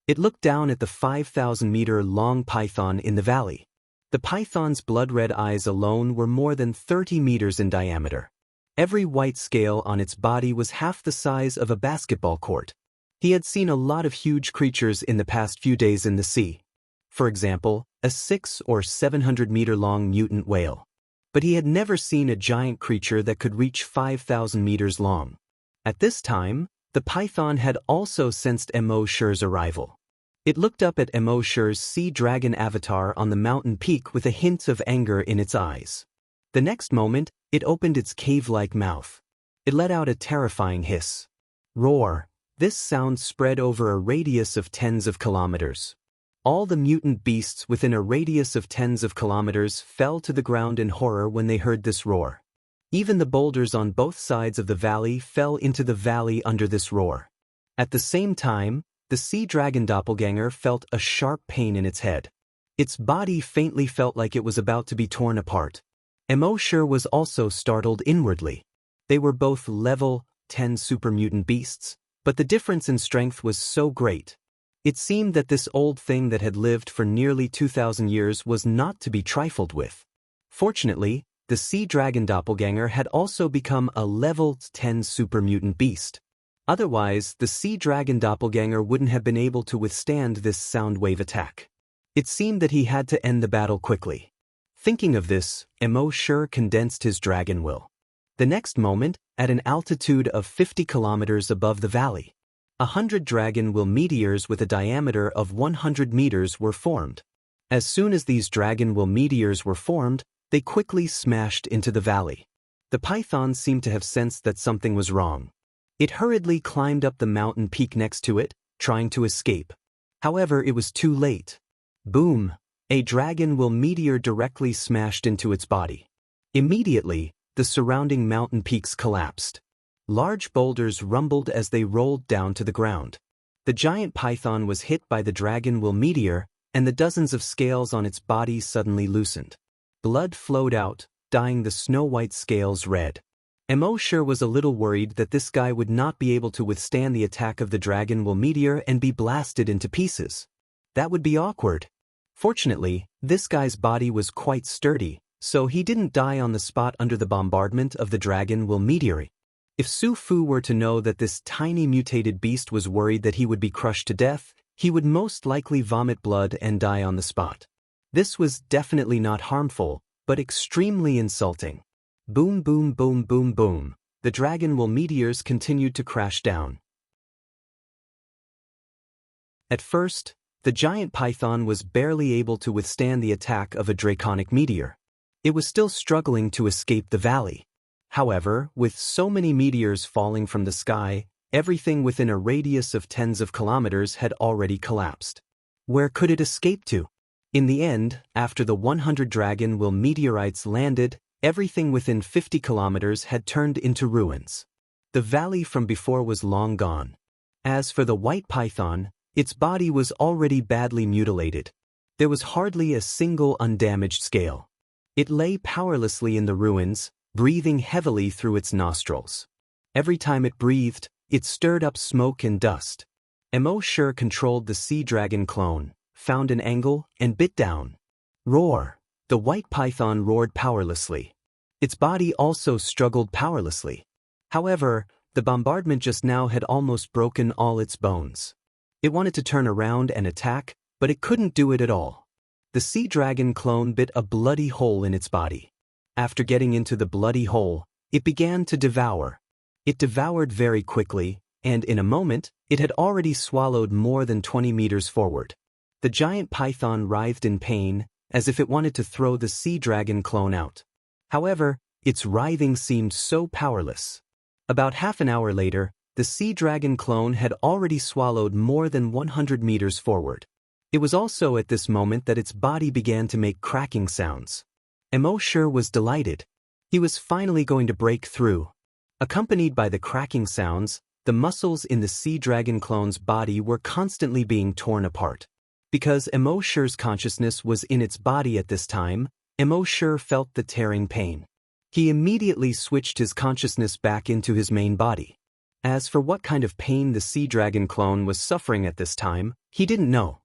It looked down at the 5,000-meter-long python in the valley. The python's blood-red eyes alone were more than 30 meters in diameter. Every white scale on its body was half the size of a basketball court. He had seen a lot of huge creatures in the past few days in the sea. For example, a 600 or 700-meter-long mutant whale. But he had never seen a giant creature that could reach 5,000 meters long. At this time, the python had also sensed Mo Shi's arrival. It looked up at Mo Shi's sea dragon avatar on the mountain peak with a hint of anger in its eyes. The next moment, it opened its cave-like mouth. It let out a terrifying hiss. Roar. This sound spread over a radius of tens of kilometers. All the mutant beasts within a radius of tens of kilometers fell to the ground in horror when they heard this roar. Even the boulders on both sides of the valley fell into the valley under this roar. At the same time, the sea dragon doppelganger felt a sharp pain in its head. Its body faintly felt like it was about to be torn apart. Mo Shi was also startled inwardly. They were both level 10 super mutant beasts, but the difference in strength was so great. It seemed that this old thing that had lived for nearly 2,000 years was not to be trifled with. Fortunately, the sea dragon doppelganger had also become a level 10 super mutant beast. Otherwise, the sea dragon doppelganger wouldn't have been able to withstand this sound wave attack. It seemed that he had to end the battle quickly. Thinking of this, Mo Shi condensed his dragon will. The next moment, at an altitude of 50 kilometers above the valley, 100 dragon will meteors with a diameter of 100 meters were formed. As soon as these dragon will meteors were formed, they quickly smashed into the valley. The python seemed to have sensed that something was wrong. It hurriedly climbed up the mountain peak next to it, trying to escape. However, it was too late. Boom! A dragon will meteor directly smashed into its body. Immediately, the surrounding mountain peaks collapsed. Large boulders rumbled as they rolled down to the ground. The giant python was hit by the dragon will meteor, and the dozens of scales on its body suddenly loosened. Blood flowed out, dyeing the snow-white scales red. Mo Shi was a little worried that this guy would not be able to withstand the attack of the dragon will meteor and be blasted into pieces. That would be awkward. Fortunately, this guy's body was quite sturdy, so he didn't die on the spot under the bombardment of the dragon will meteor. If Su Fu were to know that this tiny mutated beast was worried that he would be crushed to death, he would most likely vomit blood and die on the spot. This was definitely not harmful, but extremely insulting. Boom, boom, boom, boom, boom. The dragon will meteors continued to crash down. At first, the giant python was barely able to withstand the attack of a draconic meteor. It was still struggling to escape the valley. However, with so many meteors falling from the sky, everything within a radius of tens of kilometers had already collapsed. Where could it escape to? In the end, after the 100 dragon will meteorites landed, everything within 50 kilometers had turned into ruins. The valley from before was long gone. As for the white python, its body was already badly mutilated. There was hardly a single undamaged scale. It lay powerlessly in the ruins, breathing heavily through its nostrils. Every time it breathed, it stirred up smoke and dust. Mo Shi controlled the sea dragon clone, found an angle, and bit down. Roar! The white python roared powerlessly. Its body also struggled powerlessly. However, the bombardment just now had almost broken all its bones. It wanted to turn around and attack, but it couldn't do it at all. the sea dragon clone bit a bloody hole in its body. After getting into the bloody hole, it began to devour. It devoured very quickly, and in a moment, it had already swallowed more than 20 meters forward. The giant python writhed in pain, as if it wanted to throw the sea dragon clone out. However, its writhing seemed so powerless. About half an hour later, the sea dragon clone had already swallowed more than 100 meters forward. It was also at this moment that its body began to make cracking sounds. Emosher was delighted. He was finally going to break through. Accompanied by the cracking sounds, the muscles in the sea dragon clone's body were constantly being torn apart. Because Emosher's consciousness was in its body at this time, Emosher felt the tearing pain. He immediately switched his consciousness back into his main body. As for what kind of pain the sea dragon clone was suffering at this time, he didn't know.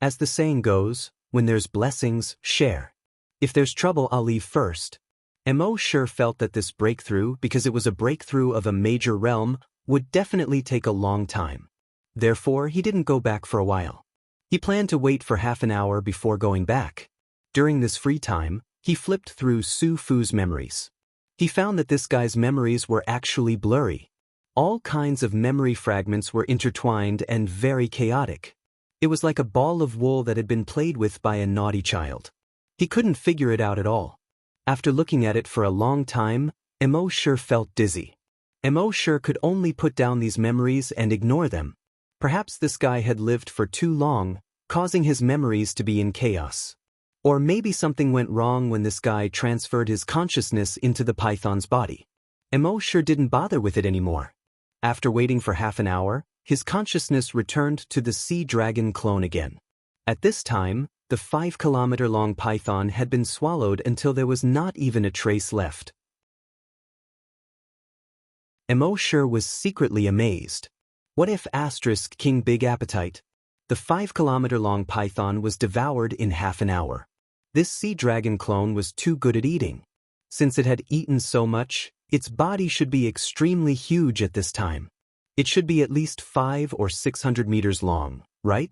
As the saying goes, when there's blessings, share. If there's trouble, I'll leave first. Emosher felt that this breakthrough, because it was a breakthrough of a major realm, would definitely take a long time. Therefore, he didn't go back for a while. He planned to wait for half an hour before going back. During this free time, he flipped through Su Fu's memories. He found that this guy's memories were actually blurry. All kinds of memory fragments were intertwined and very chaotic. It was like a ball of wool that had been played with by a naughty child. He couldn't figure it out at all. After looking at it for a long time, Emosher felt dizzy. Emosher could only put down these memories and ignore them. Perhaps this guy had lived for too long, causing his memories to be in chaos. Or maybe something went wrong when this guy transferred his consciousness into the python's body. Emosher didn't bother with it anymore. After waiting for half an hour, his consciousness returned to the sea dragon clone again. At this time, the 5-kilometer-long python had been swallowed until there was not even a trace left. Emosher was secretly amazed. What if King Big Appetite? The 5-kilometer-long python was devoured in half an hour. This sea dragon clone was too good at eating. Since it had eaten so much, its body should be extremely huge at this time. It should be at least 500 or 600 meters long, right?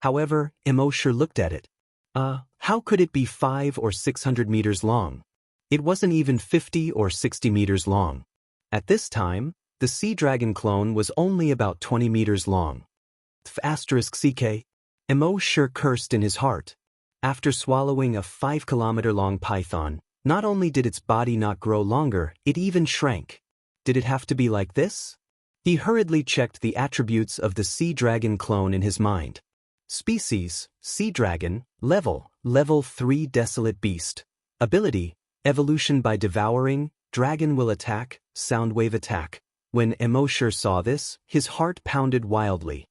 However, Emosher looked at it. How could it be 500 or 600 meters long? It wasn't even 50 or 60 meters long. At this time, the sea dragon clone was only about 20 meters long. *CK. Emosher cursed in his heart. After swallowing a 5-kilometer-long python, not only did its body not grow longer, it even shrank. Did it have to be like this? He hurriedly checked the attributes of the sea dragon clone in his mind. Species, sea dragon, level 3 desolate beast. Ability, evolution by devouring, dragon will attack, soundwave attack. When Emosher saw this, his heart pounded wildly.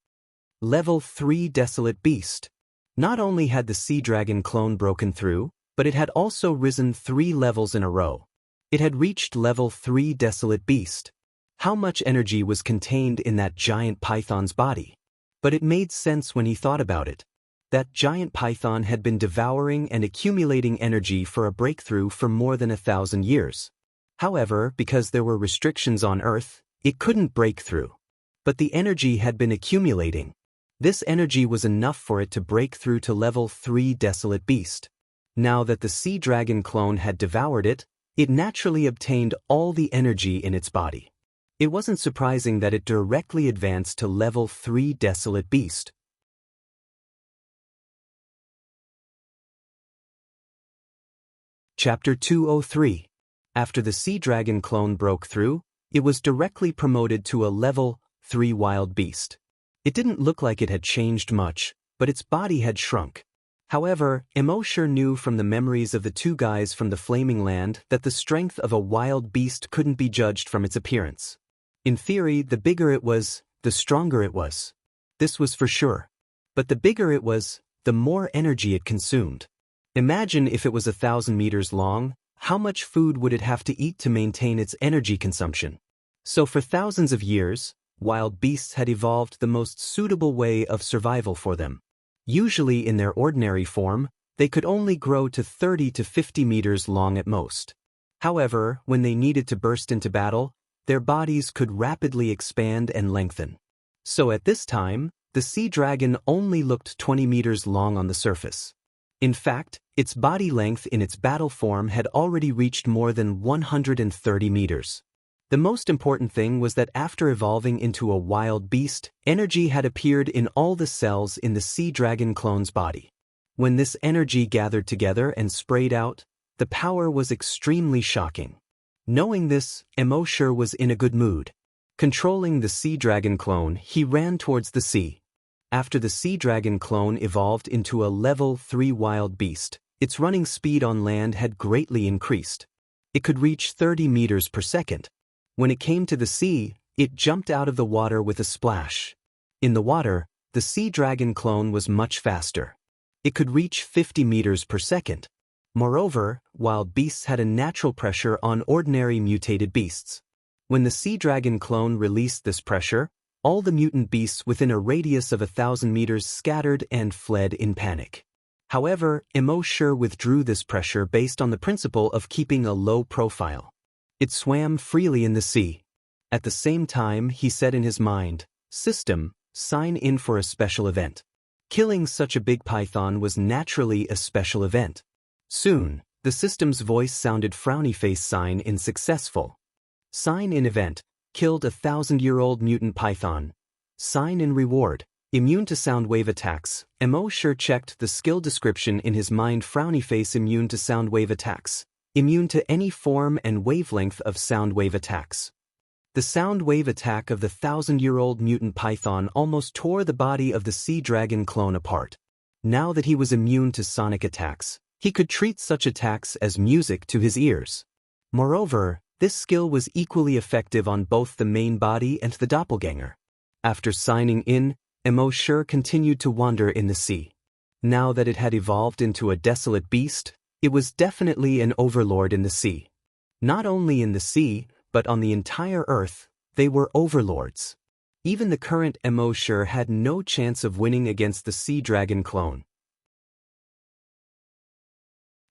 Level 3 desolate beast. Not only had the sea dragon clone broken through, but it had also risen 3 levels in a row. It had reached level 3 desolate beast. How much energy was contained in that giant python's body? But it made sense when he thought about it. That giant python had been devouring and accumulating energy for a breakthrough for more than 1,000 years. However, because there were restrictions on Earth, it couldn't break through. But the energy had been accumulating. This energy was enough for it to break through to level 3 desolate beast. Now that the sea dragon clone had devoured it, it naturally obtained all the energy in its body. It wasn't surprising that it directly advanced to level 3 desolate beast. Chapter 203. After the sea dragon clone broke through, it was directly promoted to a level 3 wild beast. It didn't look like it had changed much, but its body had shrunk. However, Emosher knew from the memories of the 2 guys from the Flaming Land that the strength of a wild beast couldn't be judged from its appearance. In theory, the bigger it was, the stronger it was. This was for sure. But the bigger it was, the more energy it consumed. Imagine if it was 1,000 meters long, how much food would it have to eat to maintain its energy consumption? So for thousands of years, wild beasts had evolved the most suitable way of survival for them. Usually in their ordinary form, they could only grow to 30 to 50 meters long at most. However, when they needed to burst into battle, their bodies could rapidly expand and lengthen. So at this time, the sea dragon only looked 20 meters long on the surface. In fact, its body length in its battle form had already reached more than 130 meters. The most important thing was that after evolving into a wild beast, energy had appeared in all the cells in the sea dragon clone's body. When this energy gathered together and sprayed out, the power was extremely shocking. Knowing this, Emosher was in a good mood. Controlling the sea dragon clone, he ran towards the sea. After the sea dragon clone evolved into a level 3 wild beast, its running speed on land had greatly increased. It could reach 30 meters per second. When it came to the sea, it jumped out of the water with a splash. In the water, the sea dragon clone was much faster. It could reach 50 meters per second. Moreover, wild beasts had a natural pressure on ordinary mutated beasts. When the sea dragon clone released this pressure, all the mutant beasts within a radius of 1,000 meters scattered and fled in panic. However, Emosher withdrew this pressure based on the principle of keeping a low profile. It swam freely in the sea. At the same time, he said in his mind, "System, sign in for a special event." Killing such a big python was naturally a special event. Soon, the system's voice sounded frowny face sign in successful. Sign in event, killed a 1,000-year-old mutant python. Sign in reward, immune to sound wave attacks. Emosher checked the skill description in his mind. Frowny face immune to sound wave attacks. Immune to any form and wavelength of sound wave attacks. The sound wave attack of the 1,000-year-old mutant python almost tore the body of the sea dragon clone apart. Now that he was immune to sonic attacks, he could treat such attacks as music to his ears. Moreover, this skill was equally effective on both the main body and the doppelganger. After signing in, Emosher continued to wander in the sea. Now that it had evolved into a desolate beast, it was definitely an overlord in the sea. Not only in the sea, but on the entire earth, they were overlords. Even the current Emosher had no chance of winning against the sea dragon clone.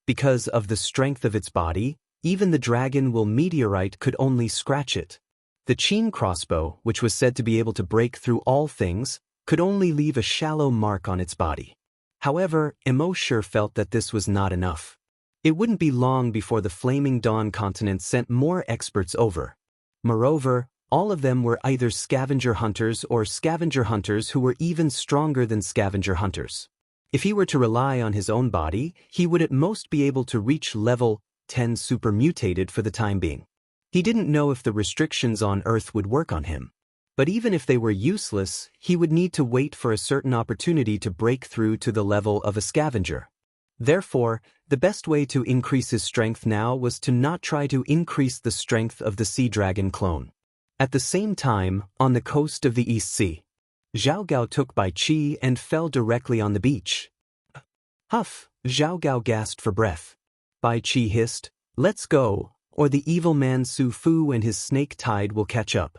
Because of the strength of its body, even the dragon will meteorite could only scratch it. The Qin crossbow, which was said to be able to break through all things, could only leave a shallow mark on its body. However, Emosher felt that this was not enough. It wouldn't be long before the Flaming Dawn continent sent more experts over. Moreover, all of them were either scavenger hunters or scavenger hunters who were even stronger than scavenger hunters. If he were to rely on his own body, he would at most be able to reach level 10 super mutated for the time being. He didn't know if the restrictions on Earth would work on him. But even if they were useless, he would need to wait for a certain opportunity to break through to the level of a scavenger. Therefore, the best way to increase his strength now was to not try to increase the strength of the sea dragon clone. At the same time, on the coast of the East Sea, Zhao Gao took Bai Qi and fell directly on the beach. Huff, Zhao Gao gasped for breath. Bai Qi hissed, "Let's go, or the evil man Su Fu and his snake tide will catch up."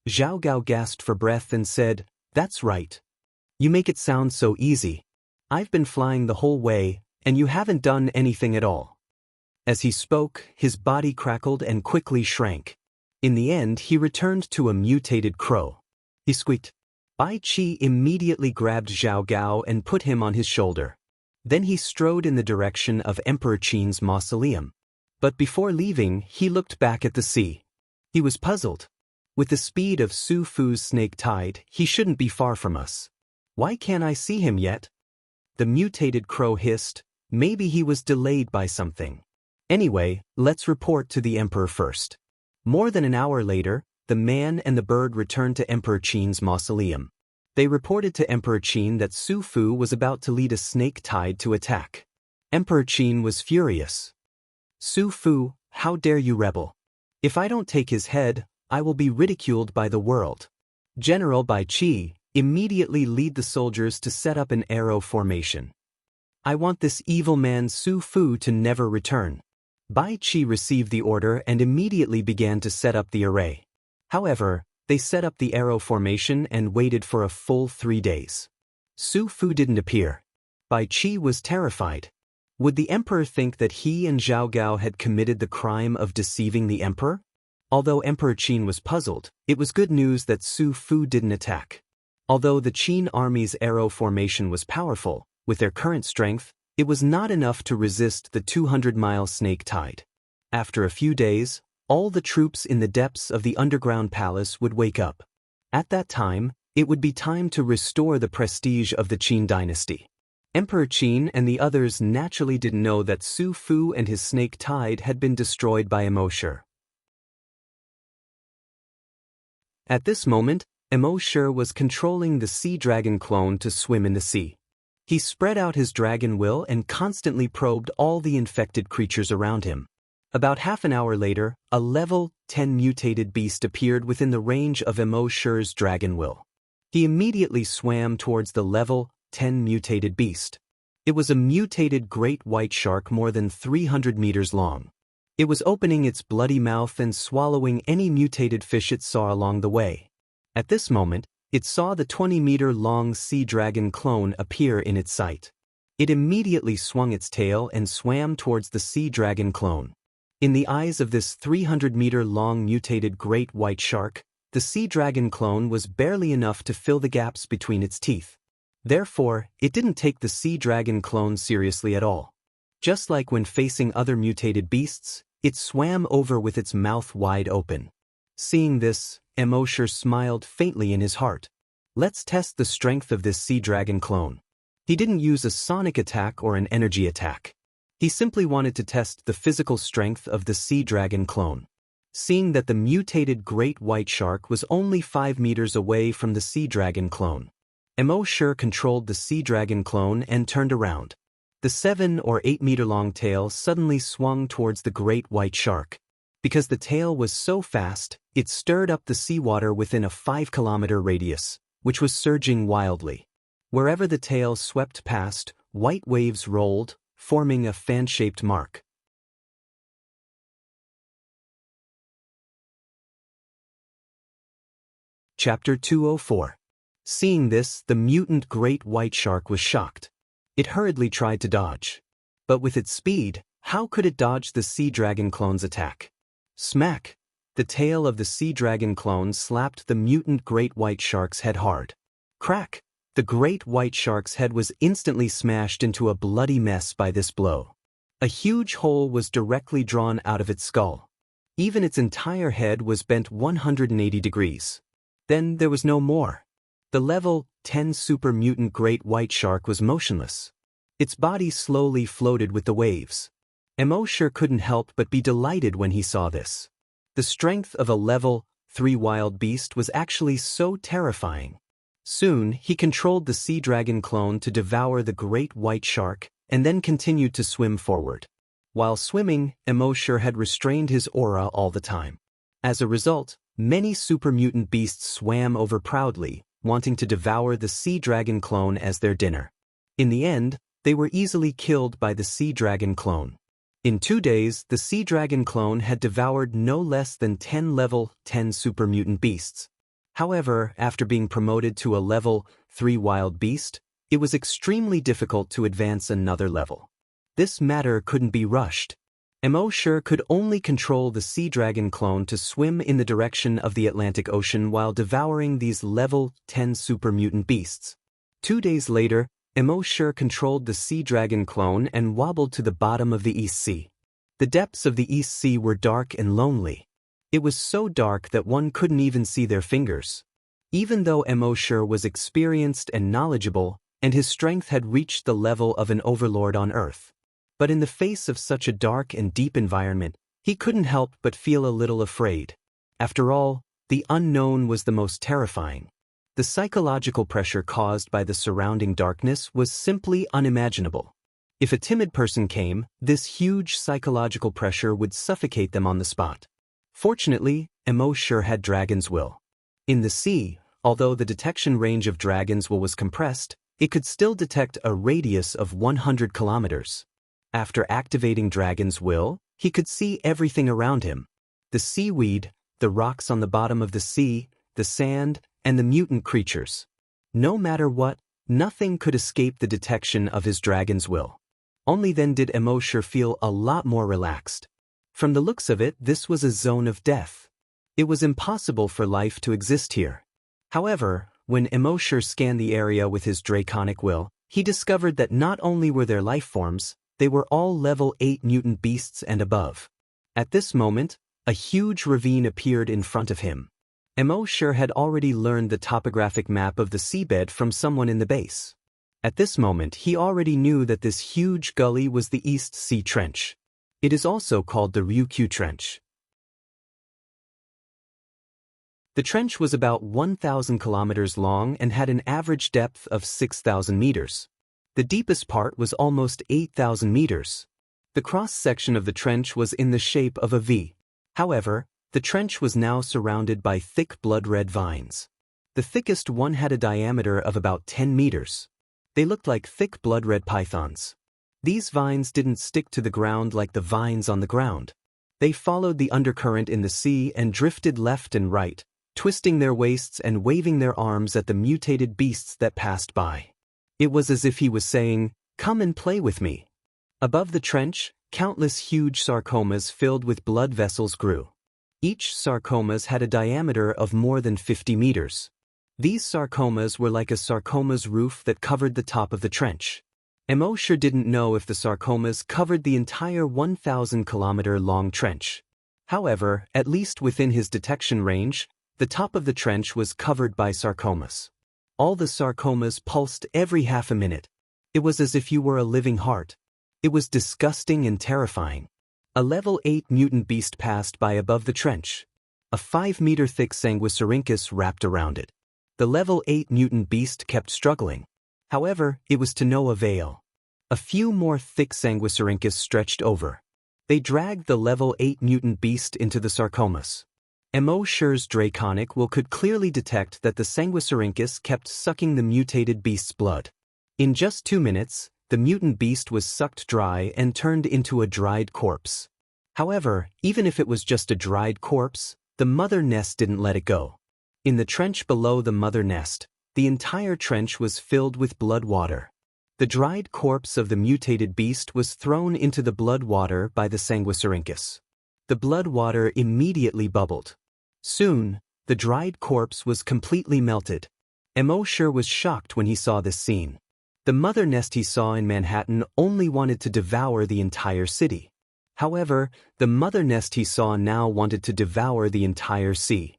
Zhao Gao gasped for breath and said, "That's right. You make it sound so easy. I've been flying the whole way, and you haven't done anything at all." As he spoke, his body crackled and quickly shrank. In the end, he returned to a mutated crow. He squeaked. Bai Qi immediately grabbed Zhao Gao and put him on his shoulder. Then he strode in the direction of Emperor Qin's mausoleum. But before leaving, he looked back at the sea. He was puzzled. With the speed of Su Fu's snake tide, he shouldn't be far from us. Why can't I see him yet? The mutated crow hissed. Maybe he was delayed by something. Anyway, let's report to the emperor first. More than an hour later, the man and the bird returned to Emperor Qin's mausoleum. They reported to Emperor Qin that Su Fu was about to lead a snake tide to attack. Emperor Qin was furious. "Su Fu, how dare you rebel? If I don't take his head, I will be ridiculed by the world. General Bai Qi, immediately lead the soldiers to set up an arrow formation. I want this evil man Su Fu to never return." Bai Qi received the order and immediately began to set up the array. However, they set up the arrow formation and waited for a full 3 days. Su Fu didn't appear. Bai Qi was terrified. Would the emperor think that he and Zhao Gao had committed the crime of deceiving the emperor? Although Emperor Qin was puzzled, it was good news that Su Fu didn't attack. Although the Qin army's arrow formation was powerful, with their current strength, It was not enough to resist the 200-mile snake tide. After a few days, all the troops in the depths of the underground palace would wake up. At that time, it would be time to restore the prestige of the Qin dynasty. Emperor Qin and the others naturally didn't know that Su Fu and his snake tide had been destroyed by Emo-Shi. At this moment, Emo-Shi was controlling the sea dragon clone to swim in the sea. He spread out his dragon will and constantly probed all the infected creatures around him. About half an hour later, a level 10 mutated beast appeared within the range of Emo-Shi's dragon will. He immediately swam towards the level 10 mutated beast. It was a mutated great white shark more than 300 meters long. It was opening its bloody mouth and swallowing any mutated fish it saw along the way. At this moment, it saw the 20-meter-long sea dragon clone appear in its sight. It immediately swung its tail and swam towards the sea dragon clone. In the eyes of this 300-meter-long mutated great white shark, the sea dragon clone was barely enough to fill the gaps between its teeth. Therefore, it didn't take the sea dragon clone seriously at all. Just like when facing other mutated beasts, it swam over with its mouth wide open. Seeing this, Emo-Shi smiled faintly in his heart. Let's test the strength of this sea dragon clone. He didn't use a sonic attack or an energy attack. He simply wanted to test the physical strength of the sea dragon clone. Seeing that the mutated great white shark was only 5 meters away from the sea dragon clone, Emo-Shi controlled the sea dragon clone and turned around. The 7 or 8 meter long tail suddenly swung towards the great white shark. Because the tail was so fast, it stirred up the seawater within a 5-kilometer radius, which was surging wildly. Wherever the tail swept past, white waves rolled, forming a fan-shaped mark. Chapter 204. Seeing this, the mutant great white shark was shocked. It hurriedly tried to dodge. But with its speed, how could it dodge the sea dragon clone's attack? Smack! The tail of the sea dragon clone slapped the mutant great white shark's head hard. Crack! The great white shark's head was instantly smashed into a bloody mess by this blow. A huge hole was directly drawn out of its skull. Even its entire head was bent 180 degrees. Then there was no more. The level 10 super mutant great white shark was motionless. Its body slowly floated with the waves. Emo-Shi couldn't help but be delighted when he saw this. The strength of a level 3 wild beast was actually so terrifying. Soon, he controlled the sea dragon clone to devour the great white shark and then continued to swim forward. While swimming, Emo-Shi had restrained his aura all the time. As a result, many super mutant beasts swam over proudly, wanting to devour the sea dragon clone as their dinner. In the end, they were easily killed by the sea dragon clone. In 2 days, the sea dragon clone had devoured no less than 10 level 10 super mutant beasts. However, after being promoted to a level 3 wild beast, it was extremely difficult to advance another level. This matter couldn't be rushed. Emo-Shi could only control the sea dragon clone to swim in the direction of the Atlantic Ocean while devouring these level 10 super mutant beasts. 2 days later, Emo-Shi controlled the sea dragon clone and wobbled to the bottom of the East Sea. The depths of the East Sea were dark and lonely. It was so dark that one couldn't even see their fingers. Even though Emo-Shi was experienced and knowledgeable, and his strength had reached the level of an overlord on Earth, but in the face of such a dark and deep environment, he couldn't help but feel a little afraid. After all, the unknown was the most terrifying. The psychological pressure caused by the surrounding darkness was simply unimaginable. If a timid person came, this huge psychological pressure would suffocate them on the spot. Fortunately, Emo-Shi had dragon's will. In the sea, although the detection range of dragon's will was compressed, it could still detect a radius of 100 kilometers. After activating dragon's will, he could see everything around him. The seaweed, the rocks on the bottom of the sea, the sand, and the mutant creatures. No matter what, nothing could escape the detection of his dragon's will. Only then did Emo-Shi feel a lot more relaxed. From the looks of it, this was a zone of death. It was impossible for life to exist here. However, when Emo-Shi scanned the area with his draconic will, he discovered that not only were there life forms, they were all level 8 mutant beasts and above. At this moment, a huge ravine appeared in front of him. Emosher had already learned the topographic map of the seabed from someone in the base. At this moment he already knew that this huge gully was the East Sea Trench. It is also called the Ryukyu Trench. The trench was about 1,000 kilometers long and had an average depth of 6,000 meters. The deepest part was almost 8,000 meters. The cross-section of the trench was in the shape of a V. However, the trench was now surrounded by thick blood-red vines. The thickest one had a diameter of about 10 meters. They looked like thick blood-red pythons. These vines didn't stick to the ground like the vines on the ground. They followed the undercurrent in the sea and drifted left and right, twisting their waists and waving their arms at the mutated beasts that passed by. It was as if he was saying, "Come and play with me." Above the trench, countless huge sarcomas filled with blood vessels grew. Each sarcomas had a diameter of more than 50 meters. These sarcomas were like a sarcoma's roof that covered the top of the trench. Emosher didn't know if the sarcomas covered the entire 1,000-kilometer-long trench. However, at least within his detection range, the top of the trench was covered by sarcomas. All the sarcomas pulsed every half a minute. It was as if you were a living heart. It was disgusting and terrifying. A level 8 mutant beast passed by above the trench. A 5-meter-thick Sanguisurincus wrapped around it. The level 8 mutant beast kept struggling. However, it was to no avail. A few more thick Sanguisurincus stretched over. They dragged the level 8 mutant beast into the sarcomas. Emosher's Draconic will could clearly detect that the Sanguisurincus kept sucking the mutated beast's blood. In just 2 minutes, the mutant beast was sucked dry and turned into a dried corpse. However, even if it was just a dried corpse, the mother nest didn't let it go. In the trench below the mother nest, the entire trench was filled with blood water. The dried corpse of the mutated beast was thrown into the blood water by the Sanguisurincus. The blood water immediately bubbled. Soon, the dried corpse was completely melted. Emosher was shocked when he saw this scene. The mother nest he saw in Manhattan only wanted to devour the entire city. However, the mother nest he saw now wanted to devour the entire sea.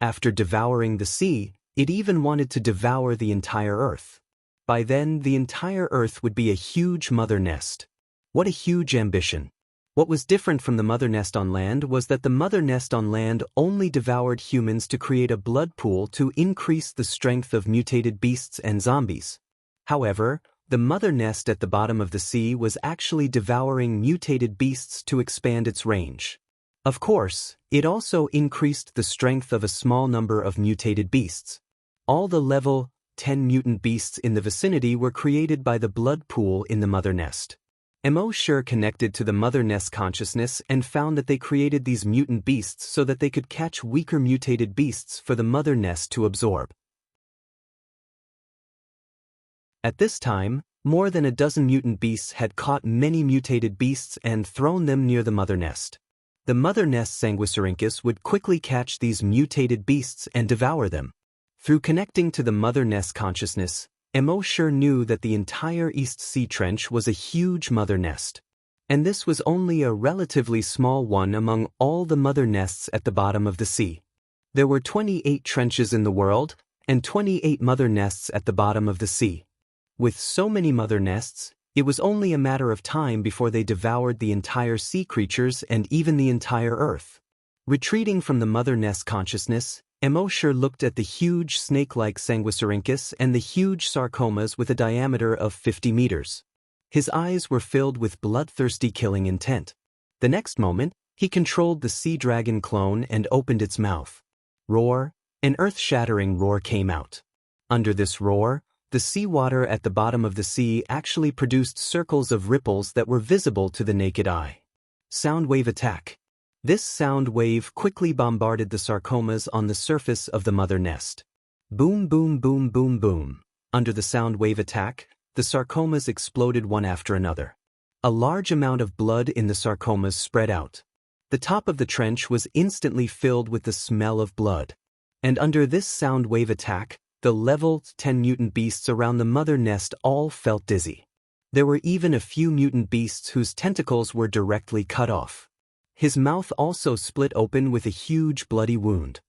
After devouring the sea, it even wanted to devour the entire Earth. By then, the entire Earth would be a huge mother nest. What a huge ambition. What was different from the mother nest on land was that the mother nest on land only devoured humans to create a blood pool to increase the strength of mutated beasts and zombies. However, the mother nest at the bottom of the sea was actually devouring mutated beasts to expand its range. Of course, it also increased the strength of a small number of mutated beasts. All the level 10 mutant beasts in the vicinity were created by the blood pool in the mother nest. Emosher connected to the mother nest consciousness and found that they created these mutant beasts so that they could catch weaker mutated beasts for the mother nest to absorb. At this time, more than a dozen mutant beasts had caught many mutated beasts and thrown them near the mother nest. The mother nest Sanguisurincus would quickly catch these mutated beasts and devour them. Through connecting to the mother nest consciousness, Emosher knew that the entire East Sea Trench was a huge mother nest. And this was only a relatively small one among all the mother nests at the bottom of the sea. There were 28 trenches in the world, and 28 mother nests at the bottom of the sea. With so many mother nests, it was only a matter of time before they devoured the entire sea creatures and even the entire Earth. Retreating from the mother nest consciousness, Emosher looked at the huge snake-like Sanguisurincus and the huge sarcomas with a diameter of 50 meters. His eyes were filled with bloodthirsty killing intent. The next moment, he controlled the sea dragon clone and opened its mouth. Roar! An earth-shattering roar came out. Under this roar, the seawater at the bottom of the sea actually produced circles of ripples that were visible to the naked eye. Sound wave attack. This sound wave quickly bombarded the sarcomas on the surface of the mother nest. Boom, boom, boom, boom, boom. Under the sound wave attack, the sarcomas exploded one after another. A large amount of blood in the sarcomas spread out. The top of the trench was instantly filled with the smell of blood. And under this sound wave attack, The level 10 mutant beasts around the mother nest all felt dizzy. There were even a few mutant beasts whose tentacles were directly cut off. His mouth also split open with a huge bloody wound.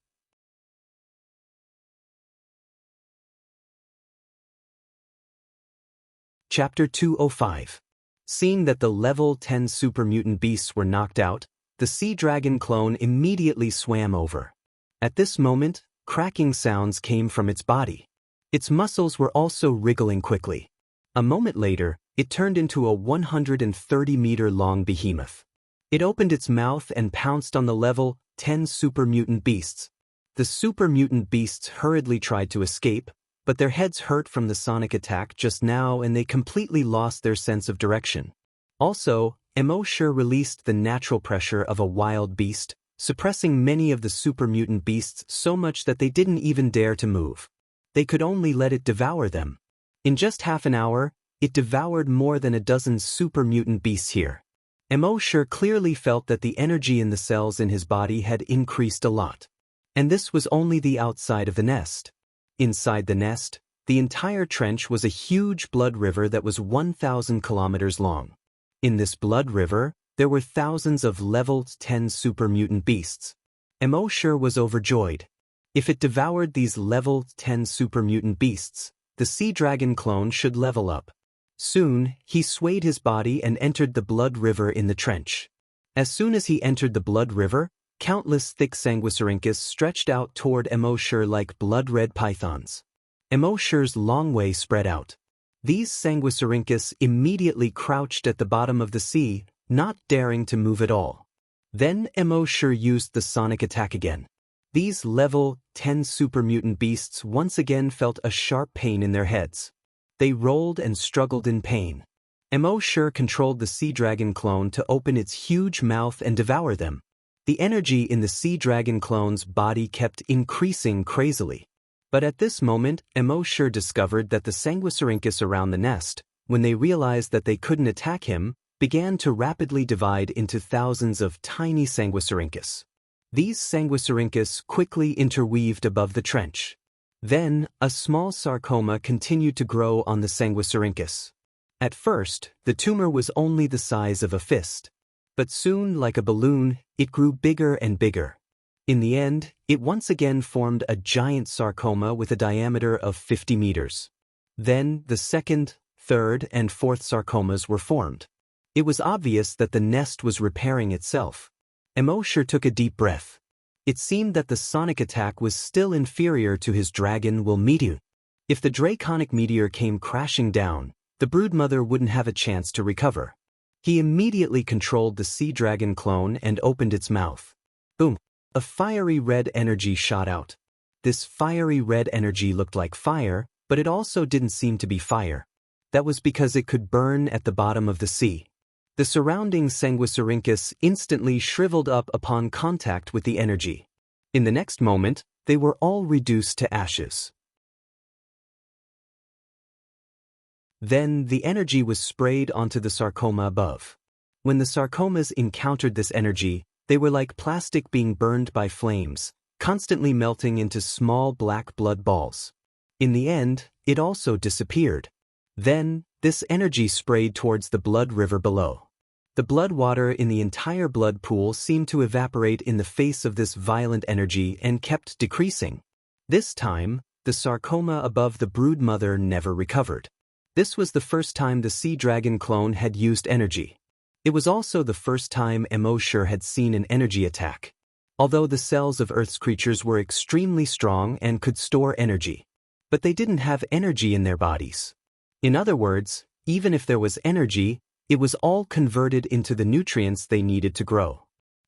Chapter 205. Seeing that the level 10 super mutant beasts were knocked out, the sea dragon clone immediately swam over. At this moment, cracking sounds came from its body. Its muscles were also wriggling quickly. A moment later, it turned into a 130-meter-long behemoth. It opened its mouth and pounced on the level 10 super mutant beasts. The super mutant beasts hurriedly tried to escape, but their heads hurt from the sonic attack just now and they completely lost their sense of direction. Also, embark released the natural pressure of a wild beast, suppressing many of the super mutant beasts so much that they didn't even dare to move. They could only let it devour them. In just half an hour, it devoured more than a dozen super mutant beasts here. Embark clearly felt that the energy in the cells in his body had increased a lot. And this was only the outside of the nest. Inside the nest, the entire trench was a huge blood river that was 1,000 kilometers long. In this blood river, there were thousands of level 10 super mutant beasts. Embark was overjoyed. If it devoured these level 10 super mutant beasts, the sea dragon clone should level up. Soon, he swayed his body and entered the blood river in the trench. As soon as he entered the blood river, countless thick sanguisurincus stretched out toward embark like blood-red pythons. Embark's long way spread out. These sanguisurincus immediately crouched at the bottom of the sea, not daring to move at all. Then embark used the sonic attack again. These level 10 super mutant beasts once again felt a sharp pain in their heads. They rolled and struggled in pain. Embark controlled the sea dragon clone to open its huge mouth and devour them. The energy in the sea dragon clone's body kept increasing crazily. But at this moment, embark discovered that the sanguisurincus around the nest, when they realized that they couldn't attack him, began to rapidly divide into thousands of tiny sanguisurincus. These sanguisurincus quickly interweaved above the trench. Then, a small sarcoma continued to grow on the sanguisurincus. At first, the tumor was only the size of a fist. But soon, like a balloon, it grew bigger and bigger. In the end, it once again formed a giant sarcoma with a diameter of 50 meters. Then, the second, third, and fourth sarcomas were formed. It was obvious that the nest was repairing itself. Embark took a deep breath. It seemed that the sonic attack was still inferior to his dragon will meteor. If the draconic meteor came crashing down, the broodmother wouldn't have a chance to recover. He immediately controlled the sea dragon clone and opened its mouth. Boom! A fiery red energy shot out. This fiery red energy looked like fire, but it also didn't seem to be fire. That was because it could burn at the bottom of the sea. The surrounding sanguisurincus instantly shriveled up upon contact with the energy. In the next moment, they were all reduced to ashes. Then the energy was sprayed onto the sarcoma above. When the sarcomas encountered this energy, they were like plastic being burned by flames, constantly melting into small black blood balls. In the end, it also disappeared. Then, this energy sprayed towards the blood river below. The blood water in the entire blood pool seemed to evaporate in the face of this violent energy and kept decreasing. This time, the sarcoma above the broodmother never recovered. This was the first time the sea dragon clone had used energy. It was also the first time embark had seen an energy attack. Although the cells of Earth's creatures were extremely strong and could store energy. But they didn't have energy in their bodies. In other words, even if there was energy, it was all converted into the nutrients they needed to grow.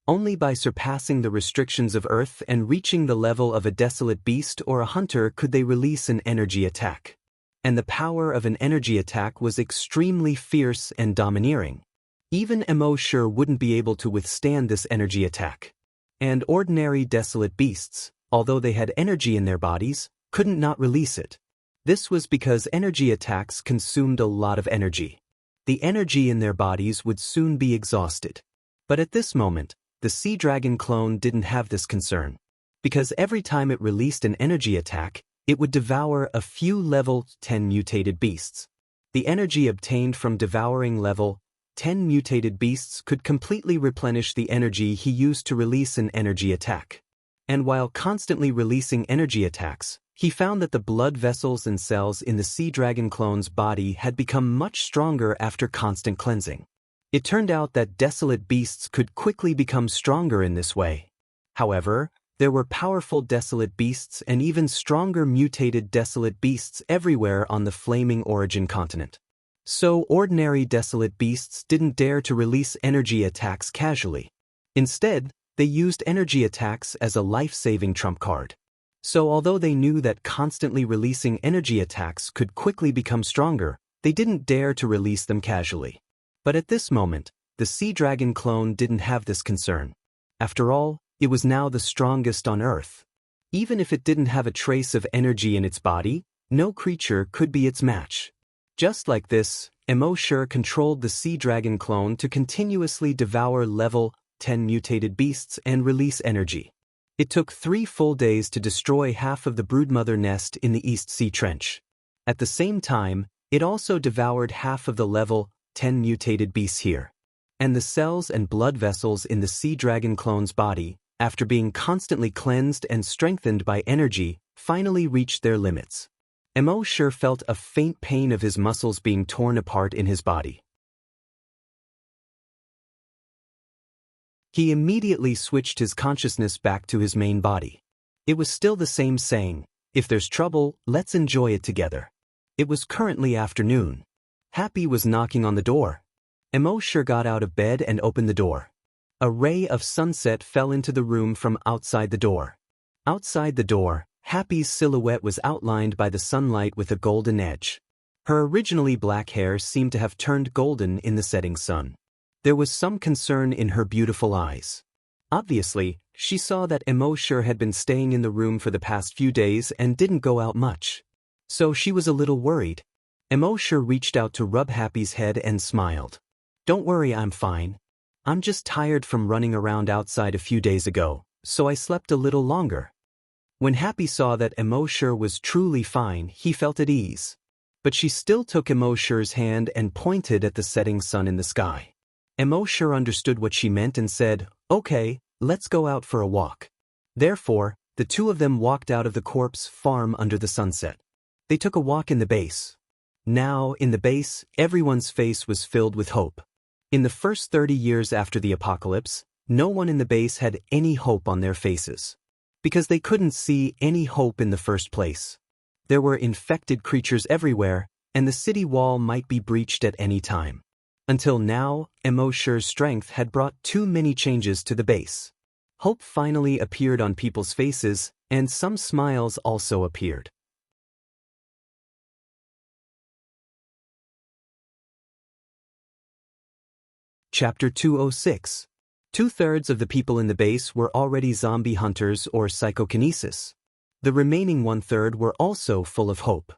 Only by surpassing the restrictions of Earth and reaching the level of a desolate beast or a hunter could they release an energy attack. And the power of an energy attack was extremely fierce and domineering. Even embark wouldn't be able to withstand this energy attack. And ordinary desolate beasts, although they had energy in their bodies, couldn't not release it. This was because energy attacks consumed a lot of energy. The energy in their bodies would soon be exhausted. But at this moment, the sea dragon clone didn't have this concern. Because every time it released an energy attack, It would devour a few level 10 mutated beasts. The energy obtained from devouring level 10 mutated beasts could completely replenish the energy he used to release an energy attack. And while constantly releasing energy attacks, he found that the blood vessels and cells in the sea dragon clone's body had become much stronger after constant cleansing. It turned out that desolate beasts could quickly become stronger in this way. However, there were powerful desolate beasts and even stronger mutated desolate beasts everywhere on the flaming origin continent. So ordinary desolate beasts didn't dare to release energy attacks casually. Instead, they used energy attacks as a life-saving trump card. So although they knew that constantly releasing energy attacks could quickly become stronger, they didn't dare to release them casually. But at this moment, the sea dragon clone didn't have this concern. After all, it was now the strongest on Earth. Even if it didn't have a trace of energy in its body, no creature could be its match. Just like this, embark controlled the sea dragon clone to continuously devour level 10 mutated beasts and release energy. It took 3 full days to destroy half of the broodmother nest in the East Sea Trench. At the same time, it also devoured half of the level 10 mutated beasts here. And the cells and blood vessels in the sea dragon clone's body, after being constantly cleansed and strengthened by energy, finally reached their limits. Embark felt a faint pain of his muscles being torn apart in his body. He immediately switched his consciousness back to his main body. It was still the same saying, "If there's trouble, let's enjoy it together." It was currently afternoon. Happy was knocking on the door. Embark got out of bed and opened the door. A ray of sunset fell into the room from outside the door. Outside the door, Happy's silhouette was outlined by the sunlight with a golden edge. Her originally black hair seemed to have turned golden in the setting sun. There was some concern in her beautiful eyes. Obviously, she saw that embark had been staying in the room for the past few days and didn't go out much. So she was a little worried. Embark reached out to rub Happy's head and smiled. "Don't worry, I'm fine. I'm just tired from running around outside a few days ago, so I slept a little longer." When Happy saw that embark was truly fine, he felt at ease. But she still took embark's hand and pointed at the setting sun in the sky. Embark understood what she meant and said, "Okay, let's go out for a walk." Therefore, the two of them walked out of the corpse farm under the sunset. They took a walk in the base. Now, in the base, everyone's face was filled with hope. In the first 30 years after the apocalypse, no one in the base had any hope on their faces. Because they couldn't see any hope in the first place. There were infected creatures everywhere, and the city wall might be breached at any time. Until now, embark's strength had brought too many changes to the base. Hope finally appeared on people's faces, and some smiles also appeared. Chapter 206. 2/3 of the people in the base were already zombie hunters or psychokinesis. The remaining 1/3 were also full of hope.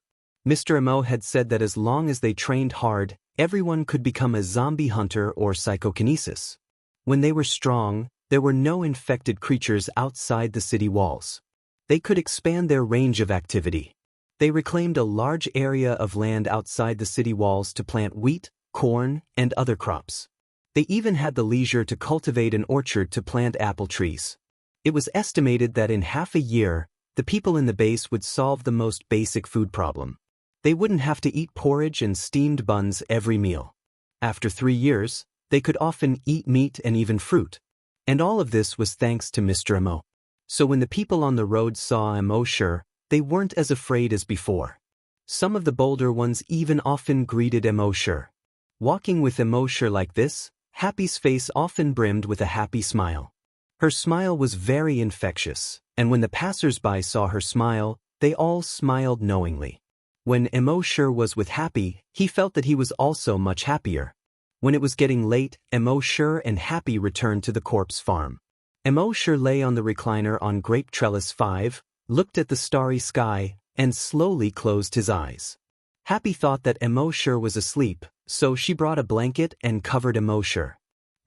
Mr. Mo had said that as long as they trained hard, everyone could become a zombie hunter or psychokinesis. When they were strong, there were no infected creatures outside the city walls. They could expand their range of activity. They reclaimed a large area of land outside the city walls to plant wheat, corn, and other crops. They even had the leisure to cultivate an orchard to plant apple trees. It was estimated that in half a year, the people in the base would solve the most basic food problem. They wouldn't have to eat porridge and steamed buns every meal. After 3 years, they could often eat meat and even fruit. And all of this was thanks to Mr. Mo. So when the people on the road saw embark, they weren't as afraid as before. Some of the bolder ones even often greeted embark. Walking with embark like this, Happy's face often brimmed with a happy smile. Her smile was very infectious, and when the passers-by saw her smile, they all smiled knowingly. When embark was with Happy, he felt that he was also much happier. When it was getting late, embark and Happy returned to the corpse farm. Embark lay on the recliner on Grape Trellis 5, looked at the starry sky, and slowly closed his eyes. Happy thought that embark was asleep, so she brought a blanket and covered embark.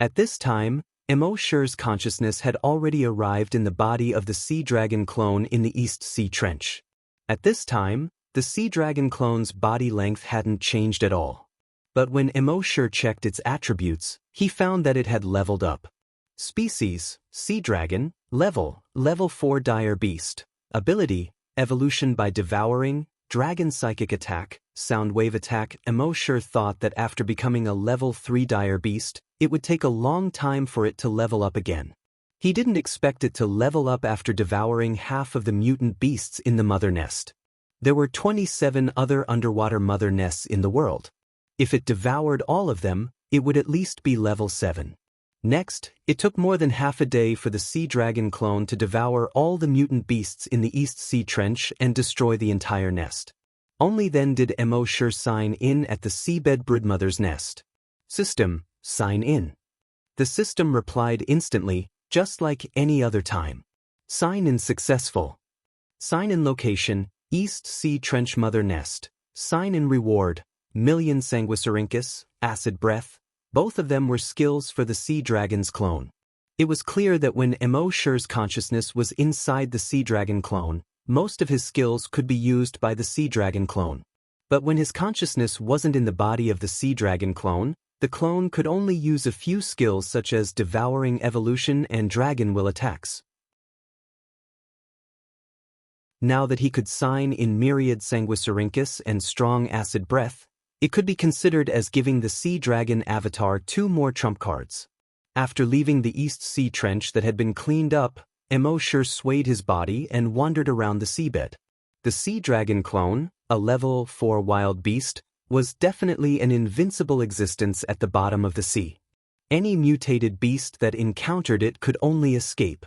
At this time, embark's consciousness had already arrived in the body of the sea dragon clone in the East Sea Trench. At this time, the sea dragon clone's body length hadn't changed at all. But when Emosher checked its attributes, he found that it had leveled up. Species, sea dragon, level 4 dire beast. Ability, evolution by devouring, dragon psychic attack, sound wave attack. Emosher thought that after becoming a level 3 dire beast, it would take a long time for it to level up again. He didn't expect it to level up after devouring half of the mutant beasts in the mother nest. There were 27 other underwater mother nests in the world. If it devoured all of them, it would at least be level 7. Next, it took more than half a day for the sea dragon clone to devour all the mutant beasts in the East Sea Trench and destroy the entire nest. Only then did Emosher sign in at the seabed broodmother's nest. System, sign in. The system replied instantly, just like any other time. Sign in successful. Sign in location, East Sea Trench mother nest. Sign in reward, million sanguisurincus, acid breath. Both of them were skills for the sea dragon's clone. It was clear that when Emosher's consciousness was inside the sea dragon clone, most of his skills could be used by the sea dragon clone. But when his consciousness wasn't in the body of the sea dragon clone, the clone could only use a few skills such as devouring evolution and dragon will attacks. Now that he could sign in myriad sanguisurincus and strong acid breath, it could be considered as giving the sea dragon avatar 2 more trump cards. After leaving the East Sea Trench that had been cleaned up, Emosher swayed his body and wandered around the seabed. The sea dragon clone, a level 4 wild beast, was definitely an invincible existence at the bottom of the sea. Any mutated beast that encountered it could only escape.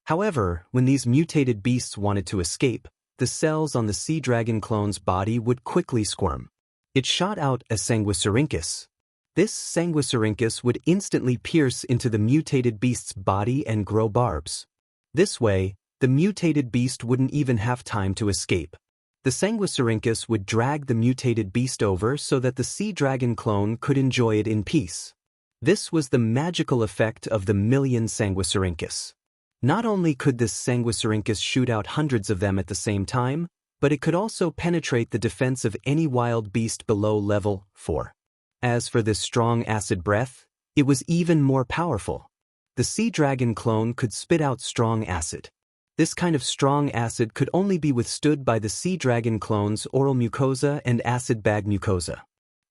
However, when these mutated beasts wanted to escape, the cells on the sea dragon clone's body would quickly squirm. It shot out a sanguisurincus. This sanguisurincus would instantly pierce into the mutated beast's body and grow barbs. This way, the mutated beast wouldn't even have time to escape. The sanguisurincus would drag the mutated beast over so that the sea dragon clone could enjoy it in peace. This was the magical effect of the million sanguisurincus. Not only could this sanguisurincus shoot out hundreds of them at the same time, but it could also penetrate the defense of any wild beast below level 4. As for this strong acid breath, it was even more powerful. The sea dragon clone could spit out strong acid. This kind of strong acid could only be withstood by the sea dragon clone's oral mucosa and acid bag mucosa.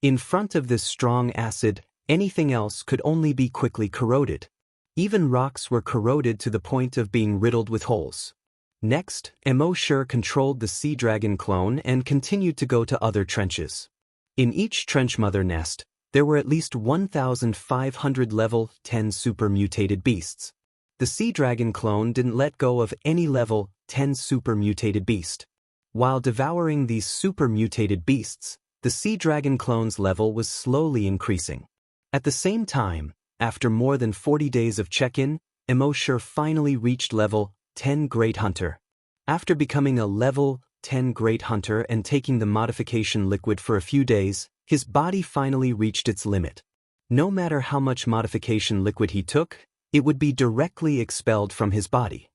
In front of this strong acid, anything else could only be quickly corroded. Even rocks were corroded to the point of being riddled with holes. Next, Emosher controlled the sea dragon clone and continued to go to other trenches. In each trench mother nest, there were at least 1,500 level 10 super mutated beasts. The sea dragon clone didn't let go of any level 10 super mutated beast. While devouring these super mutated beasts, the sea dragon clone's level was slowly increasing. At the same time, after more than 40 days of check-in, Emosher finally reached level 10 Great Hunter. After becoming a level 10 Great Hunter and taking the modification liquid for a few days, his body finally reached its limit. No matter how much modification liquid he took, it would be directly expelled from his body.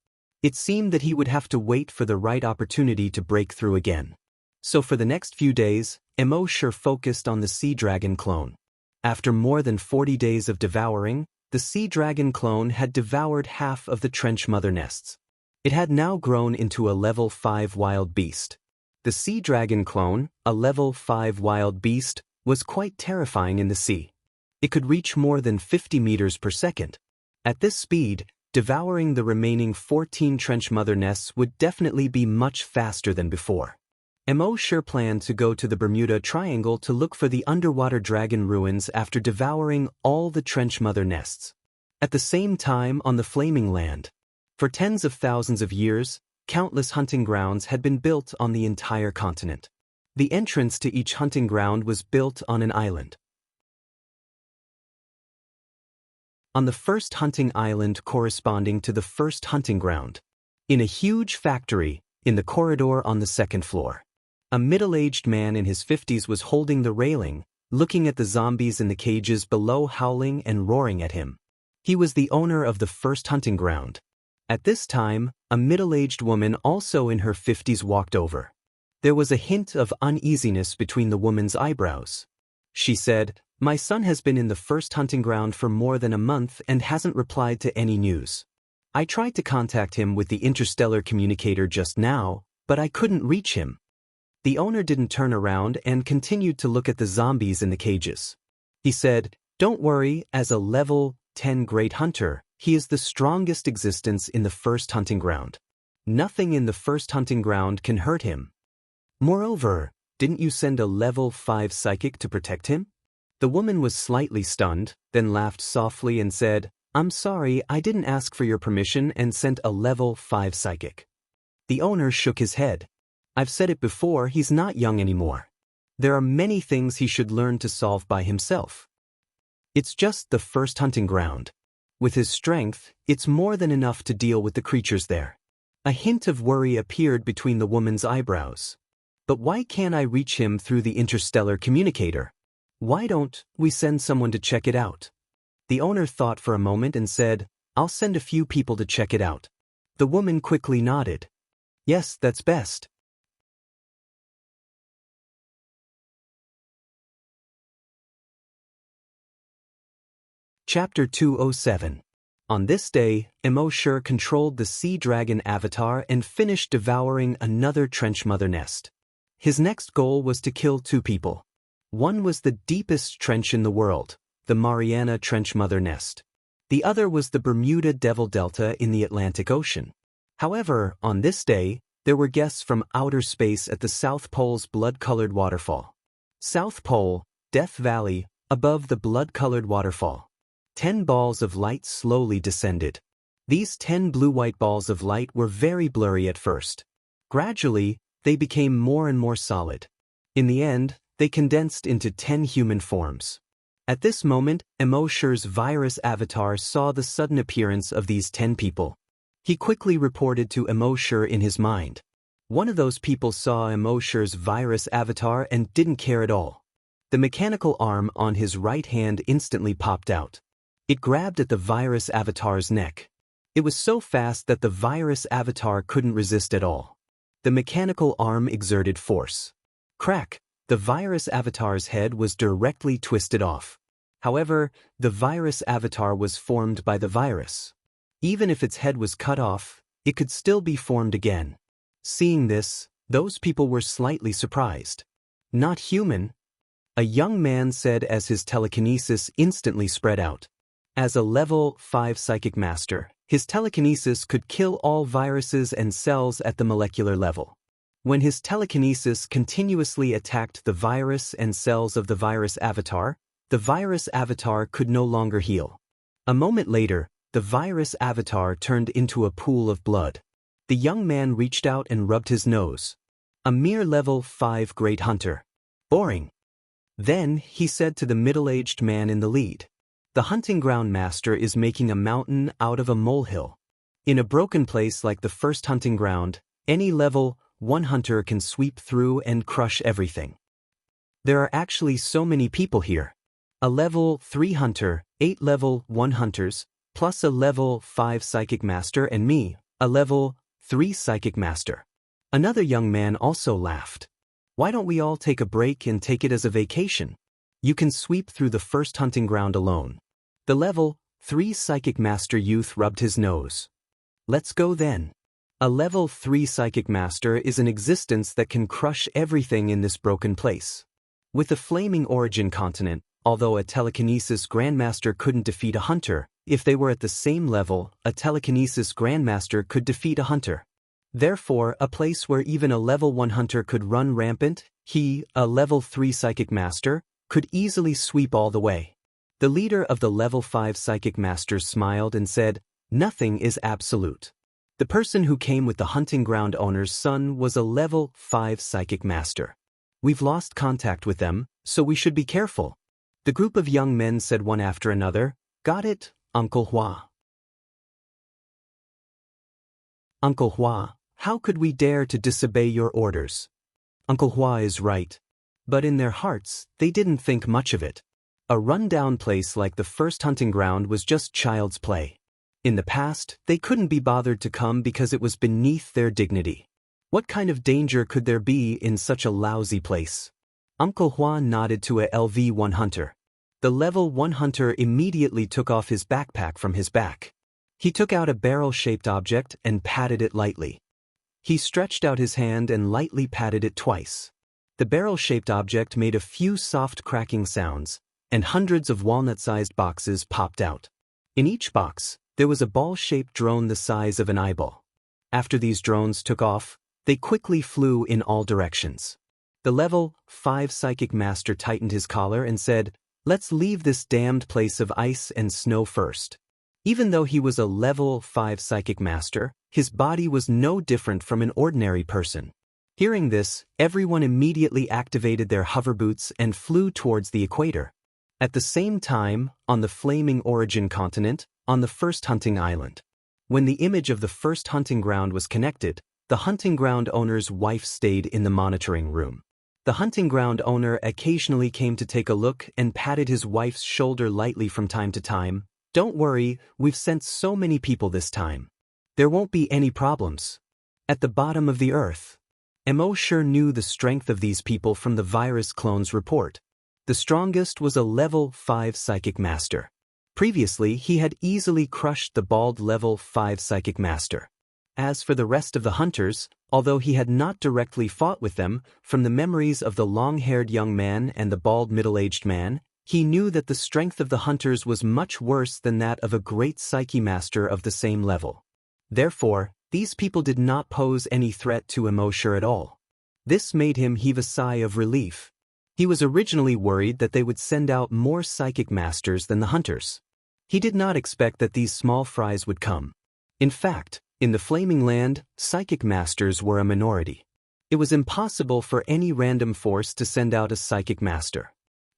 It seemed that he would have to wait for the right opportunity to break through again. So for the next few days, Emosher focused on the sea dragon clone. After more than 40 days of devouring, the sea dragon clone had devoured half of the trench mother nests. It had now grown into a level 5 wild beast. The sea dragon clone, a level 5 wild beast, was quite terrifying in the sea. It could reach more than 50 meters per second. At this speed, devouring the remaining 14 trench mother nests would definitely be much faster than before. Emosher planned to go to the Bermuda Triangle to look for the underwater dragon ruins after devouring all the trench mother nests. At the same time, on the Flaming Land, for tens of thousands of years, countless hunting grounds had been built on the entire continent. The entrance to each hunting ground was built on an island. On the first hunting island corresponding to the first hunting ground, in a huge factory, in the corridor on the second floor, a middle-aged man in his 50s was holding the railing, looking at the zombies in the cages below, howling and roaring at him. He was the owner of the first hunting ground. At this time, a middle-aged woman also in her 50s walked over. There was a hint of uneasiness between the woman's eyebrows. She said, "My son has been in the first hunting ground for more than a month and hasn't replied to any news. I tried to contact him with the interstellar communicator just now, but I couldn't reach him." The owner didn't turn around and continued to look at the zombies in the cages. He said, "Don't worry, as a level 10 great hunter, he is the strongest existence in the first hunting ground. Nothing in the first hunting ground can hurt him. Moreover, didn't you send a level 5 psychic to protect him?" The woman was slightly stunned, then laughed softly and said, "I'm sorry, I didn't ask for your permission and sent a level 5 psychic." The owner shook his head. "I've said it before, he's not young anymore. There are many things he should learn to solve by himself. It's just the first hunting ground. With his strength, it's more than enough to deal with the creatures there." A hint of worry appeared between the woman's eyebrows. "But why can't I reach him through the interstellar communicator? Why don't we send someone to check it out?" The owner thought for a moment and said, "I'll send a few people to check it out." The woman quickly nodded. "Yes, that's best." Chapter 207. On this day, Emosher controlled the sea dragon avatar and finished devouring another trench mother nest. His next goal was to kill 2 people. One was the deepest trench in the world, the Mariana Trench Mother Nest. The other was the Bermuda Devil Delta in the Atlantic Ocean. However, on this day, there were guests from outer space at the South Pole's blood-colored waterfall. South Pole, Death Valley, above the blood-colored waterfall. 10 balls of light slowly descended. These 10 blue-white balls of light were very blurry at first. Gradually, they became more and more solid. In the end, they condensed into 10 human forms. At this moment, Emosher's virus avatar saw the sudden appearance of these 10 people. He quickly reported to Emosher in his mind. One of those people saw Emosher's virus avatar and didn't care at all. The mechanical arm on his right hand instantly popped out. It grabbed at the virus avatar's neck. It was so fast that the virus avatar couldn't resist at all. The mechanical arm exerted force. Crack! The virus avatar's head was directly twisted off. However, the virus avatar was formed by the virus. Even if its head was cut off, it could still be formed again. Seeing this, those people were slightly surprised. "Not human," a young man said as his telekinesis instantly spread out. As a level 5 psychic master, his telekinesis could kill all viruses and cells at the molecular level. When his telekinesis continuously attacked the virus and cells of the virus avatar could no longer heal. A moment later, the virus avatar turned into a pool of blood. The young man reached out and rubbed his nose. "A mere level 5 great hunter. Boring." Then he said to the middle-aged man in the lead, "The hunting ground master is making a mountain out of a molehill. In a broken place like the first hunting ground, any level 1 hunter can sweep through and crush everything. There are actually so many people here. A level 3 hunter, 8 level 1 hunters, plus a level 5 psychic master and me, a level 3 psychic master." Another young man also laughed. "Why don't we all take a break and take it as a vacation? You can sweep through the first hunting ground alone." The level 3 psychic master youth rubbed his nose. "Let's go then. A level 3 psychic master is an existence that can crush everything in this broken place. With the flaming origin continent, although a telekinesis grandmaster couldn't defeat a hunter, if they were at the same level, a telekinesis grandmaster could defeat a hunter. Therefore, a place where even a level 1 hunter could run rampant, he, a level 3 psychic master, could easily sweep all the way." The leader of the level 5 psychic masters smiled and said, "Nothing is absolute." The person who came with the hunting ground owner's son was a level 5 psychic master. "We've lost contact with them, so we should be careful." The group of young men said one after another, "Got it, Uncle Hua." "Uncle Hua, how could we dare to disobey your orders?" Uncle Hua is right. But in their hearts, they didn't think much of it. A run-down place like the first hunting ground was just child's play. In the past, they couldn't be bothered to come because it was beneath their dignity. What kind of danger could there be in such a lousy place? Uncle Juan nodded to a LV-1 hunter. The level 1 hunter immediately took off his backpack from his back. He took out a barrel-shaped object and patted it lightly. He stretched out his hand and lightly patted it twice. The barrel-shaped object made a few soft cracking sounds, and hundreds of walnut-sized boxes popped out. In each box, there was a ball-shaped drone the size of an eyeball. After these drones took off, they quickly flew in all directions. The level 5 psychic master tightened his collar and said, "Let's leave this damned place of ice and snow first." Even though he was a level 5 psychic master, his body was no different from an ordinary person. Hearing this, everyone immediately activated their hover boots and flew towards the equator. At the same time, on the flaming origin continent, on the first hunting island. When the image of the first hunting ground was connected, the hunting ground owner's wife stayed in the monitoring room. The hunting ground owner occasionally came to take a look and patted his wife's shoulder lightly from time to time. "Don't worry, we've sent so many people this time. There won't be any problems." At the bottom of the earth, Mo sure knew the strength of these people from the virus clone's report. The strongest was a level 5 psychic master. Previously, he had easily crushed the bald level 5 psychic master. As for the rest of the hunters, although he had not directly fought with them, from the memories of the long-haired young man and the bald middle-aged man, he knew that the strength of the hunters was much worse than that of a great psyche master of the same level. Therefore, these people did not pose any threat to Emoshur at all. This made him heave a sigh of relief. He was originally worried that they would send out more psychic masters than the hunters. He did not expect that these small fries would come. In fact, in the Flaming Land, psychic masters were a minority. It was impossible for any random force to send out a psychic master.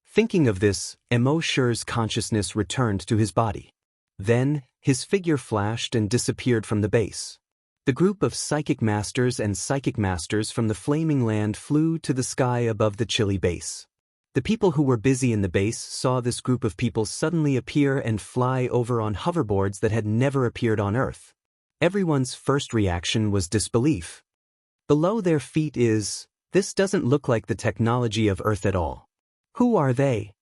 Thinking of this, Emoshur's consciousness returned to his body. Then, his figure flashed and disappeared from the base. The group of psychic masters and psychic masters from the Flaming Land flew to the sky above the chilly base. The people who were busy in the base saw this group of people suddenly appear and fly over on hoverboards that had never appeared on Earth. Everyone's first reaction was disbelief. Below their feet this doesn't look like the technology of Earth at all. Who are they?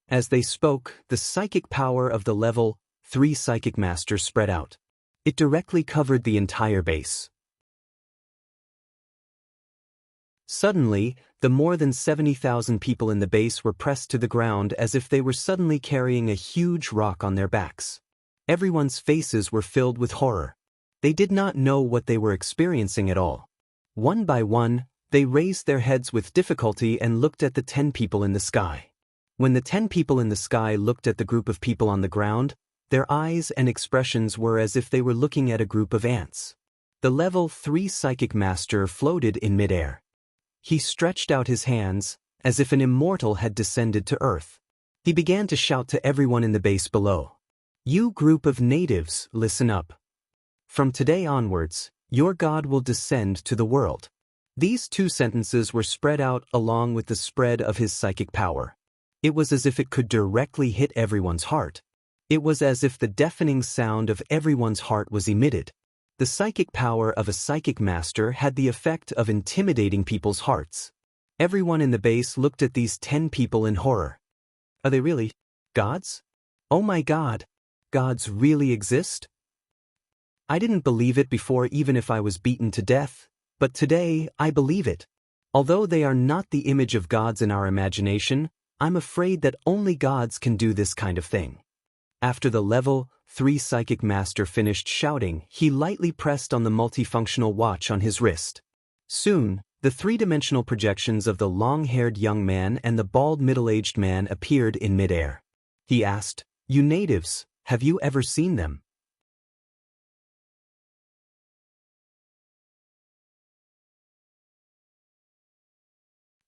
As they spoke, the psychic power of the level 3 psychic master spread out. It directly covered the entire base. Suddenly, the more than 70,000 people in the base were pressed to the ground as if they were suddenly carrying a huge rock on their backs. Everyone's faces were filled with horror. They did not know what they were experiencing at all. One by one, they raised their heads with difficulty and looked at the 10 people in the sky. When the 10 people in the sky looked at the group of people on the ground, their eyes and expressions were as if they were looking at a group of ants. The level 3 psychic master floated in midair. He stretched out his hands, as if an immortal had descended to Earth. He began to shout to everyone in the base below. "You group of natives, listen up. From today onwards, your God will descend to the world." These 2 sentences were spread out along with the spread of his psychic power. It was as if it could directly hit everyone's heart. It was as if the deafening sound of everyone's heart was emitted. The psychic power of a psychic master had the effect of intimidating people's hearts. Everyone in the base looked at these 10 people in horror. Are they really gods? Oh my God! Gods really exist? I didn't believe it before, even if I was beaten to death, but today I believe it. Although they are not the image of gods in our imagination, I'm afraid that only gods can do this kind of thing. After the level 3 psychic master finished shouting, he lightly pressed on the multifunctional watch on his wrist. Soon, the 3-dimensional projections of the long-haired young man and the bald middle-aged man appeared in midair. He asked, "You natives, have you ever seen them?"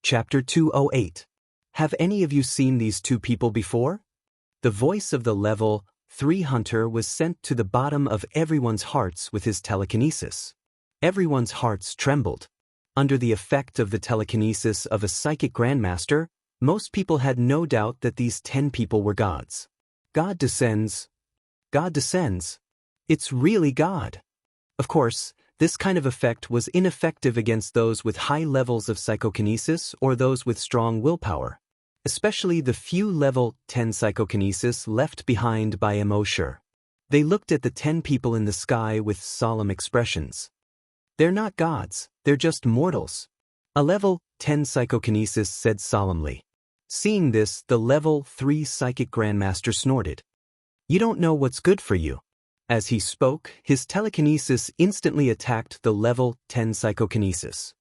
Chapter 208. Have any of you seen these 2 people before? The voice of the level 3 hunter was sent to the bottom of everyone's hearts with his telekinesis. Everyone's hearts trembled. Under the effect of the telekinesis of a psychic grandmaster, most people had no doubt that these 10 people were gods. God descends. God descends. It's really God. Of course, This kind of effect was ineffective against those with high levels of psychokinesis or those with strong willpower, especially the few level 10 psychokinesis left behind by Emosher. They looked at the 10 people in the sky with solemn expressions. They're not gods, they're just mortals. A level 10 psychokinesis said solemnly. Seeing this, the level 3 psychic grandmaster snorted. You don't know what's good for you. As he spoke, his telekinesis instantly attacked the level 10 psychokinesis.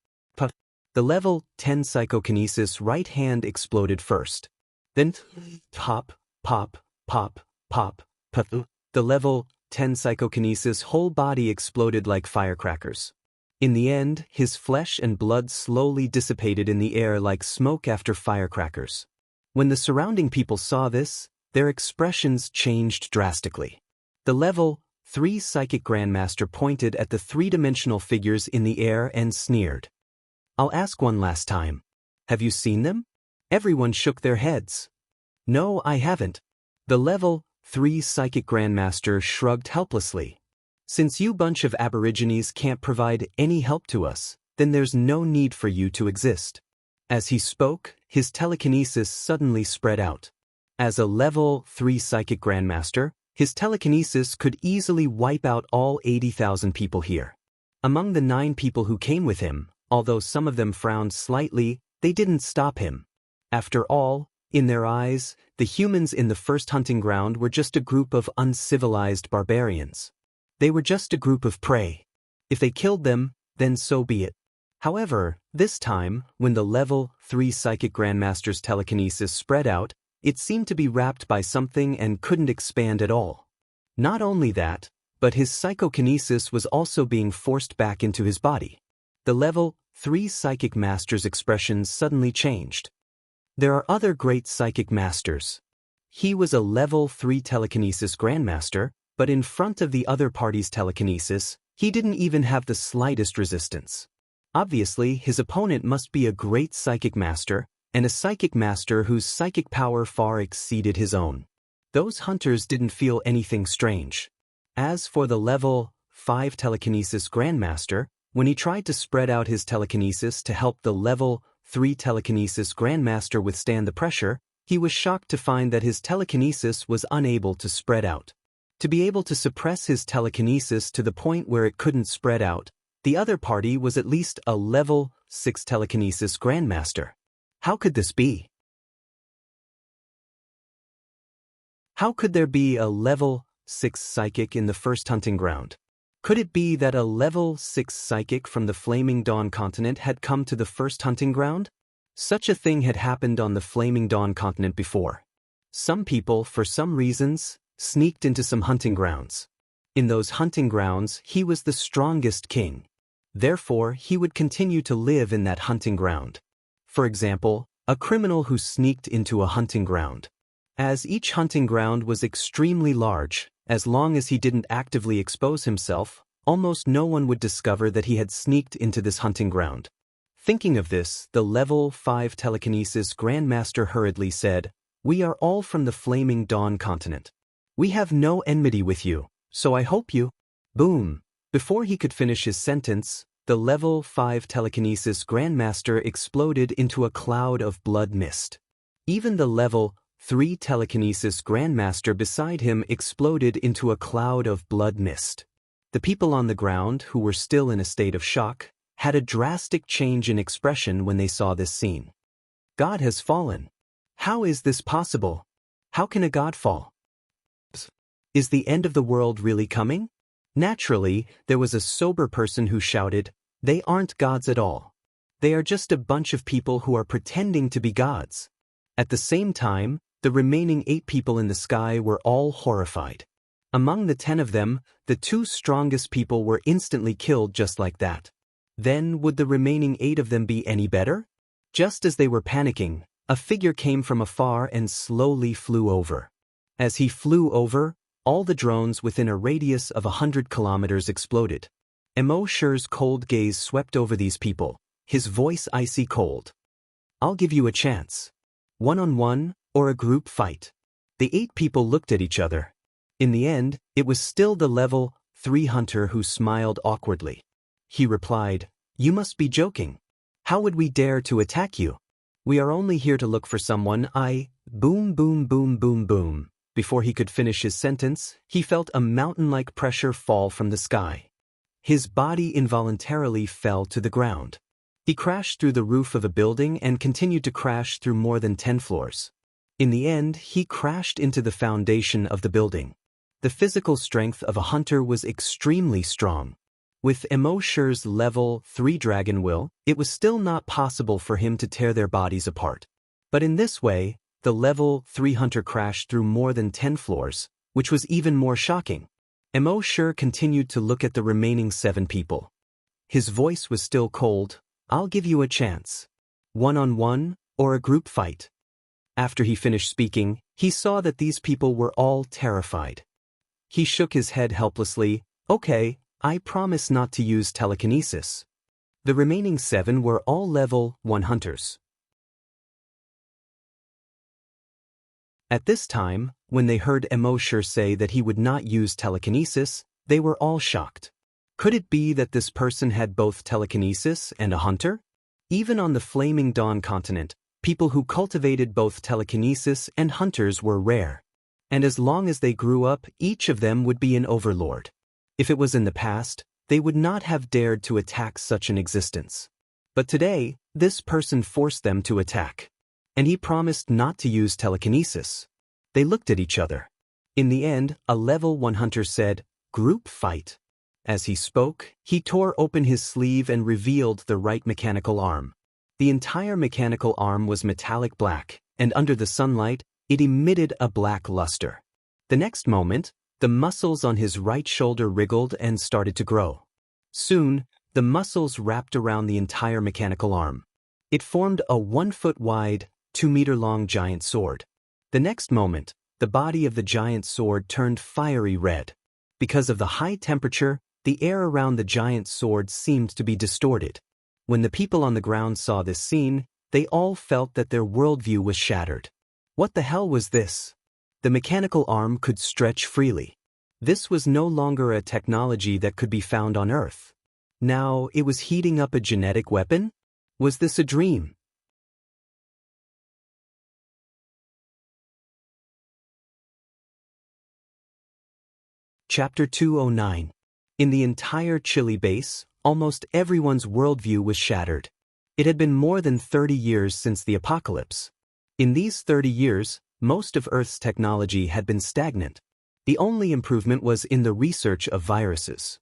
The level 10 psychokinesis right hand exploded first. Then pop, pop, pop, pop, pop. The level 10 psychokinesis whole body exploded like firecrackers. In the end, his flesh and blood slowly dissipated in the air like smoke after firecrackers. When the surrounding people saw this, their expressions changed drastically. The level 3 psychic grandmaster pointed at the three-dimensional figures in the air and sneered. I'll ask one last time. Have you seen them? Everyone shook their heads. No, I haven't. The level 3 psychic grandmaster shrugged helplessly. Since you bunch of aborigines can't provide any help to us, then there's no need for you to exist. As he spoke, his telekinesis suddenly spread out. As a level 3 psychic grandmaster, his telekinesis could easily wipe out all 80,000 people here. Among the 9 people who came with him, although some of them frowned slightly, they didn't stop him. After all, in their eyes, the humans in the first hunting ground were just a group of uncivilized barbarians. They were just a group of prey. If they killed them, then so be it. However, this time, when the level 3 psychic grandmaster's telekinesis spread out, it seemed to be wrapped by something and couldn't expand at all. Not only that, but his psychokinesis was also being forced back into his body. The level 3 psychic master's expressions suddenly changed. There are other great psychic masters. He was a level 3 telekinesis grandmaster, but in front of the other party's telekinesis, he didn't even have the slightest resistance. Obviously, his opponent must be a great psychic master, and a psychic master whose psychic power far exceeded his own. Those hunters didn't feel anything strange. As for the level 5 telekinesis grandmaster, when he tried to spread out his telekinesis to help the level 3 telekinesis grandmaster withstand the pressure, he was shocked to find that his telekinesis was unable to spread out. To be able to suppress his telekinesis to the point where it couldn't spread out, the other party was at least a level 6 telekinesis grandmaster. How could this be? How could there be a level 6 psychic in the first hunting ground? Could it be that a level 6 psychic from the Flaming Dawn continent had come to the first hunting ground? Such a thing had happened on the Flaming Dawn continent before. Some people, for some reasons, sneaked into some hunting grounds. In those hunting grounds, he was the strongest king. Therefore, he would continue to live in that hunting ground. For example, a criminal who sneaked into a hunting ground. As each hunting ground was extremely large, as long as he didn't actively expose himself, almost no one would discover that he had sneaked into this hunting ground. Thinking of this, the level 5 telekinesis grandmaster hurriedly said, "We are all from the Flaming Dawn continent. We have no enmity with you, so I hope you..." Boom! Before he could finish his sentence, the level 5 telekinesis grandmaster exploded into a cloud of blood mist. Even the level 3 telekinesis grandmaster beside him exploded into a cloud of blood mist. The people on the ground, who were still in a state of shock, had a drastic change in expression when they saw this scene. God has fallen. How is this possible? How can a god fall? Is the end of the world really coming? Naturally, there was a sober person who shouted, "They aren't gods at all. They are just a bunch of people who are pretending to be gods." At the same time, the remaining 8 people in the sky were all horrified. Among the 10 of them, the 2 strongest people were instantly killed just like that. Then would the remaining 8 of them be any better? Just as they were panicking, a figure came from afar and slowly flew over. As he flew over, all the drones within a radius of 100 kilometers exploded. Emosher's cold gaze swept over these people, his voice icy cold. "I'll give you a chance. One-on-one, or a group fight." The 8 people looked at each other. In the end, it was still the level 3 hunter who smiled awkwardly. he replied. "You must be joking. How would we dare to attack you? We are only here to look for someone. Boom, boom, boom, boom, boom." Before he could finish his sentence, he felt a mountain-like pressure fall from the sky. His body involuntarily fell to the ground. He crashed through the roof of a building and continued to crash through more than 10 floors. In the end, he crashed into the foundation of the building. The physical strength of a hunter was extremely strong. With embark's level 3 dragon will, it was still not possible for him to tear their bodies apart. But in this way, the level 3 hunter crashed through more than 10 floors, which was even more shocking. Embark continued to look at the remaining 7 people. His voice was still cold. "I'll give you a chance. One-on-one, or a group fight." After he finished speaking, he saw that these people were all terrified. He shook his head helplessly. "Okay, I promise not to use telekinesis." The remaining 7 were all level 1 hunters. At this time, when they heard embark say that he would not use telekinesis, they were all shocked. Could it be that this person had both telekinesis and a hunter? Even on the Flaming Dawn continent, people who cultivated both telekinesis and hunters were rare. And as long as they grew up, each of them would be an overlord. If it was in the past, they would not have dared to attack such an existence. But today, this person forced them to attack. And he promised not to use telekinesis. They looked at each other. In the end, a level 1 hunter said, "Group fight." As he spoke, he tore open his sleeve and revealed the right mechanical arm. The entire mechanical arm was metallic black, and under the sunlight, it emitted a black luster. The next moment, the muscles on his right shoulder wriggled and started to grow. Soon, the muscles wrapped around the entire mechanical arm. It formed a 1-foot-wide, 2-meter-long giant sword. The next moment, the body of the giant sword turned fiery red. Because of the high temperature, the air around the giant sword seemed to be distorted. When the people on the ground saw this scene, they all felt that their worldview was shattered. What the hell was this? The mechanical arm could stretch freely. This was no longer a technology that could be found on Earth. Now, it was heating up a genetic weapon? Was this a dream? Chapter 209. In the entire Chile base, almost everyone's worldview was shattered. It had been more than 30 years since the apocalypse. In these 30 years, most of Earth's technology had been stagnant. The only improvement was in the research of viruses.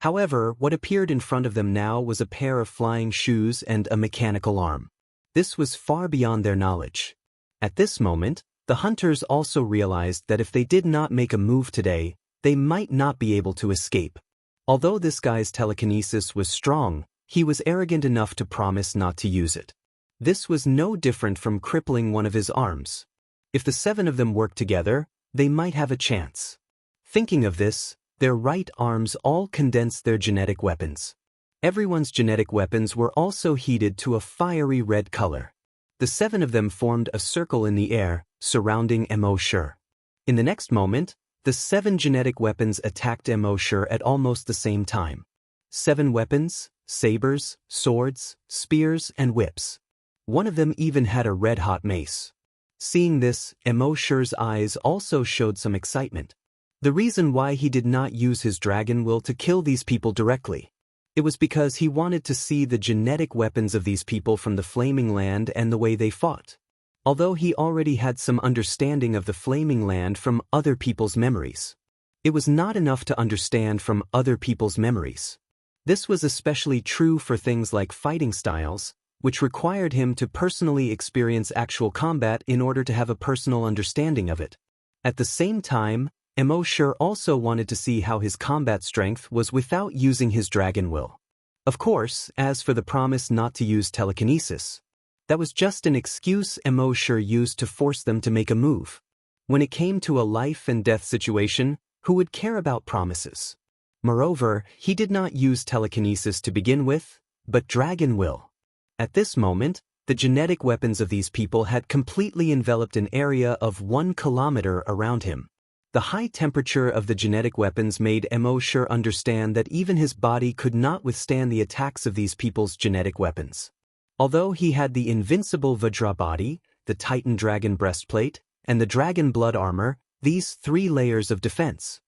However, what appeared in front of them now was a pair of flying shoes and a mechanical arm. This was far beyond their knowledge. At this moment, the hunters also realized that if they did not make a move today, they might not be able to escape. Although this guy's telekinesis was strong, he was arrogant enough to promise not to use it. This was no different from crippling one of his arms. If the 7 of them worked together, they might have a chance. Thinking of this, their right arms all condensed their genetic weapons. Everyone's genetic weapons were also heated to a fiery red color. The 7 of them formed a circle in the air, surrounding embark. In the next moment, the 7 genetic weapons attacked embark at almost the same time. 7 weapons, sabers, swords, spears, and whips. One of them even had a red-hot mace. Seeing this, embark's eyes also showed some excitement. The reason why he did not use his dragon will to kill these people directly. It was because he wanted to see the genetic weapons of these people from the Flaming Land and the way they fought. Although he already had some understanding of the Flaming Land from other people's memories. It was not enough to understand from other people's memories. This was especially true for things like fighting styles, which required him to personally experience actual combat in order to have a personal understanding of it. At the same time, embark also wanted to see how his combat strength was without using his dragon will. Of course, as for the promise not to use telekinesis, that was just an excuse embark used to force them to make a move. When it came to a life and death situation, who would care about promises? Moreover, he did not use telekinesis to begin with, but dragon will. At this moment, the genetic weapons of these people had completely enveloped an area of 1 kilometer around him. The high temperature of the genetic weapons made Emosher understand that even his body could not withstand the attacks of these people's genetic weapons. Although he had the invincible Vajra body, the Titan dragon breastplate, and the dragon blood armor, these 3 layers of defense.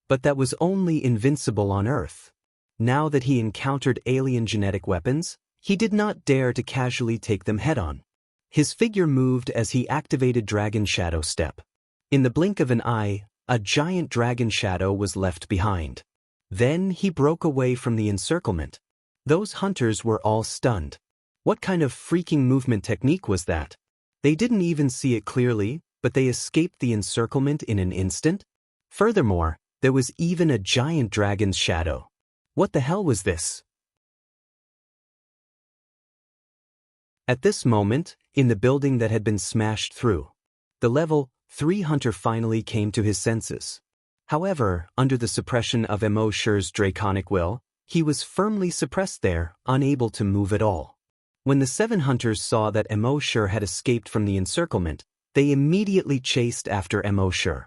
But that was only invincible on Earth. Now that he encountered alien genetic weapons, he did not dare to casually take them head-on. His figure moved as he activated Dragon Shadow Step. In the blink of an eye, a giant dragon shadow was left behind. Then he broke away from the encirclement. Those hunters were all stunned. What kind of freaking movement technique was that? They didn't even see it clearly, but they escaped the encirclement in an instant? Furthermore, there was even a giant dragon's shadow. What the hell was this? At this moment, in the building that had been smashed through, the level 3 hunter finally came to his senses. However, under the suppression of Emosher's draconic will, he was firmly suppressed there, unable to move at all. When the 7 hunters saw that Emosher had escaped from the encirclement, they immediately chased after Emosher.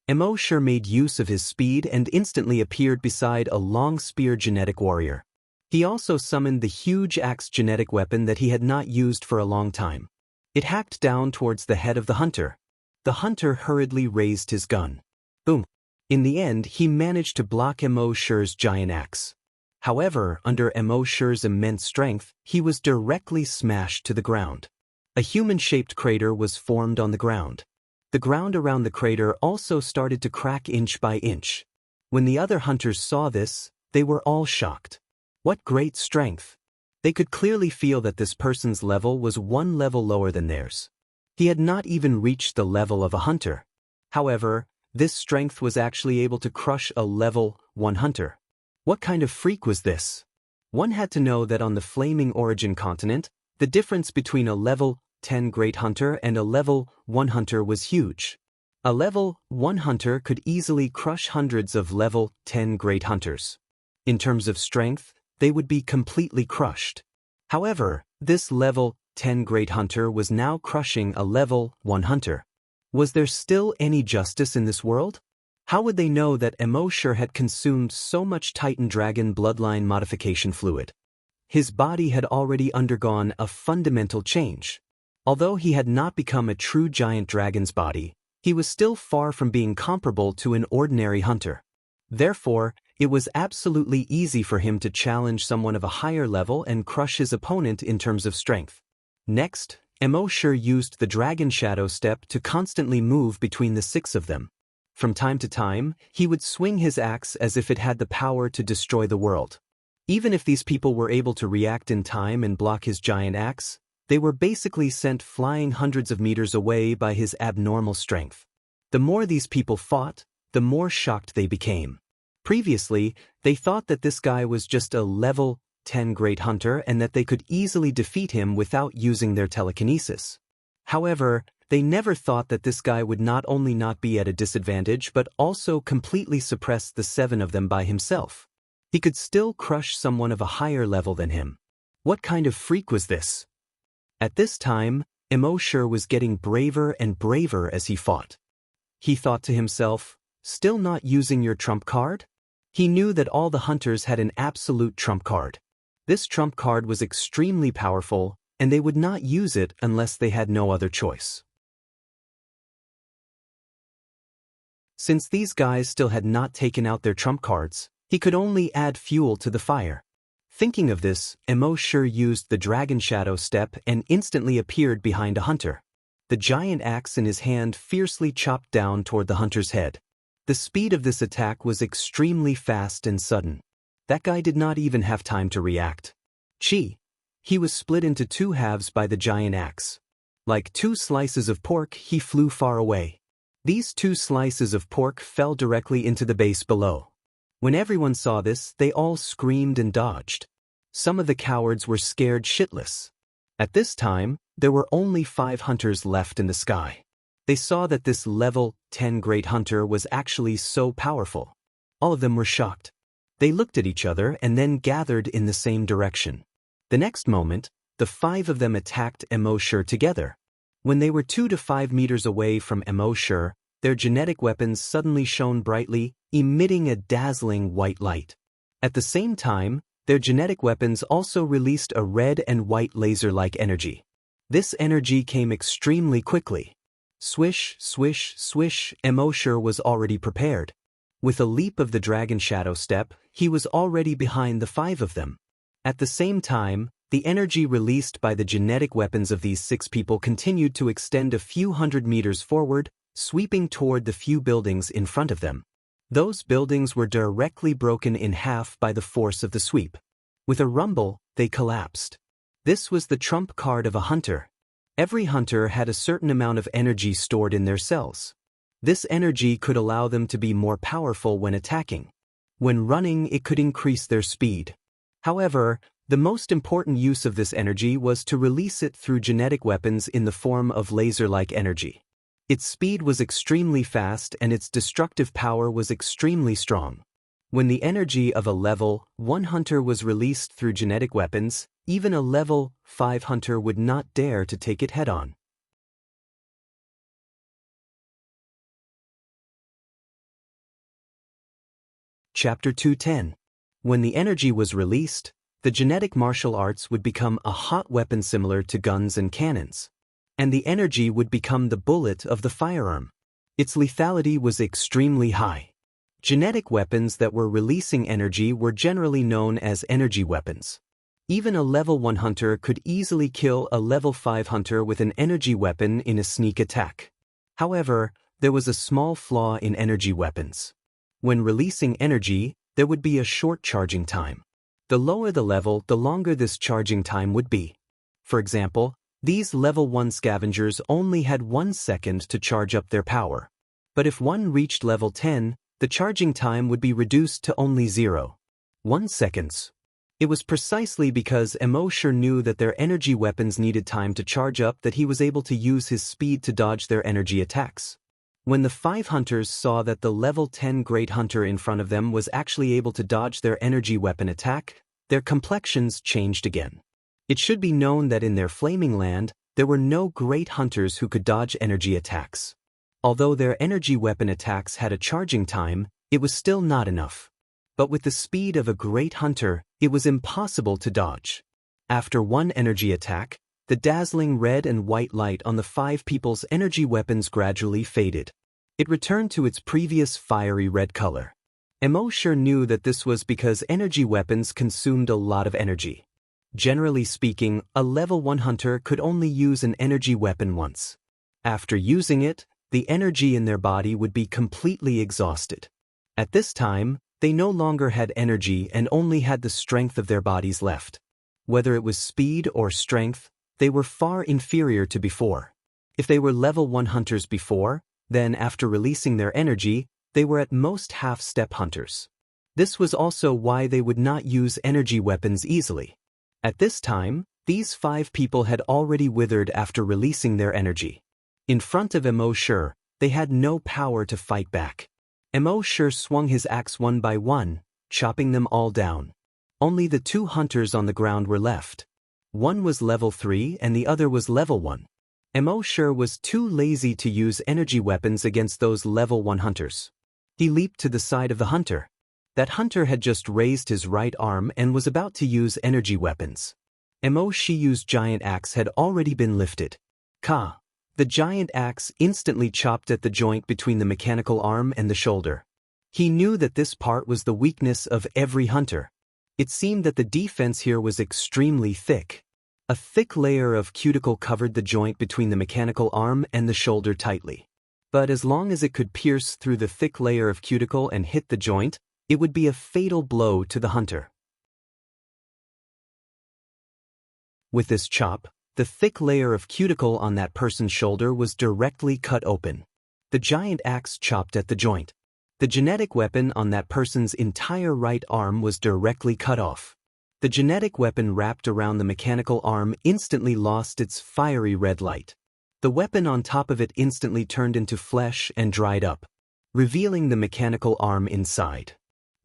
Emosher made use of his speed and instantly appeared beside a long spear genetic warrior. He also summoned the huge axe genetic weapon that he had not used for a long time. It hacked down towards the head of the hunter. The hunter hurriedly raised his gun. Boom! In the end, he managed to block Emosher's giant axe. However, under Emosher's immense strength, he was directly smashed to the ground. A human-shaped crater was formed on the ground. The ground around the crater also started to crack inch by inch. When the other hunters saw this, they were all shocked. What great strength! They could clearly feel that this person's level was 1 level lower than theirs. He had not even reached the level of a hunter. However, this strength was actually able to crush a level 1 hunter. What kind of freak was this? One had to know that on the Flaming Origin continent, the difference between a level 10 Great Hunter and a level 1 hunter was huge. A level 1 hunter could easily crush hundreds of level 10 Great Hunters. In terms of strength, they would be completely crushed. However, this level 10 Great Hunter was now crushing a level 1 hunter. Was there still any justice in this world? How would they know that Emosher had consumed so much Titan Dragon bloodline modification fluid? His body had already undergone a fundamental change. Although he had not become a true giant dragon's body, he was still far from being comparable to an ordinary hunter. Therefore, it was absolutely easy for him to challenge someone of a higher level and crush his opponent in terms of strength. Next, Emosher used the Dragon Shadow Step to constantly move between the 6 of them. From time to time, he would swing his axe as if it had the power to destroy the world. Even if these people were able to react in time and block his giant axe, they were basically sent flying hundreds of meters away by his abnormal strength. The more these people fought, the more shocked they became. Previously, they thought that this guy was just a level 10 Great Hunter and that they could easily defeat him without using their telekinesis. However, they never thought that this guy would not only not be at a disadvantage but also completely suppress the 7 of them by himself. He could still crush someone of a higher level than him. What kind of freak was this? At this time, Emosher was getting braver and braver as he fought. He thought to himself, still not using your trump card? He knew that all the hunters had an absolute trump card. This trump card was extremely powerful, and they would not use it unless they had no other choice. Since these guys still had not taken out their trump cards, he could only add fuel to the fire. Thinking of this, Emosher used the Dragon Shadow Step and instantly appeared behind a hunter. The giant axe in his hand fiercely chopped down toward the hunter's head. The speed of this attack was extremely fast and sudden. That guy did not even have time to react. He was split into 2 halves by the giant axe. Like 2 slices of pork, he flew far away. These 2 slices of pork fell directly into the base below. When everyone saw this, they all screamed and dodged. Some of the cowards were scared shitless. At this time, there were only 5 hunters left in the sky. They saw that this level 10 Great Hunter was actually so powerful. All of them were shocked. They looked at each other and then gathered in the same direction. The next moment, the 5 of them attacked Emosher together. When they were 2 to 5 meters away from Emosher, their genetic weapons suddenly shone brightly, emitting a dazzling white light. At the same time, their genetic weapons also released a red and white laser-like energy. This energy came extremely quickly. Swish, swish, swish, Emosher was already prepared. With a leap of the dragon shadow step, he was already behind the 5 of them. At the same time, the energy released by the genetic weapons of these 6 people continued to extend a few hundred meters forward, sweeping toward the few buildings in front of them. Those buildings were directly broken in half by the force of the sweep. With a rumble, they collapsed. This was the trump card of a hunter. Every hunter had a certain amount of energy stored in their cells. This energy could allow them to be more powerful when attacking. When running, it could increase their speed. However, the most important use of this energy was to release it through genetic weapons in the form of laser-like energy. Its speed was extremely fast and its destructive power was extremely strong. When the energy of a level 1 hunter was released through genetic weapons, even a level 5 hunter would not dare to take it head-on. Chapter 210. When the energy was released, the genetic martial arts would become a hot weapon similar to guns and cannons. And the energy would become the bullet of the firearm. Its lethality was extremely high. Genetic weapons that were releasing energy were generally known as energy weapons. Even a level 1 hunter could easily kill a level 5 hunter with an energy weapon in a sneak attack. However, there was a small flaw in energy weapons. When releasing energy, there would be a short charging time. The lower the level, the longer this charging time would be. For example, these level 1 scavengers only had 1 second to charge up their power. But if one reached level 10, the charging time would be reduced to only 0.1 seconds. It was precisely because Emosher knew that their energy weapons needed time to charge up that he was able to use his speed to dodge their energy attacks. When the 5 hunters saw that the level 10 great hunter in front of them was actually able to dodge their energy weapon attack, their complexions changed again. It should be known that in their flaming land, there were no great hunters who could dodge energy attacks. Although their energy weapon attacks had a charging time, it was still not enough. But with the speed of a great hunter, it was impossible to dodge. After one energy attack, the dazzling red and white light on the 5 people's energy weapons gradually faded. It returned to its previous fiery red color. Emosher knew that this was because energy weapons consumed a lot of energy. Generally speaking, a level 1 hunter could only use an energy weapon once. After using it, the energy in their body would be completely exhausted. At this time, they no longer had energy and only had the strength of their bodies left. Whether it was speed or strength, they were far inferior to before. If they were level 1 hunters before, then after releasing their energy, they were at most half-step hunters. This was also why they would not use energy weapons easily. At this time, these 5 people had already withered after releasing their energy. In front of Emosher, they had no power to fight back. Emosher swung his axe one by one, chopping them all down. Only the 2 hunters on the ground were left. One was level 3 and the other was level 1. Emosher was too lazy to use energy weapons against those level 1 hunters. He leaped to the side of the hunter. That hunter had just raised his right arm and was about to use energy weapons. Emosher's giant axe had already been lifted. Ka! The giant axe instantly chopped at the joint between the mechanical arm and the shoulder. He knew that this part was the weakness of every hunter. It seemed that the defense here was extremely thick. A thick layer of cuticle covered the joint between the mechanical arm and the shoulder tightly. But as long as it could pierce through the thick layer of cuticle and hit the joint, it would be a fatal blow to the hunter. With this chop, the thick layer of cuticle on that person's shoulder was directly cut open. The giant axe chopped at the joint. The genetic weapon on that person's entire right arm was directly cut off. The genetic weapon wrapped around the mechanical arm instantly lost its fiery red light. The weapon on top of it instantly turned into flesh and dried up, revealing the mechanical arm inside.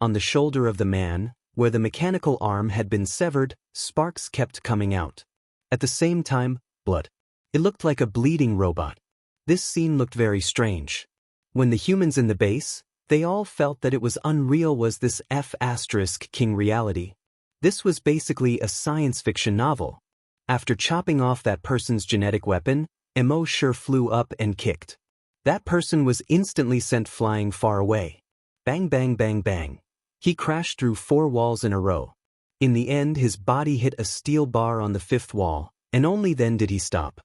On the shoulder of the man, where the mechanical arm had been severed, sparks kept coming out. At the same time, blood. It looked like a bleeding robot. This scene looked very strange. When the humans in the base, they all felt that it was unreal. Was this King reality? This was basically a science fiction novel. After chopping off that person's genetic weapon, embark flew up and kicked. That person was instantly sent flying far away. Bang bang bang bang. He crashed through 4 walls in a row. In the end, his body hit a steel bar on the 5th wall, and only then did he stop.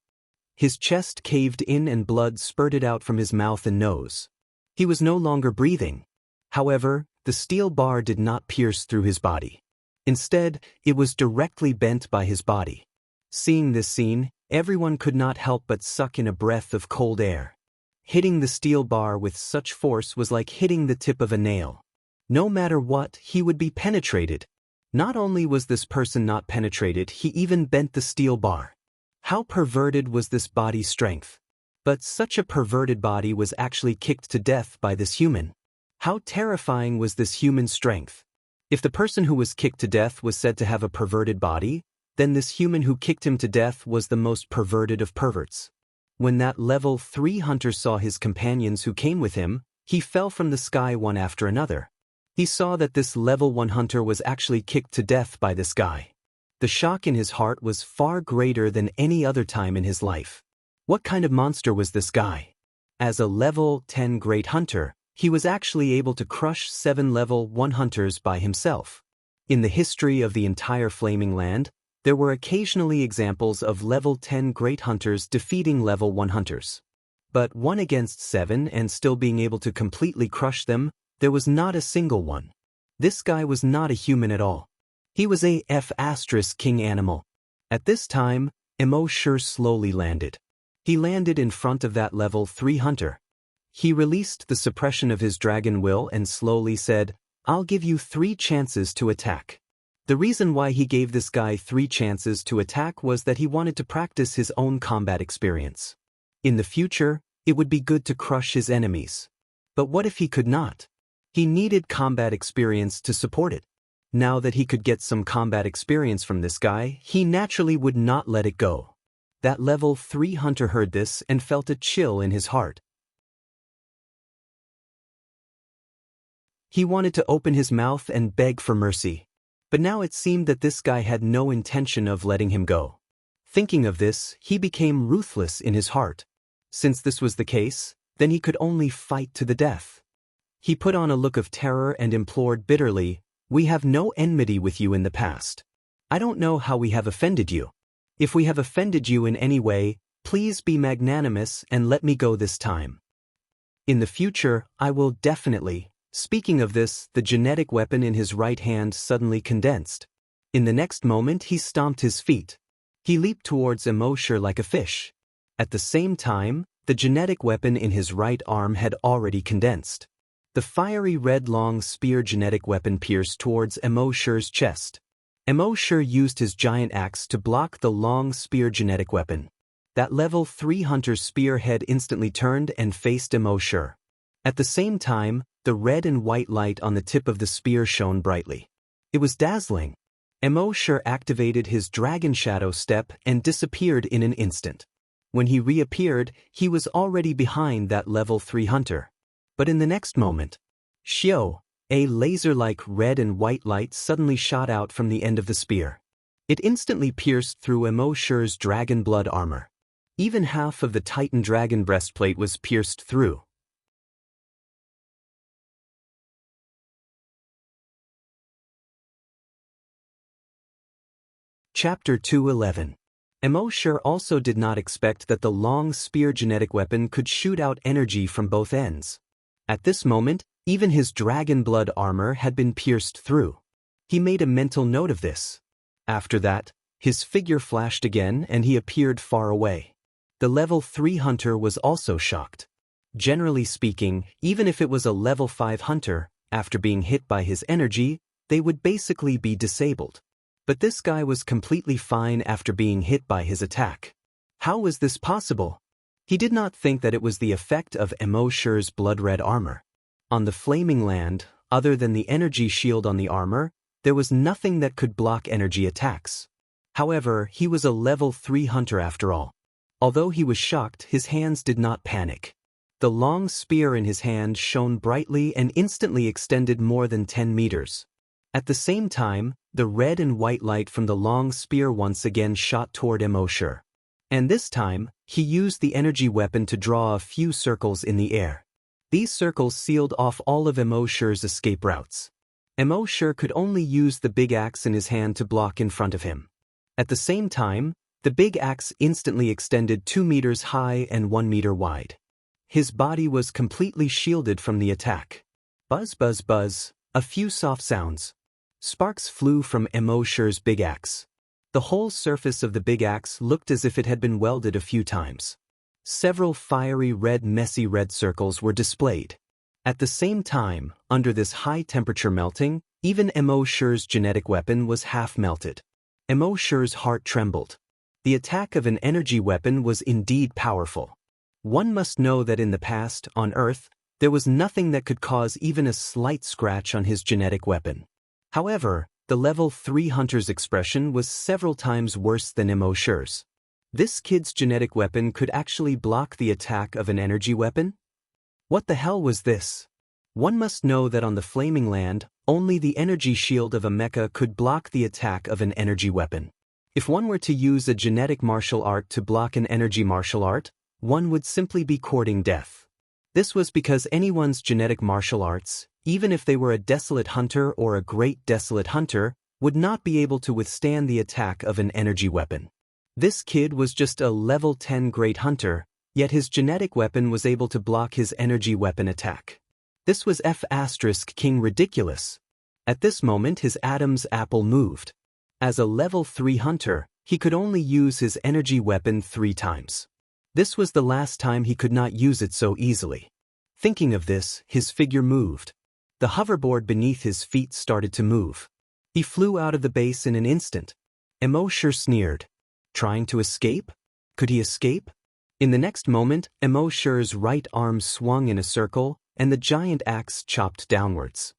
His chest caved in and blood spurted out from his mouth and nose. He was no longer breathing. However, the steel bar did not pierce through his body. Instead, it was directly bent by his body. Seeing this scene, everyone could not help but suck in a breath of cold air. Hitting the steel bar with such force was like hitting the tip of a nail. No matter what, he would be penetrated. Not only was this person not penetrated, he even bent the steel bar. How perverted was this body strength? But such a perverted body was actually kicked to death by this human. How terrifying was this human strength? If the person who was kicked to death was said to have a perverted body, then this human who kicked him to death was the most perverted of perverts. When that level 3 hunter saw his companions who came with him, he fell from the sky one after another. He saw that this level 1 hunter was actually kicked to death by this guy. The shock in his heart was far greater than any other time in his life. What kind of monster was this guy? As a level 10 great hunter, he was actually able to crush 7 level 1 hunters by himself. In the history of the entire Flaming Land, there were occasionally examples of level 10 great hunters defeating level 1 hunters. But 1 against 7 and still being able to completely crush them, there was not a single one. This guy was not a human at all. He was a king animal. At this time, embark slowly landed. He landed in front of that level 3 hunter. He released the suppression of his dragon will and slowly said, "I'll give you 3 chances to attack." The reason why he gave this guy 3 chances to attack was that he wanted to practice his own combat experience. In the future, it would be good to crush his enemies. But what if he could not? He needed combat experience to support it. Now that he could get some combat experience from this guy, he naturally would not let it go. That level 3 hunter heard this and felt a chill in his heart. He wanted to open his mouth and beg for mercy. But now it seemed that this guy had no intention of letting him go. Thinking of this, he became ruthless in his heart. Since this was the case, then he could only fight to the death. He put on a look of terror and implored bitterly, "We have no enmity with you in the past. I don't know how we have offended you. If we have offended you in any way, please be magnanimous and let me go this time. In the future, I will definitely." Speaking of this, the genetic weapon in his right hand suddenly condensed. In the next moment, he stomped his feet. He leaped towards embark like a fish. At the same time, the genetic weapon in his right arm had already condensed. The fiery red long spear genetic weapon pierced towards embark's chest. Embark used his giant axe to block the long spear genetic weapon. That level 3 hunter's spear head instantly turned and faced embark. At the same time, the red and white light on the tip of the spear shone brightly. It was dazzling. Embark activated his dragon shadow step and disappeared in an instant. When he reappeared, he was already behind that level 3 hunter. But in the next moment, a laser-like red and white light suddenly shot out from the end of the spear. It instantly pierced through embark's dragon blood armor. Even half of the Titan dragon breastplate was pierced through. Chapter 211. Embark also did not expect that the long spear genetic weapon could shoot out energy from both ends. At this moment, even his dragon blood armor had been pierced through. He made a mental note of this. After that, his figure flashed again and he appeared far away. The level 3 hunter was also shocked. Generally speaking, even if it was a level 5 hunter, after being hit by his energy, they would basically be disabled. But this guy was completely fine after being hit by his attack. How was this possible? He did not think that it was the effect of embark's blood-red armor. On the Flaming Land, other than the energy shield on the armor, there was nothing that could block energy attacks. However, he was a level 3 hunter after all. Although he was shocked, his hands did not panic. The long spear in his hand shone brightly and instantly extended more than 10 meters. At the same time, the red and white light from the long spear once again shot toward Emosher. And this time, he used the energy weapon to draw a few circles in the air. These circles sealed off all of Emosher's escape routes. Emosher could only use the big axe in his hand to block in front of him. At the same time, the big axe instantly extended 2 meters high and 1 meter wide. His body was completely shielded from the attack. Buzz buzz buzz, a few soft sounds. Sparks flew from Emosher's big axe. The whole surface of the big axe looked as if it had been welded a few times. Several fiery messy red circles were displayed. At the same time, under this high-temperature melting, even Emosher's genetic weapon was half melted. Emosher's heart trembled. The attack of an energy weapon was indeed powerful. One must know that in the past, on Earth, there was nothing that could cause even a slight scratch on his genetic weapon. However, the level 3 hunter's expression was several times worse than Emosher's. This kid's genetic weapon could actually block the attack of an energy weapon? What the hell was this? One must know that on the Flaming Land, only the energy shield of a mecha could block the attack of an energy weapon. If one were to use a genetic martial art to block an energy martial art, one would simply be courting death. This was because anyone's genetic martial arts, even if they were a desolate hunter or a great desolate hunter, would not be able to withstand the attack of an energy weapon. This kid was just a level 10 great hunter, yet his genetic weapon was able to block his energy weapon attack. This was King ridiculous. At this moment his Adam's apple moved. As a level 3 hunter, he could only use his energy weapon 3 times. This was the last time he could not use it so easily. Thinking of this, his figure moved. The hoverboard beneath his feet started to move. He flew out of the base in an instant. Emosher sneered. Trying to escape? Could he escape? In the next moment, Emosher's right arm swung in a circle, and the giant axe chopped downwards.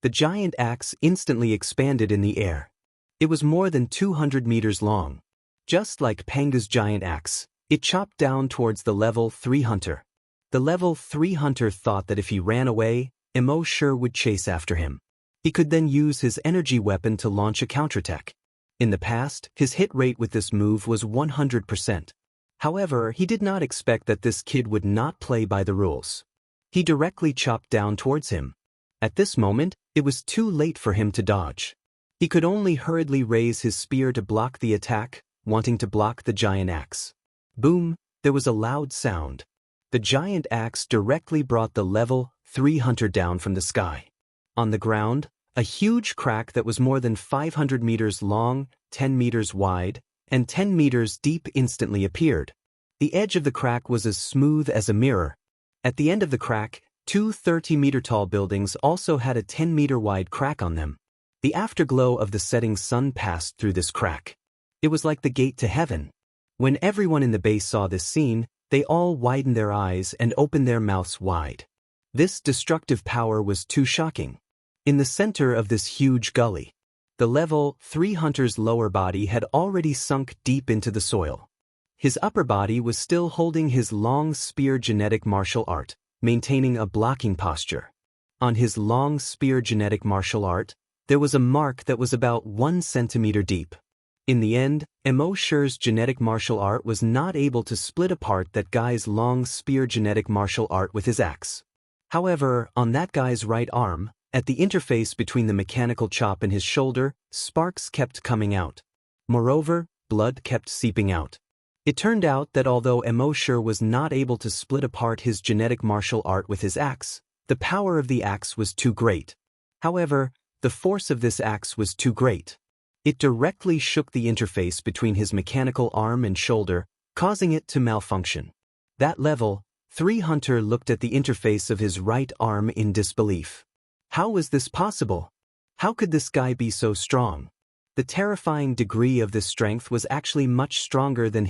The giant axe instantly expanded in the air. It was more than 200 meters long. Just like Panga's giant axe, it chopped down towards the level 3 hunter. The level 3 hunter thought that if he ran away, Emosher would chase after him. He could then use his energy weapon to launch a counterattack. In the past, his hit rate with this move was 100%. However, he did not expect that this kid would not play by the rules. He directly chopped down towards him. At this moment, it was too late for him to dodge. He could only hurriedly raise his spear to block the attack, wanting to block the giant axe. Boom, there was a loud sound. The giant axe directly brought the level 3 hunter down from the sky. On the ground, a huge crack that was more than 500 meters long, 10 meters wide, and 10 meters deep instantly appeared. The edge of the crack was as smooth as a mirror. At the end of the crack, 2 30-meter-tall buildings also had a 10-meter-wide crack on them. The afterglow of the setting sun passed through this crack. It was like the gate to heaven. When everyone in the base saw this scene, they all widened their eyes and opened their mouths wide. This destructive power was too shocking. In the center of this huge gully, the level 3 hunter's lower body had already sunk deep into the soil. His upper body was still holding his long spear genetic martial art, maintaining a blocking posture. On his long spear genetic martial art, there was a mark that was about 1 centimeter deep. In the end, Emosher's genetic martial art was not able to split apart that guy's long spear genetic martial art with his axe. However, on that guy's right arm, at the interface between the mechanical chop and his shoulder, sparks kept coming out. Moreover, blood kept seeping out. It turned out that although Emosher was not able to split apart his genetic martial art with his axe, the power of the axe was too great. However, the force of this axe was too great. It directly shook the interface between his mechanical arm and shoulder, causing it to malfunction. That level, 3 hunter looked at the interface of his right arm in disbelief. How was this possible? How could this guy be so strong? The terrifying degree of this strength was actually much stronger than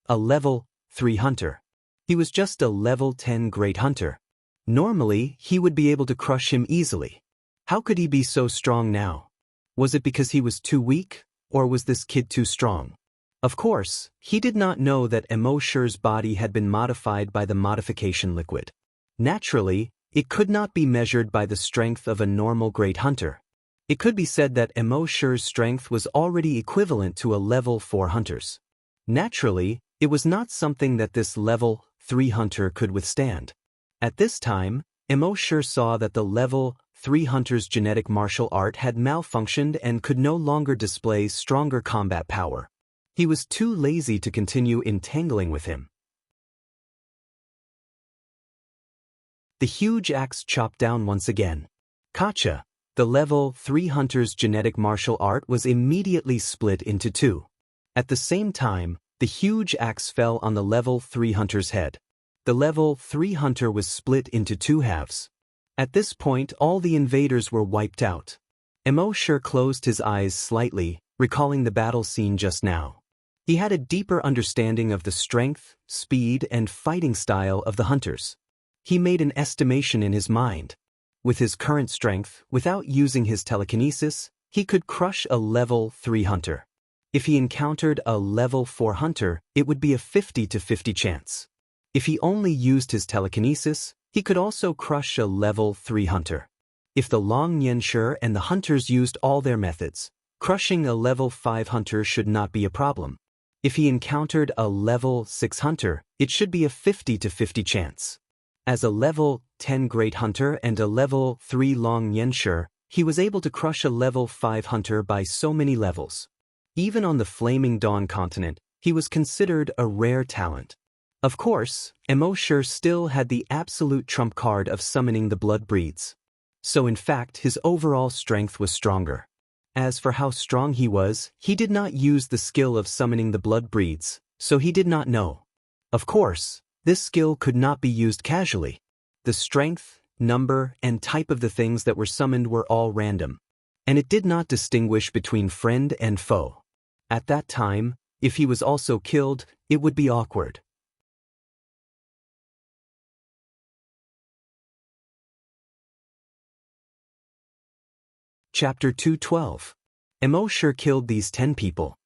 a level 3 hunter. He was just a level 10 great hunter. Normally, he would be able to crush him easily. How could he be so strong now? Was it because he was too weak, or was this kid too strong? Of course, he did not know that Emosher's body had been modified by the modification liquid. Naturally, it could not be measured by the strength of a normal great hunter. It could be said that Emosher's strength was already equivalent to a level 4 hunter's. Naturally, it was not something that this level 3 hunter could withstand. At this time, Emosher saw that the level 3 hunter's genetic martial art had malfunctioned and could no longer display stronger combat power. He was too lazy to continue entangling with him. The huge axe chopped down once again. Kacha, the level 3 hunter's genetic martial art, was immediately split into two. At the same time, the huge axe fell on the level 3 hunter's head. The level 3 hunter was split into two halves. At this point, all the invaders were wiped out. Emosher closed his eyes slightly, recalling the battle scene just now. He had a deeper understanding of the strength, speed, and fighting style of the hunters. He made an estimation in his mind. With his current strength, without using his telekinesis, he could crush a level 3 hunter. If he encountered a level 4 hunter, it would be a 50-50 chance. If he only used his telekinesis, he could also crush a level 3 hunter. If the Long Nianshi and the hunters used all their methods, crushing a level 5 hunter should not be a problem. If he encountered a level 6 hunter, it should be a 50-50 chance. As a level 10 great hunter and a level 3 Long Nianshi, he was able to crush a level 5 hunter by so many levels. Even on the Flaming Dawn continent, he was considered a rare talent. Of course, Emosher still had the absolute trump card of summoning the blood breeds. So in fact, his overall strength was stronger. As for how strong he was, he did not use the skill of summoning the blood breeds, so he did not know. Of course, this skill could not be used casually. The strength, number, and type of the things that were summoned were all random, and it did not distinguish between friend and foe. At that time, if he was also killed, it would be awkward. Chapter 212. Emosher killed these 10 people.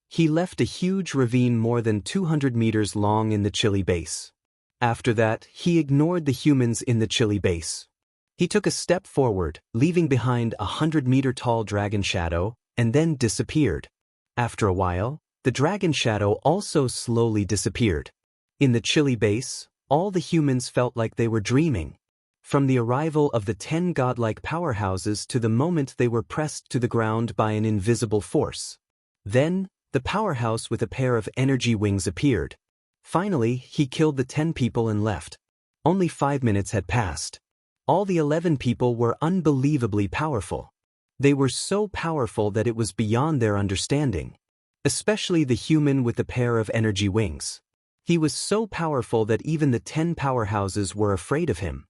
He left a huge ravine more than 200 meters long in the chilly base. After that, he ignored the humans in the chilly base. He took a step forward, leaving behind a 100-meter-tall dragon shadow, and then disappeared. After a while, the dragon shadow also slowly disappeared. In the chilly base, all the humans felt like they were dreaming. From the arrival of the 10 godlike powerhouses to the moment they were pressed to the ground by an invisible force. Then, the powerhouse with a pair of energy wings appeared. Finally, he killed the 10 people and left. Only 5 minutes had passed. All the 11 people were unbelievably powerful. They were so powerful that it was beyond their understanding. Especially the human with the pair of energy wings. He was so powerful that even the 10 powerhouses were afraid of him.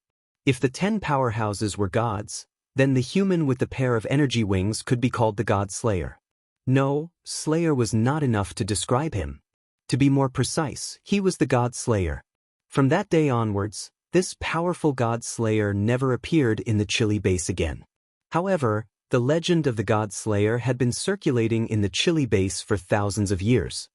If the 10 powerhouses were gods, then the human with the pair of energy wings could be called the God Slayer. No, Slayer was not enough to describe him. To be more precise, he was the God Slayer. From that day onwards, this powerful God Slayer never appeared in the chilly base again. However, the legend of the God Slayer had been circulating in the chilly base for thousands of years.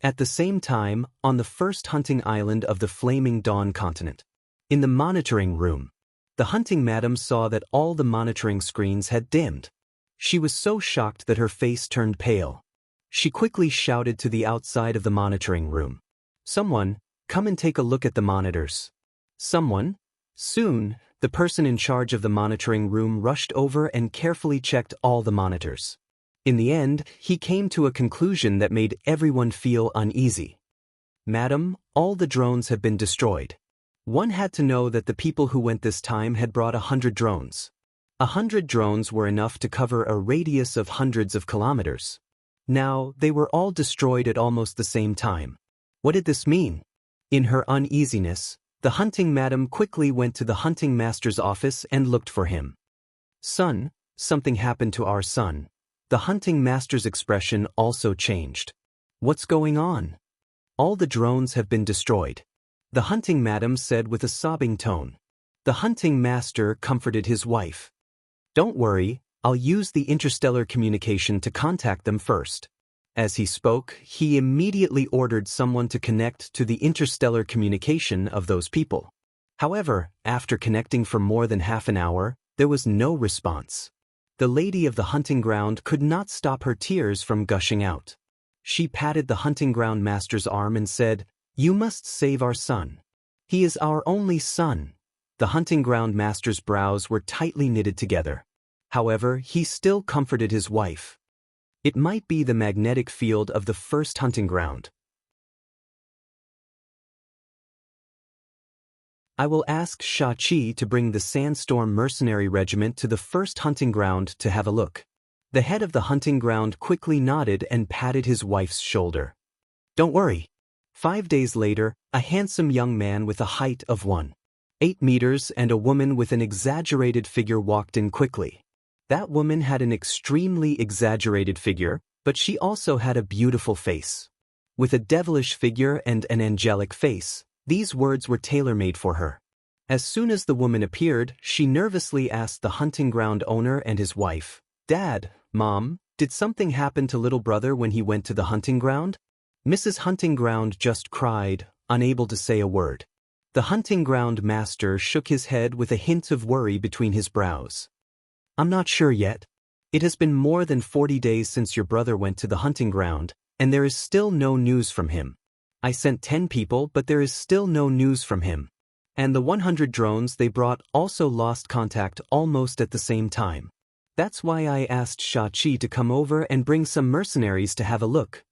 At the same time, on the first hunting island of the Flaming Dawn continent. In the monitoring room, the hunting madam saw that all the monitoring screens had dimmed. She was so shocked that her face turned pale. She quickly shouted to the outside of the monitoring room. "Someone, come and take a look at the monitors." Someone? Soon, the person in charge of the monitoring room rushed over and carefully checked all the monitors. In the end, he came to a conclusion that made everyone feel uneasy. "Madam, all the drones have been destroyed." One had to know that the people who went this time had brought 100 drones. 100 drones were enough to cover a radius of hundreds of kilometers. Now, they were all destroyed at almost the same time. What did this mean? In her uneasiness, the hunting madam quickly went to the hunting master's office and looked for him. "Son, something happened to our son." The hunting master's expression also changed. "What's going on?" "All the drones have been destroyed," the hunting madam said with a sobbing tone. The hunting master comforted his wife. "Don't worry, I'll use the interstellar communication to contact them first." As he spoke, he immediately ordered someone to connect to the interstellar communication of those people. However, after connecting for more than half an hour, there was no response. The lady of the hunting ground could not stop her tears from gushing out. She patted the hunting ground master's arm and said, "You must save our son. He is our only son." The hunting ground master's brows were tightly knitted together. However, he still comforted his wife. It might be the magnetic field of the first hunting ground. I will ask Shachi to bring the Sandstorm Mercenary Regiment to the first hunting ground to have a look. The head of the hunting ground quickly nodded and patted his wife's shoulder. Don't worry. 5 days later, a handsome young man with a height of 1.8 meters and a woman with an exaggerated figure walked in quickly. That woman had an extremely exaggerated figure, but she also had a beautiful face. With a devilish figure and an angelic face, these words were tailor-made for her. As soon as the woman appeared, she nervously asked the hunting ground owner and his wife, "Dad, Mom, did something happen to little brother when he went to the hunting ground?" Mrs. Hunting Ground just cried, unable to say a word. The hunting ground master shook his head with a hint of worry between his brows. "I'm not sure yet. It has been more than 40 days since your brother went to the hunting ground, and there is still no news from him. I sent 10 people, but there is still no news from him. And the 100 drones they brought also lost contact almost at the same time. That's why I asked Shachi to come over and bring some mercenaries to have a look."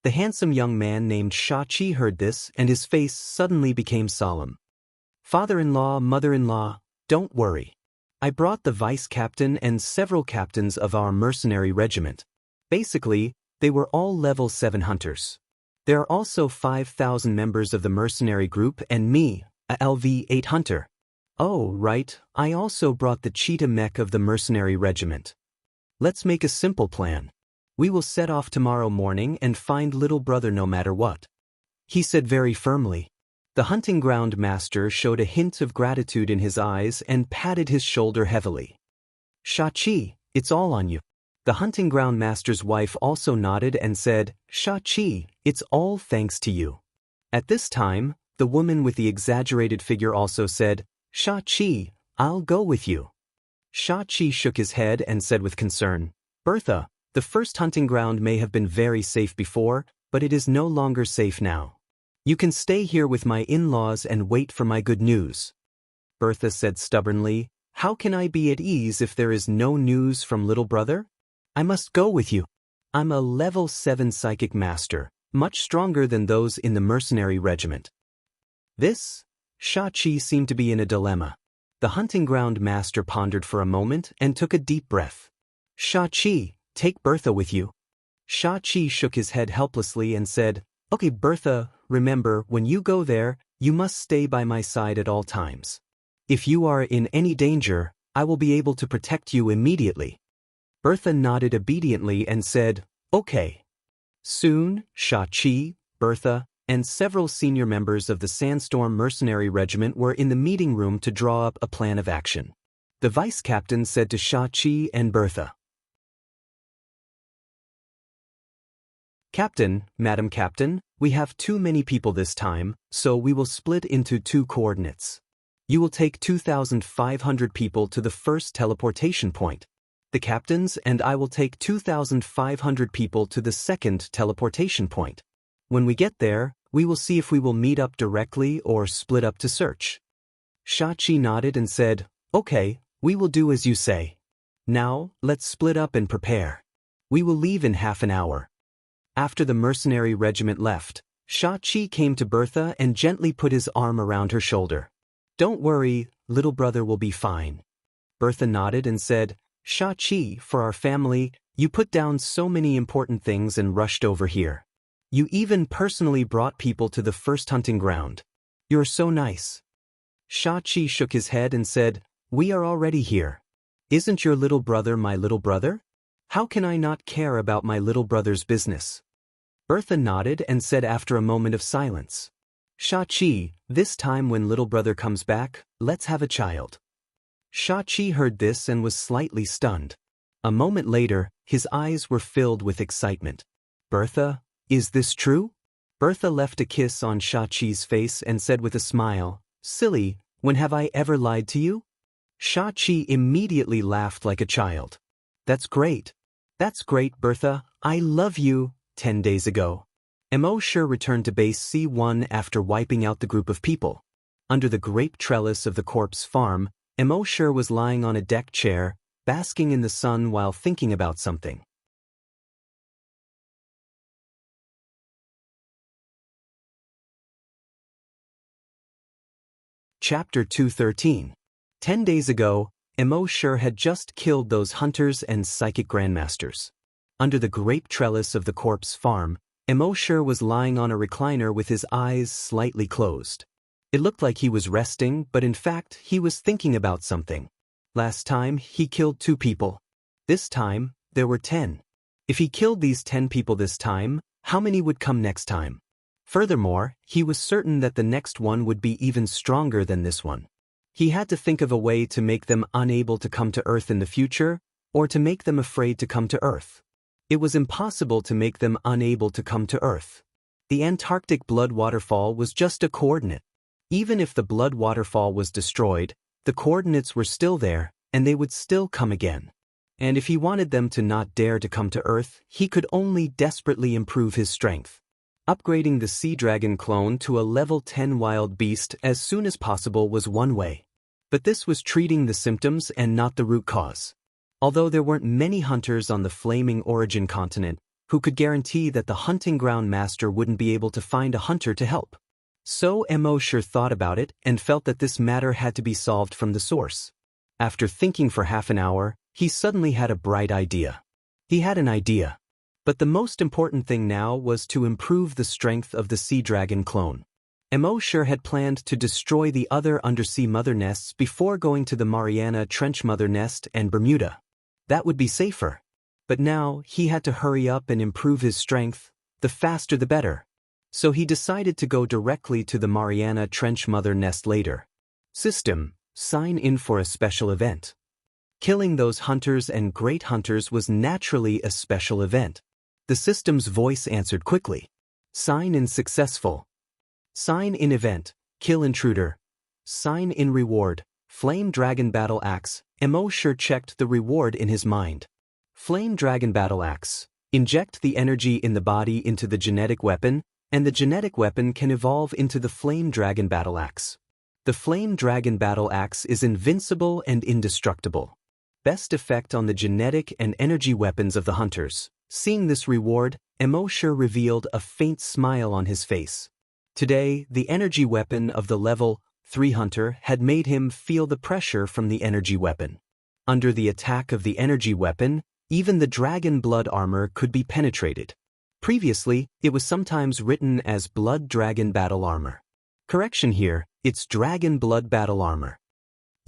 The handsome young man named Shachi heard this, and his face suddenly became solemn. "Father-in-law, mother-in-law, don't worry. I brought the vice captain and several captains of our mercenary regiment. Basically, they were all level 7 hunters. There are also 5,000 members of the mercenary group and me, a LV-8 hunter. Oh, right, I also brought the cheetah mech of the mercenary regiment. Let's make a simple plan. We will set off tomorrow morning and find little brother no matter what," he said very firmly. The hunting ground master showed a hint of gratitude in his eyes and patted his shoulder heavily. "Shachi, it's all on you." The hunting ground master's wife also nodded and said, "Shachi, it's all thanks to you." At this time, the woman with the exaggerated figure also said, "Shachi, I'll go with you." Shachi shook his head and said with concern, "Bertha, the first hunting ground may have been very safe before, but it is no longer safe now. You can stay here with my in-laws and wait for my good news." Bertha said stubbornly, "How can I be at ease if there is no news from little brother? I must go with you. I'm a level 7 psychic master, much stronger than those in the mercenary regiment." This? Shachi seemed to be in a dilemma. The hunting ground master pondered for a moment and took a deep breath. "Shachi, take Bertha with you." Shachi shook his head helplessly and said, "Okay, Bertha, remember, when you go there, you must stay by my side at all times. If you are in any danger, I will be able to protect you immediately." Bertha nodded obediently and said, "Okay." Soon, Shachi, Bertha, and several senior members of the Sandstorm Mercenary Regiment were in the meeting room to draw up a plan of action. The vice captain said to Shachi and Bertha, "Captain, Madam Captain, we have too many people this time, so we will split into 2 coordinates. You will take 2,500 people to the first teleportation point. The captains and I will take 2,500 people to the second teleportation point. When we get there, we will see if we will meet up directly or split up to search." Shachi nodded and said, "Okay, we will do as you say. Now, let's split up and prepare. We will leave in half an hour." After the mercenary regiment left, Shachi came to Bertha and gently put his arm around her shoulder. "Don't worry, little brother will be fine." Bertha nodded and said, "Shachi, for our family, you put down so many important things and rushed over here. You even personally brought people to the first hunting ground. You're so nice." Shachi shook his head and said, "We are already here. Isn't your little brother my little brother? How can I not care about my little brother's business?" Bertha nodded and said after a moment of silence, "Shachi, this time when little brother comes back, let's have a child." Shachi heard this and was slightly stunned. A moment later, his eyes were filled with excitement. Bertha, is this true? Bertha left a kiss on Shachi's face and said with a smile, "Silly, when have I ever lied to you?" Shachi immediately laughed like a child. That's great, Bertha, I love you." 10 days ago, Emosher returned to base C1 after wiping out the group of people. Under the grape trellis of the corpse farm, Emosher was lying on a deck chair, basking in the sun while thinking about something. Chapter 213. 10 days ago, Emosher had just killed those hunters and psychic grandmasters. Under the grape trellis of the corpse farm, Emosher was lying on a recliner with his eyes slightly closed. It looked like he was resting, but in fact, he was thinking about something. Last time, he killed 2 people. This time, there were 10. If he killed these 10 people this time, how many would come next time? Furthermore, he was certain that the next one would be even stronger than this one. He had to think of a way to make them unable to come to Earth in the future, or to make them afraid to come to Earth. It was impossible to make them unable to come to Earth. The Antarctic blood waterfall was just a coordinate. Even if the blood waterfall was destroyed, the coordinates were still there, and they would still come again. And if he wanted them to not dare to come to Earth, he could only desperately improve his strength. Upgrading the sea dragon clone to a level 10 wild beast as soon as possible was one way. But this was treating the symptoms and not the root cause. Although there weren't many hunters on the Flaming Origin continent who could guarantee that the hunting ground master wouldn't be able to find a hunter to help. So Emosher thought about it and felt that this matter had to be solved from the source. After thinking for half an hour, he suddenly had a bright idea. He had an idea. But the most important thing now was to improve the strength of the sea dragon clone. Emosher had planned to destroy the other undersea mother nests before going to the Mariana Trench mother nest and Bermuda. That would be safer. But now he had to hurry up and improve his strength, the faster the better. So he decided to go directly to the Mariana Trench mother nest later. System, sign in for a special event. Killing those hunters and great hunters was naturally a special event. The system's voice answered quickly. Sign in successful. Sign in event, kill intruder. Sign in reward, Flame Dragon Battle Axe. Emosher checked the reward in his mind. Flame Dragon Battle Axe. Inject the energy in the body into the genetic weapon, and the genetic weapon can evolve into the Flame Dragon Battle Axe. The Flame Dragon Battle Axe is invincible and indestructible. Best effect on the genetic and energy weapons of the hunters. Seeing this reward, Emosher revealed a faint smile on his face. Today, the energy weapon of the level 3 hunter had made him feel the pressure from the energy weapon. Under the attack of the energy weapon, even the dragon blood armor could be penetrated. Previously, it was sometimes written as Blood Dragon Battle Armor. Correction here, it's Dragon Blood Battle Armor.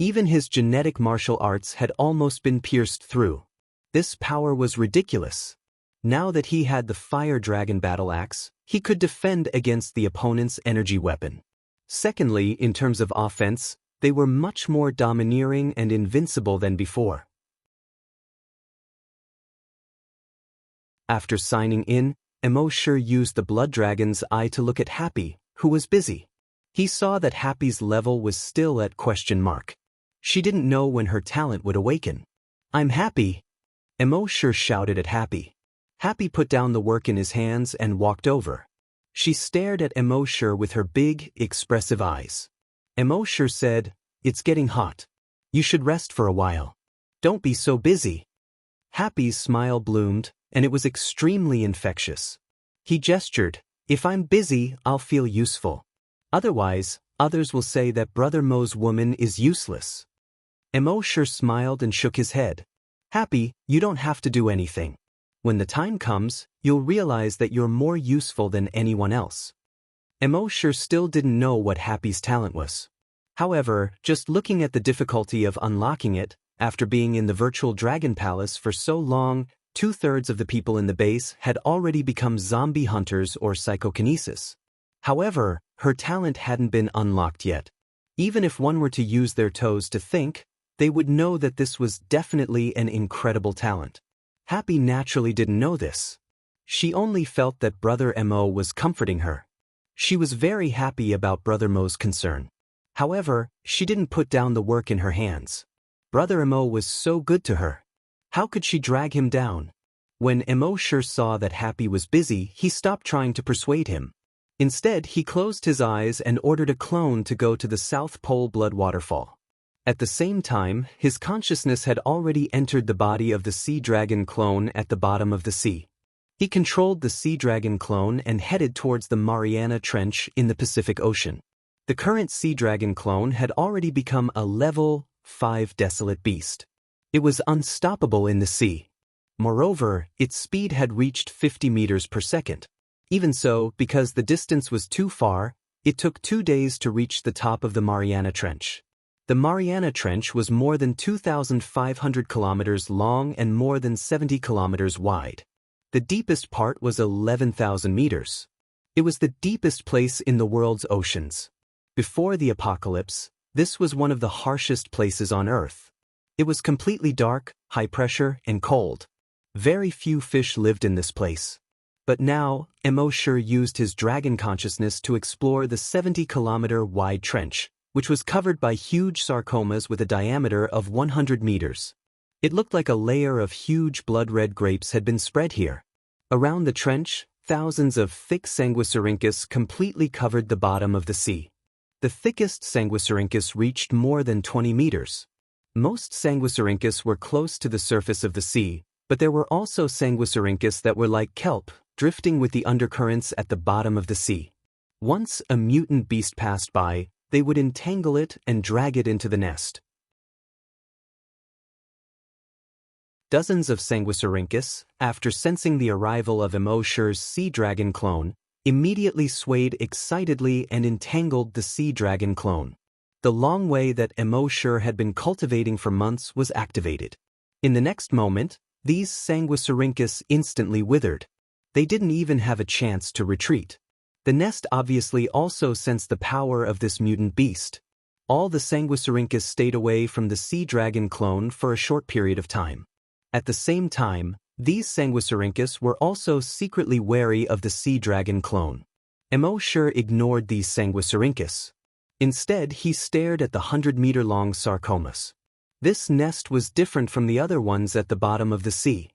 Even his genetic martial arts had almost been pierced through. This power was ridiculous. Now that he had the Fire Dragon Battle Axe, he could defend against the opponent's energy weapon. Secondly, in terms of offense, they were much more domineering and invincible than before. After signing in, Emosher used the Blood Dragon's eye to look at Happy, who was busy. He saw that Happy's level was still at question mark. She didn't know when her talent would awaken. "I'm Happy!" Emosher shouted at Happy. Happy put down the work in his hands and walked over. She stared at Emosher with her big, expressive eyes. Emosher said, "It's getting hot. You should rest for a while. Don't be so busy." Happy's smile bloomed, and it was extremely infectious. He gestured, "If I'm busy, I'll feel useful. Otherwise, others will say that Brother Mo's woman is useless." Emosher smiled and shook his head. "Happy, you don't have to do anything. When the time comes, you'll realize that you're more useful than anyone else." Emosher still didn't know what Happy's talent was. However, just looking at the difficulty of unlocking it, after being in the virtual dragon palace for so long, 2/3 of the people in the base had already become zombie hunters or psychokinesis. However, her talent hadn't been unlocked yet. Even if one were to use their toes to think, they would know that this was definitely an incredible talent. Happy naturally didn't know this. She only felt that Brother Mo was comforting her. She was very happy about Brother Mo's concern. However, she didn't put down the work in her hands. Brother Mo was so good to her. How could she drag him down? When Mo sure saw that Happy was busy, he stopped trying to persuade him. Instead, he closed his eyes and ordered a clone to go to the South Pole Blood Waterfall. At the same time, his consciousness had already entered the body of the Sea Dragon clone at the bottom of the sea. He controlled the Sea Dragon clone and headed towards the Mariana Trench in the Pacific Ocean. The current Sea Dragon clone had already become a level 5 desolate beast. It was unstoppable in the sea. Moreover, its speed had reached 50 meters per second. Even so, because the distance was too far, it took 2 days to reach the top of the Mariana Trench. The Mariana Trench was more than 2,500 kilometers long and more than 70 kilometers wide. The deepest part was 11,000 meters. It was the deepest place in the world's oceans. Before the apocalypse, this was one of the harshest places on Earth. It was completely dark, high pressure, and cold. Very few fish lived in this place. But now, Mo sure used his dragon consciousness to explore the 70-kilometer wide trench, which was covered by huge sarcomas with a diameter of 100 meters. It looked like a layer of huge blood-red grapes had been spread here. Around the trench, thousands of thick Sanguisurincus completely covered the bottom of the sea. The thickest Sanguisurincus reached more than 20 meters. Most Sanguisurincus were close to the surface of the sea, but there were also Sanguisurincus that were like kelp, drifting with the undercurrents at the bottom of the sea. Once a mutant beast passed by, they would entangle it and drag it into the nest. Dozens of Sanguisurincus, after sensing the arrival of Mo Shure's Sea Dragon clone, immediately swayed excitedly and entangled the Sea Dragon clone. The long way that Mo Shure had been cultivating for months was activated. In the next moment, these Sanguisurincus instantly withered. They didn't even have a chance to retreat. The nest obviously also sensed the power of this mutant beast. All the Sanguisurincus stayed away from the Sea Dragon clone for a short period of time. At the same time, these Sanguisurincus were also secretly wary of the Sea Dragon clone. Mo Shure ignored these Sanguisurincus. Instead, he stared at the 100-meter-long sarcomas. This nest was different from the other ones at the bottom of the sea.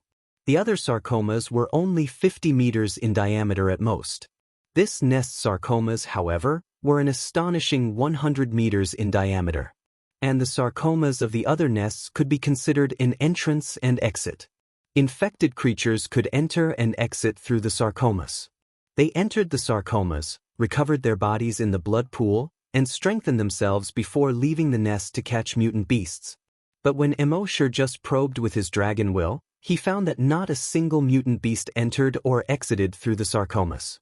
The other sarcomas were only 50 meters in diameter at most. This nest's sarcomas, however, were an astonishing 100 meters in diameter. And the sarcomas of the other nests could be considered an entrance and exit. Infected creatures could enter and exit through the sarcomas. They entered the sarcomas, recovered their bodies in the blood pool, and strengthened themselves before leaving the nest to catch mutant beasts. But when Mo Shure just probed with his dragon will, he found that not a single mutant beast entered or exited through the sarcomas.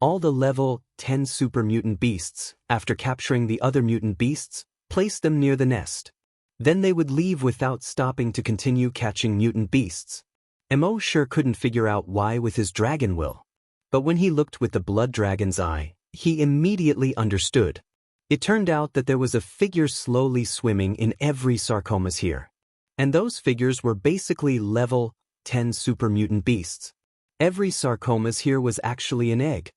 All the level 10 super mutant beasts, after capturing the other mutant beasts, placed them near the nest. Then they would leave without stopping to continue catching mutant beasts. Mo Shure couldn't figure out why with his dragon will. But when he looked with the blood dragon's eye, he immediately understood. It turned out that there was a figure slowly swimming in every sarcomas here. And those figures were basically level 10 super mutant beasts. Every sarcomas here was actually an egg.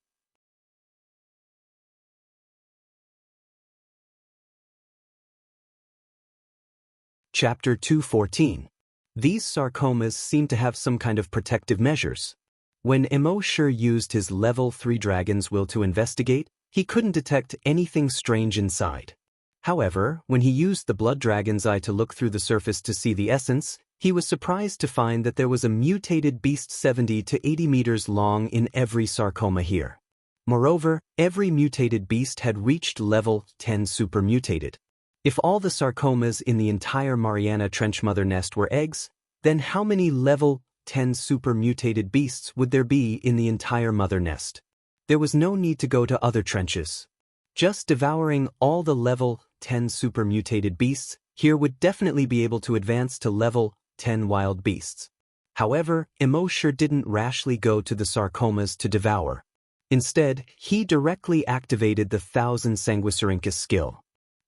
Chapter 214. These sarcomas seem to have some kind of protective measures. When Mo Shure used his level 3 dragon's will to investigate, he couldn't detect anything strange inside. However, when he used the blood dragon's eye to look through the surface to see the essence, he was surprised to find that there was a mutated beast 70 to 80 meters long in every sarcoma here. Moreover, every mutated beast had reached level 10 super mutated. If all the sarcomas in the entire Mariana Trench mother nest were eggs, then how many level 10 super mutated beasts would there be in the entire mother nest? There was no need to go to other trenches. Just devouring all the level 10 super mutated beasts here would definitely be able to advance to level 10 wild beasts. However, Mo Shure didn't rashly go to the sarcomas to devour. Instead, he directly activated the 1,000 Sanguisurincus skill.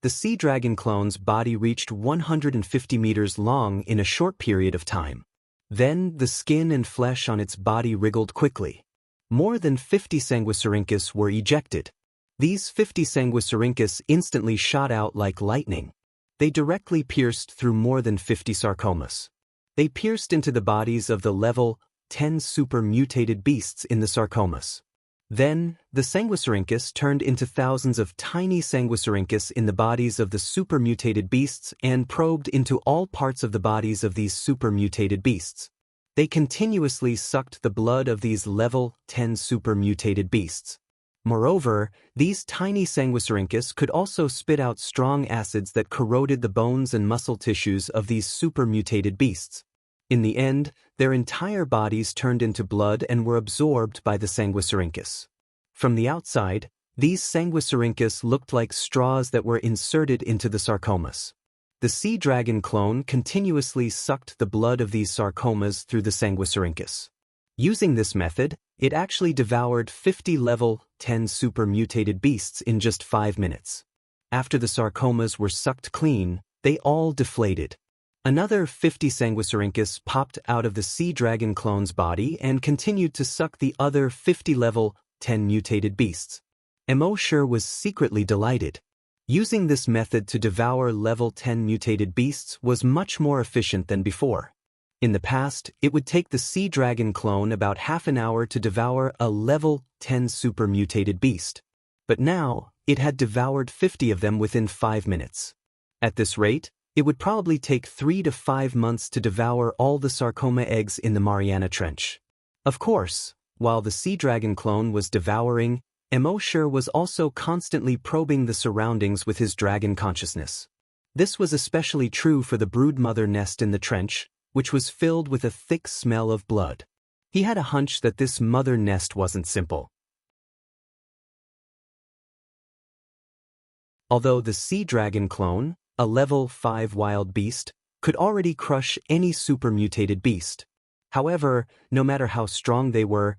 The Sea Dragon clone's body reached 150 meters long in a short period of time. Then, the skin and flesh on its body wriggled quickly. More than 50 Sanguisurincus were ejected. These 50 Sanguisurincus instantly shot out like lightning. They directly pierced through more than 50 sarcomas. They pierced into the bodies of the level 10 super mutated beasts in the sarcomas. Then, the Sanguisurincus turned into thousands of tiny Sanguisurincus in the bodies of the super mutated beasts and probed into all parts of the bodies of these super mutated beasts. They continuously sucked the blood of these level 10 super mutated beasts. Moreover, these tiny Sanguisurincus could also spit out strong acids that corroded the bones and muscle tissues of these super mutated beasts. In the end, their entire bodies turned into blood and were absorbed by the Sanguisurincus. From the outside, these Sanguisurincus looked like straws that were inserted into the sarcomas. The sea dragon clone continuously sucked the blood of these sarcomas through the Sanguisurincus. Using this method, it actually devoured 50 level 10 super mutated beasts in just 5 minutes. After the sarcomas were sucked clean, they all deflated. Another 50 Sanguisurincus popped out of the sea dragon clone's body and continued to suck the other 50 level 10 mutated beasts. Emosure was secretly delighted. Using this method to devour level 10 mutated beasts was much more efficient than before. In the past, it would take the sea dragon clone about half an hour to devour a level 10 super mutated beast. But now, it had devoured 50 of them within 5 minutes. At this rate, it would probably take 3 to 5 months to devour all the sarcoma eggs in the Mariana Trench. Of course, while the sea dragon clone was devouring, Emosure was also constantly probing the surroundings with his dragon consciousness. This was especially true for the broodmother nest in the trench, which was filled with a thick smell of blood. He had a hunch that this mother nest wasn't simple. Although the sea dragon clone, a level 5 wild beast, could already crush any super mutated beast. However, no matter how strong they were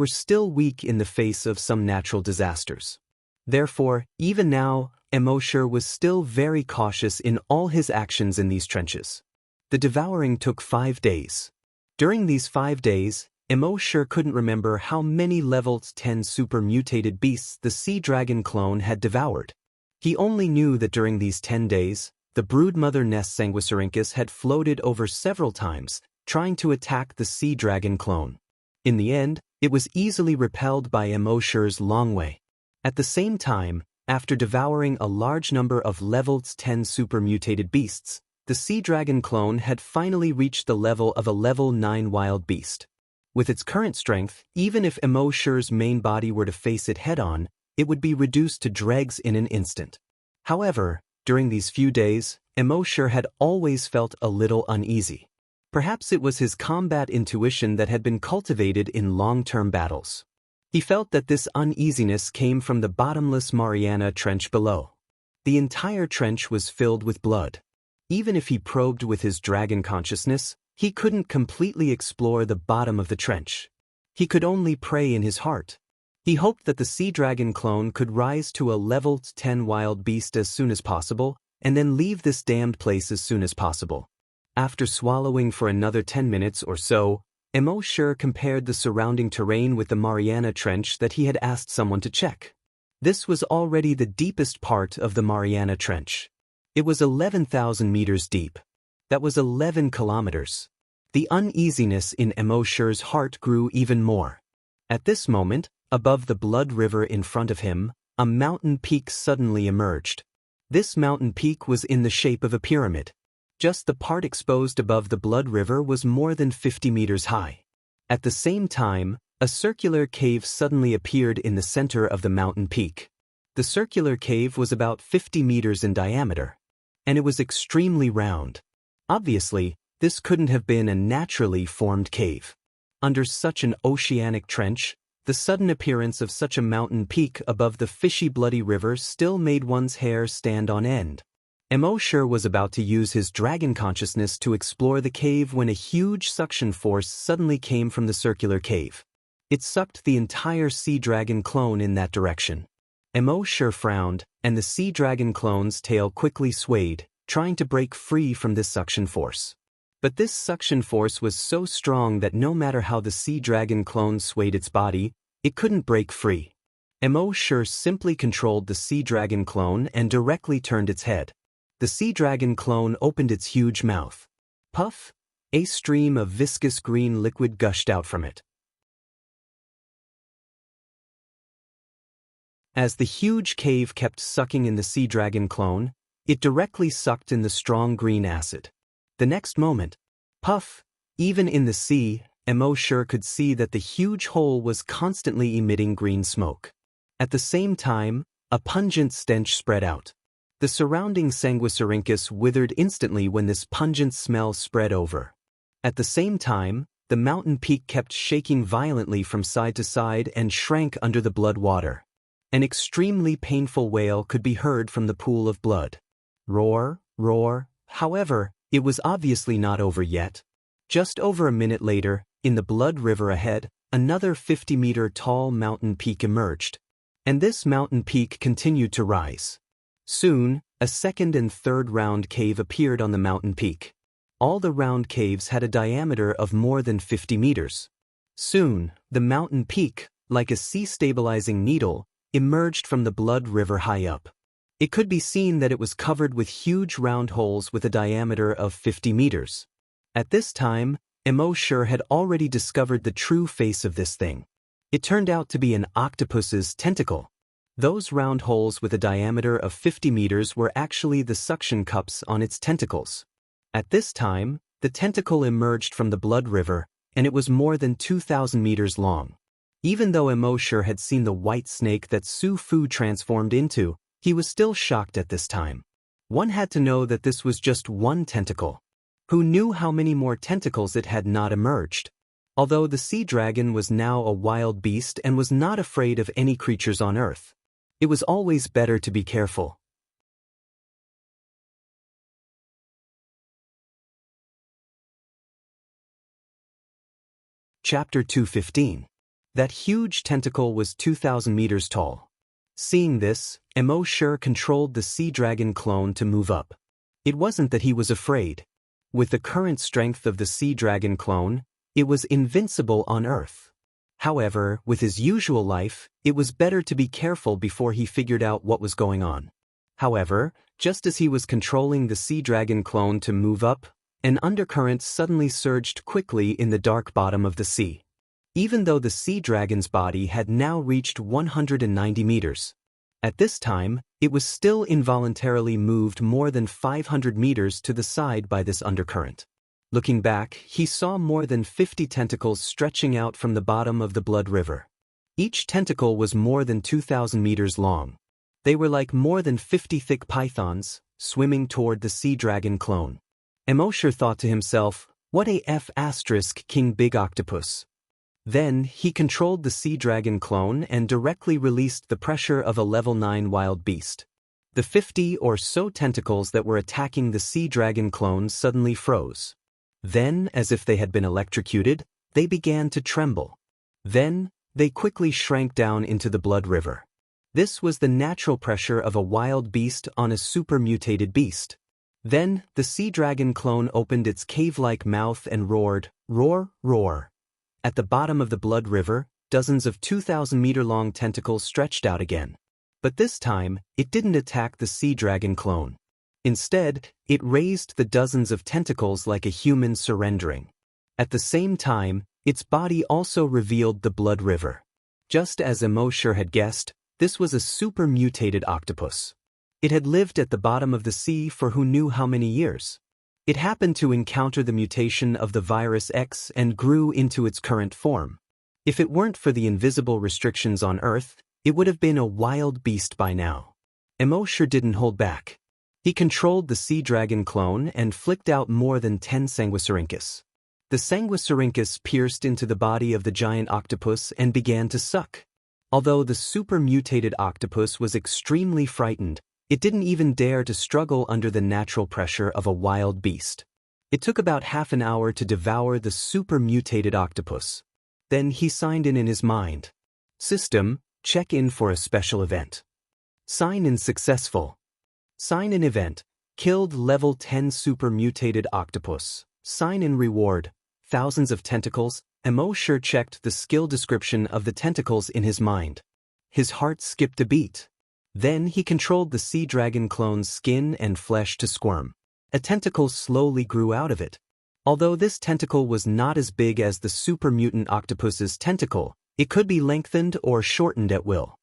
still weak in the face of some natural disasters. Therefore, even now, Emosure was still very cautious in all his actions in these trenches. The devouring took 5 days. During these 5 days, Emosure couldn't remember how many level 10 super mutated beasts the sea dragon clone had devoured. He only knew that during these 10 days, the broodmother nest Sanguisurincus had floated over several times, trying to attack the sea dragon clone. In the end, it was easily repelled by Emosure's long way. At the same time, after devouring a large number of level 10 super mutated beasts, the sea dragon clone had finally reached the level of a level 9 wild beast. With its current strength, even if Emosure's main body were to face it head-on, it would be reduced to dregs in an instant. However, during these few days, Emosure had always felt a little uneasy. Perhaps it was his combat intuition that had been cultivated in long-term battles. He felt that this uneasiness came from the bottomless Mariana Trench below. The entire trench was filled with blood. Even if he probed with his dragon consciousness, he couldn't completely explore the bottom of the trench. He could only pray in his heart. He hoped that the sea dragon clone could rise to a level 10 wild beast as soon as possible, and then leave this damned place as soon as possible. After swallowing for another 10 minutes or so, Emosure compared the surrounding terrain with the Mariana Trench that he had asked someone to check. This was already the deepest part of the Mariana Trench. It was 11,000 meters deep. That was 11 kilometers. The uneasiness in Emosure's heart grew even more. At this moment, above the blood river in front of him, a mountain peak suddenly emerged. This mountain peak was in the shape of a pyramid. Just the part exposed above the blood river was more than 50 meters high. At the same time, a circular cave suddenly appeared in the center of the mountain peak. The circular cave was about 50 meters in diameter, and it was extremely round. Obviously, this couldn't have been a naturally formed cave. Under such an oceanic trench, the sudden appearance of such a mountain peak above the fishy bloody river still made one's hair stand on end. Emosure was about to use his dragon consciousness to explore the cave when a huge suction force suddenly came from the circular cave. It sucked the entire sea dragon clone in that direction. Emosure frowned, and the sea dragon clone's tail quickly swayed, trying to break free from this suction force. But this suction force was so strong that no matter how the sea dragon clone swayed its body, it couldn't break free. Embark simply controlled the sea dragon clone and directly turned its head. The sea dragon clone opened its huge mouth. Puff! A stream of viscous green liquid gushed out from it. As the huge cave kept sucking in the sea dragon clone, it directly sucked in the strong green acid. The next moment, puff! Even in the sea, Embark could see that the huge hole was constantly emitting green smoke. At the same time, a pungent stench spread out. The surrounding Sanguisurincus withered instantly when this pungent smell spread over. At the same time, the mountain peak kept shaking violently from side to side and shrank under the blood water. An extremely painful wail could be heard from the pool of blood. Roar, roar. However, it was obviously not over yet. Just over a minute later, in the blood river ahead, another 50-meter tall mountain peak emerged. And this mountain peak continued to rise. Soon, a second and third round cave appeared on the mountain peak. All the round caves had a diameter of more than 50 meters. Soon, the mountain peak, like a sea-stabilizing needle, emerged from the blood river high up. It could be seen that it was covered with huge round holes with a diameter of 50 meters. At this time, Embark had already discovered the true face of this thing. It turned out to be an octopus's tentacle. Those round holes with a diameter of 50 meters were actually the suction cups on its tentacles. At this time, the tentacle emerged from the blood river, and it was more than 2,000 meters long. Even though Embark had seen the white snake that Su Fu transformed into, he was still shocked at this time. One had to know that this was just one tentacle. Who knew how many more tentacles it had not emerged? Although the sea dragon was now a wild beast and was not afraid of any creatures on Earth, it was always better to be careful. Chapter 215. That huge tentacle was 2,000 meters tall. Seeing this, Embark controlled the sea dragon clone to move up. It wasn't that he was afraid. With the current strength of the sea dragon clone, it was invincible on Earth. However, with his usual life, it was better to be careful before he figured out what was going on. However, just as he was controlling the sea dragon clone to move up, an undercurrent suddenly surged quickly in the dark bottom of the sea. Even though the sea dragon's body had now reached 190 meters. At this time, it was still involuntarily moved more than 500 meters to the side by this undercurrent. Looking back, he saw more than 50 tentacles stretching out from the bottom of the blood river. Each tentacle was more than 2,000 meters long. They were like more than 50 thick pythons, swimming toward the sea dragon clone. Embark thought to himself, what a King Big Octopus. Then, he controlled the sea dragon clone and directly released the pressure of a level 9 wild beast. The 50 or so tentacles that were attacking the sea dragon clone suddenly froze. Then, as if they had been electrocuted, they began to tremble. Then, they quickly shrank down into the blood river. This was the natural pressure of a wild beast on a super-mutated beast. Then, the sea dragon clone opened its cave-like mouth and roared, roar, roar. At the bottom of the blood river, dozens of 2,000-meter-long tentacles stretched out again. But this time, it didn't attack the sea dragon clone. Instead, it raised the dozens of tentacles like a human surrendering. At the same time, its body also revealed the blood river. Just as Embark had guessed, this was a super-mutated octopus. It had lived at the bottom of the sea for who knew how many years. It happened to encounter the mutation of the virus X and grew into its current form. If it weren't for the invisible restrictions on Earth, it would have been a wild beast by now. Embark didn't hold back. He controlled the sea dragon clone and flicked out more than 10 Sanguisurincus. The Sanguisurincus pierced into the body of the giant octopus and began to suck. Although the super-mutated octopus was extremely frightened, it didn't even dare to struggle under the natural pressure of a wild beast. It took about half an hour to devour the super-mutated octopus. Then he signed in his mind. System, check in for a special event. Sign in successful. Sign in event, killed level 10 super-mutated octopus. sign in reward, thousands of tentacles. Emo checked the skill description of the tentacles in his mind. His heart skipped a beat. Then he controlled the sea dragon clone's skin and flesh to squirm. A tentacle slowly grew out of it. Although this tentacle was not as big as the super mutant octopus's tentacle, it could be lengthened or shortened at will.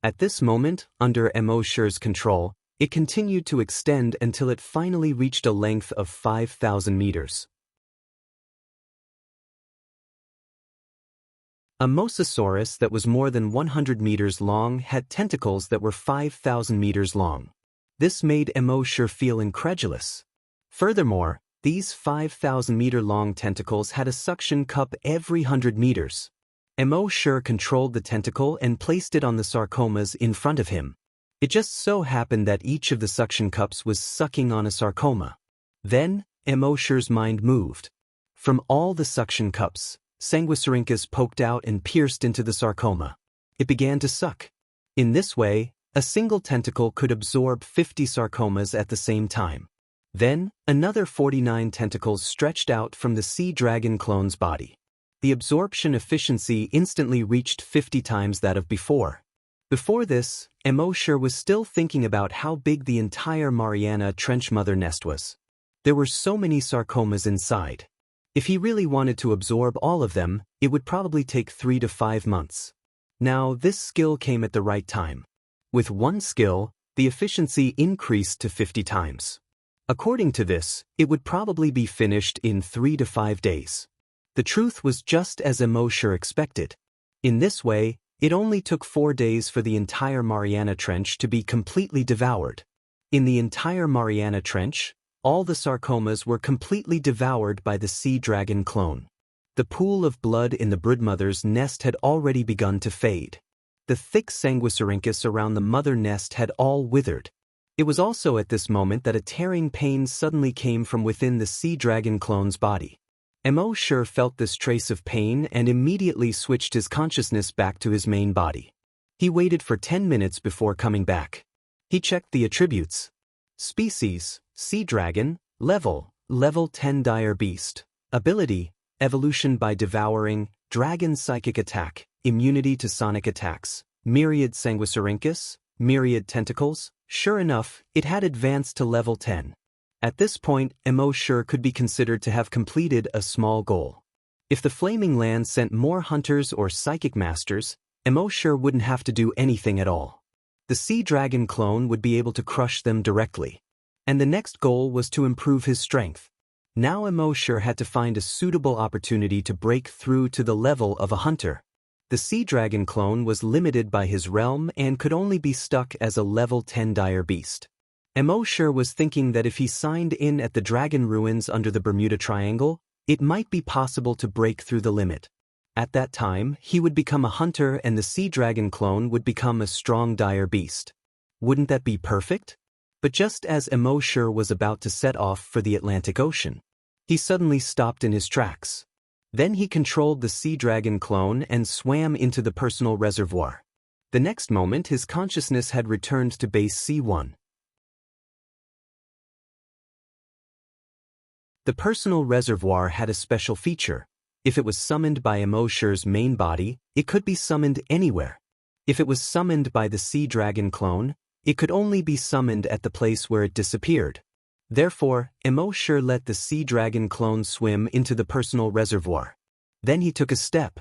At this moment, under Emo's control, it continued to extend until it finally reached a length of 5,000 meters. A mosasaurus that was more than 100 meters long had tentacles that were 5,000 meters long. This made Emo feel incredulous. Furthermore, these 5,000-meter-long tentacles had a suction cup every 100 meters. Emo controlled the tentacle and placed it on the sarcomas in front of him. It just so happened that each of the suction cups was sucking on a sarcoma. Then, Emo's mind moved. From all the suction cups, Sanguisurincus poked out and pierced into the sarcoma. It began to suck. In this way, a single tentacle could absorb 50 sarcomas at the same time. Then, another 49 tentacles stretched out from the sea dragon clone's body. The absorption efficiency instantly reached 50 times that of before. Before this, Emo was still thinking about how big the entire Mariana Trench mother nest was. There were so many sarcomas inside. If he really wanted to absorb all of them, it would probably take 3 to 5 months. Now, this skill came at the right time. With one skill, the efficiency increased to 50 times. According to this, it would probably be finished in 3 to 5 days. The truth was just as Emo expected. In this way, it only took 4 days for the entire Mariana Trench to be completely devoured. In the entire Mariana Trench, all the sarcomas were completely devoured by the sea dragon clone. The pool of blood in the broodmother's nest had already begun to fade. The thick Sanguisurincus around the mother nest had all withered. It was also at this moment that a tearing pain suddenly came from within the sea dragon clone's body. Emo felt this trace of pain and immediately switched his consciousness back to his main body. He waited for 10 minutes before coming back. He checked the attributes. Species, Sea Dragon, Level 10 Dire Beast. Ability, Evolution by Devouring, Dragon Psychic Attack, Immunity to Sonic Attacks, Myriad Sanguisurincus, Myriad Tentacles. Sure enough, it had advanced to level 10. At this point, Emo could be considered to have completed a small goal. If the Flaming Land sent more hunters or psychic masters, Emo wouldn't have to do anything at all. The Sea Dragon clone would be able to crush them directly. And the next goal was to improve his strength. Now Emo had to find a suitable opportunity to break through to the level of a hunter. The Sea Dragon clone was limited by his realm and could only be stuck as a level 10 dire beast. Emo was thinking that if he signed in at the dragon ruins under the Bermuda Triangle, it might be possible to break through the limit. At that time, he would become a hunter and the Sea Dragon clone would become a strong dire beast. Wouldn't that be perfect? But just as Emo was about to set off for the Atlantic Ocean, he suddenly stopped in his tracks. Then he controlled the Sea Dragon clone and swam into the personal reservoir. The next moment his consciousness had returned to base C1. The personal reservoir had a special feature. If it was summoned by Emo's main body, it could be summoned anywhere. If it was summoned by the Sea Dragon clone, it could only be summoned at the place where it disappeared. Therefore, Emo let the Sea Dragon clone swim into the personal reservoir. Then he took a step.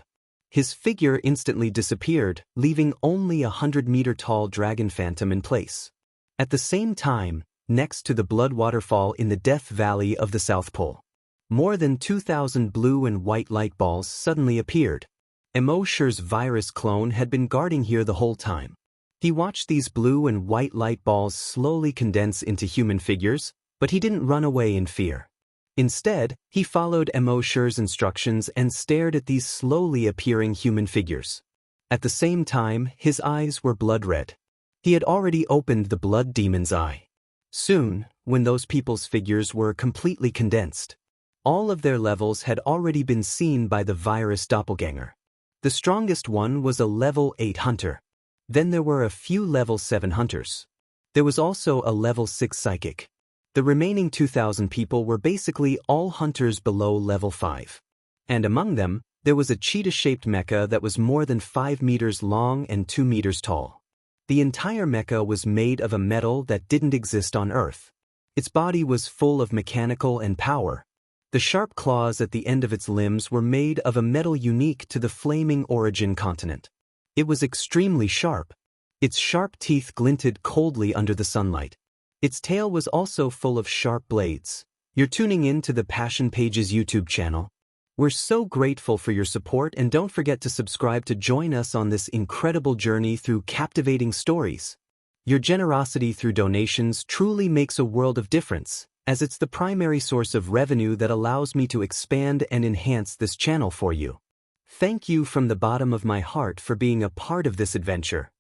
His figure instantly disappeared, leaving only a 100-meter-tall dragon phantom in place. At the same time, next to the blood waterfall in the Death Valley of the South Pole, more than 2,000 blue and white light balls suddenly appeared. Emo's virus clone had been guarding here the whole time. He watched these blue and white light balls slowly condense into human figures, but he didn't run away in fear. Instead, he followed Emo's instructions and stared at these slowly appearing human figures. At the same time, his eyes were blood red. He had already opened the blood demon's eye. Soon, when those people's figures were completely condensed, all of their levels had already been seen by the virus doppelganger. The strongest one was a level 8 hunter. Then there were a few level 7 hunters. There was also a level 6 psychic. The remaining 2,000 people were basically all hunters below level 5. And among them, there was a cheetah-shaped mecha that was more than 5 meters long and 2 meters tall. The entire mecha was made of a metal that didn't exist on Earth. Its body was full of mechanical and power. The sharp claws at the end of its limbs were made of a metal unique to the flaming origin continent. It was extremely sharp. Its sharp teeth glinted coldly under the sunlight. Its tail was also full of sharp blades. You're tuning in to the Passion Pages YouTube channel. We're so grateful for your support, and don't forget to subscribe to join us on this incredible journey through captivating stories. Your generosity through donations truly makes a world of difference, as it's the primary source of revenue that allows me to expand and enhance this channel for you. Thank you from the bottom of my heart for being a part of this adventure.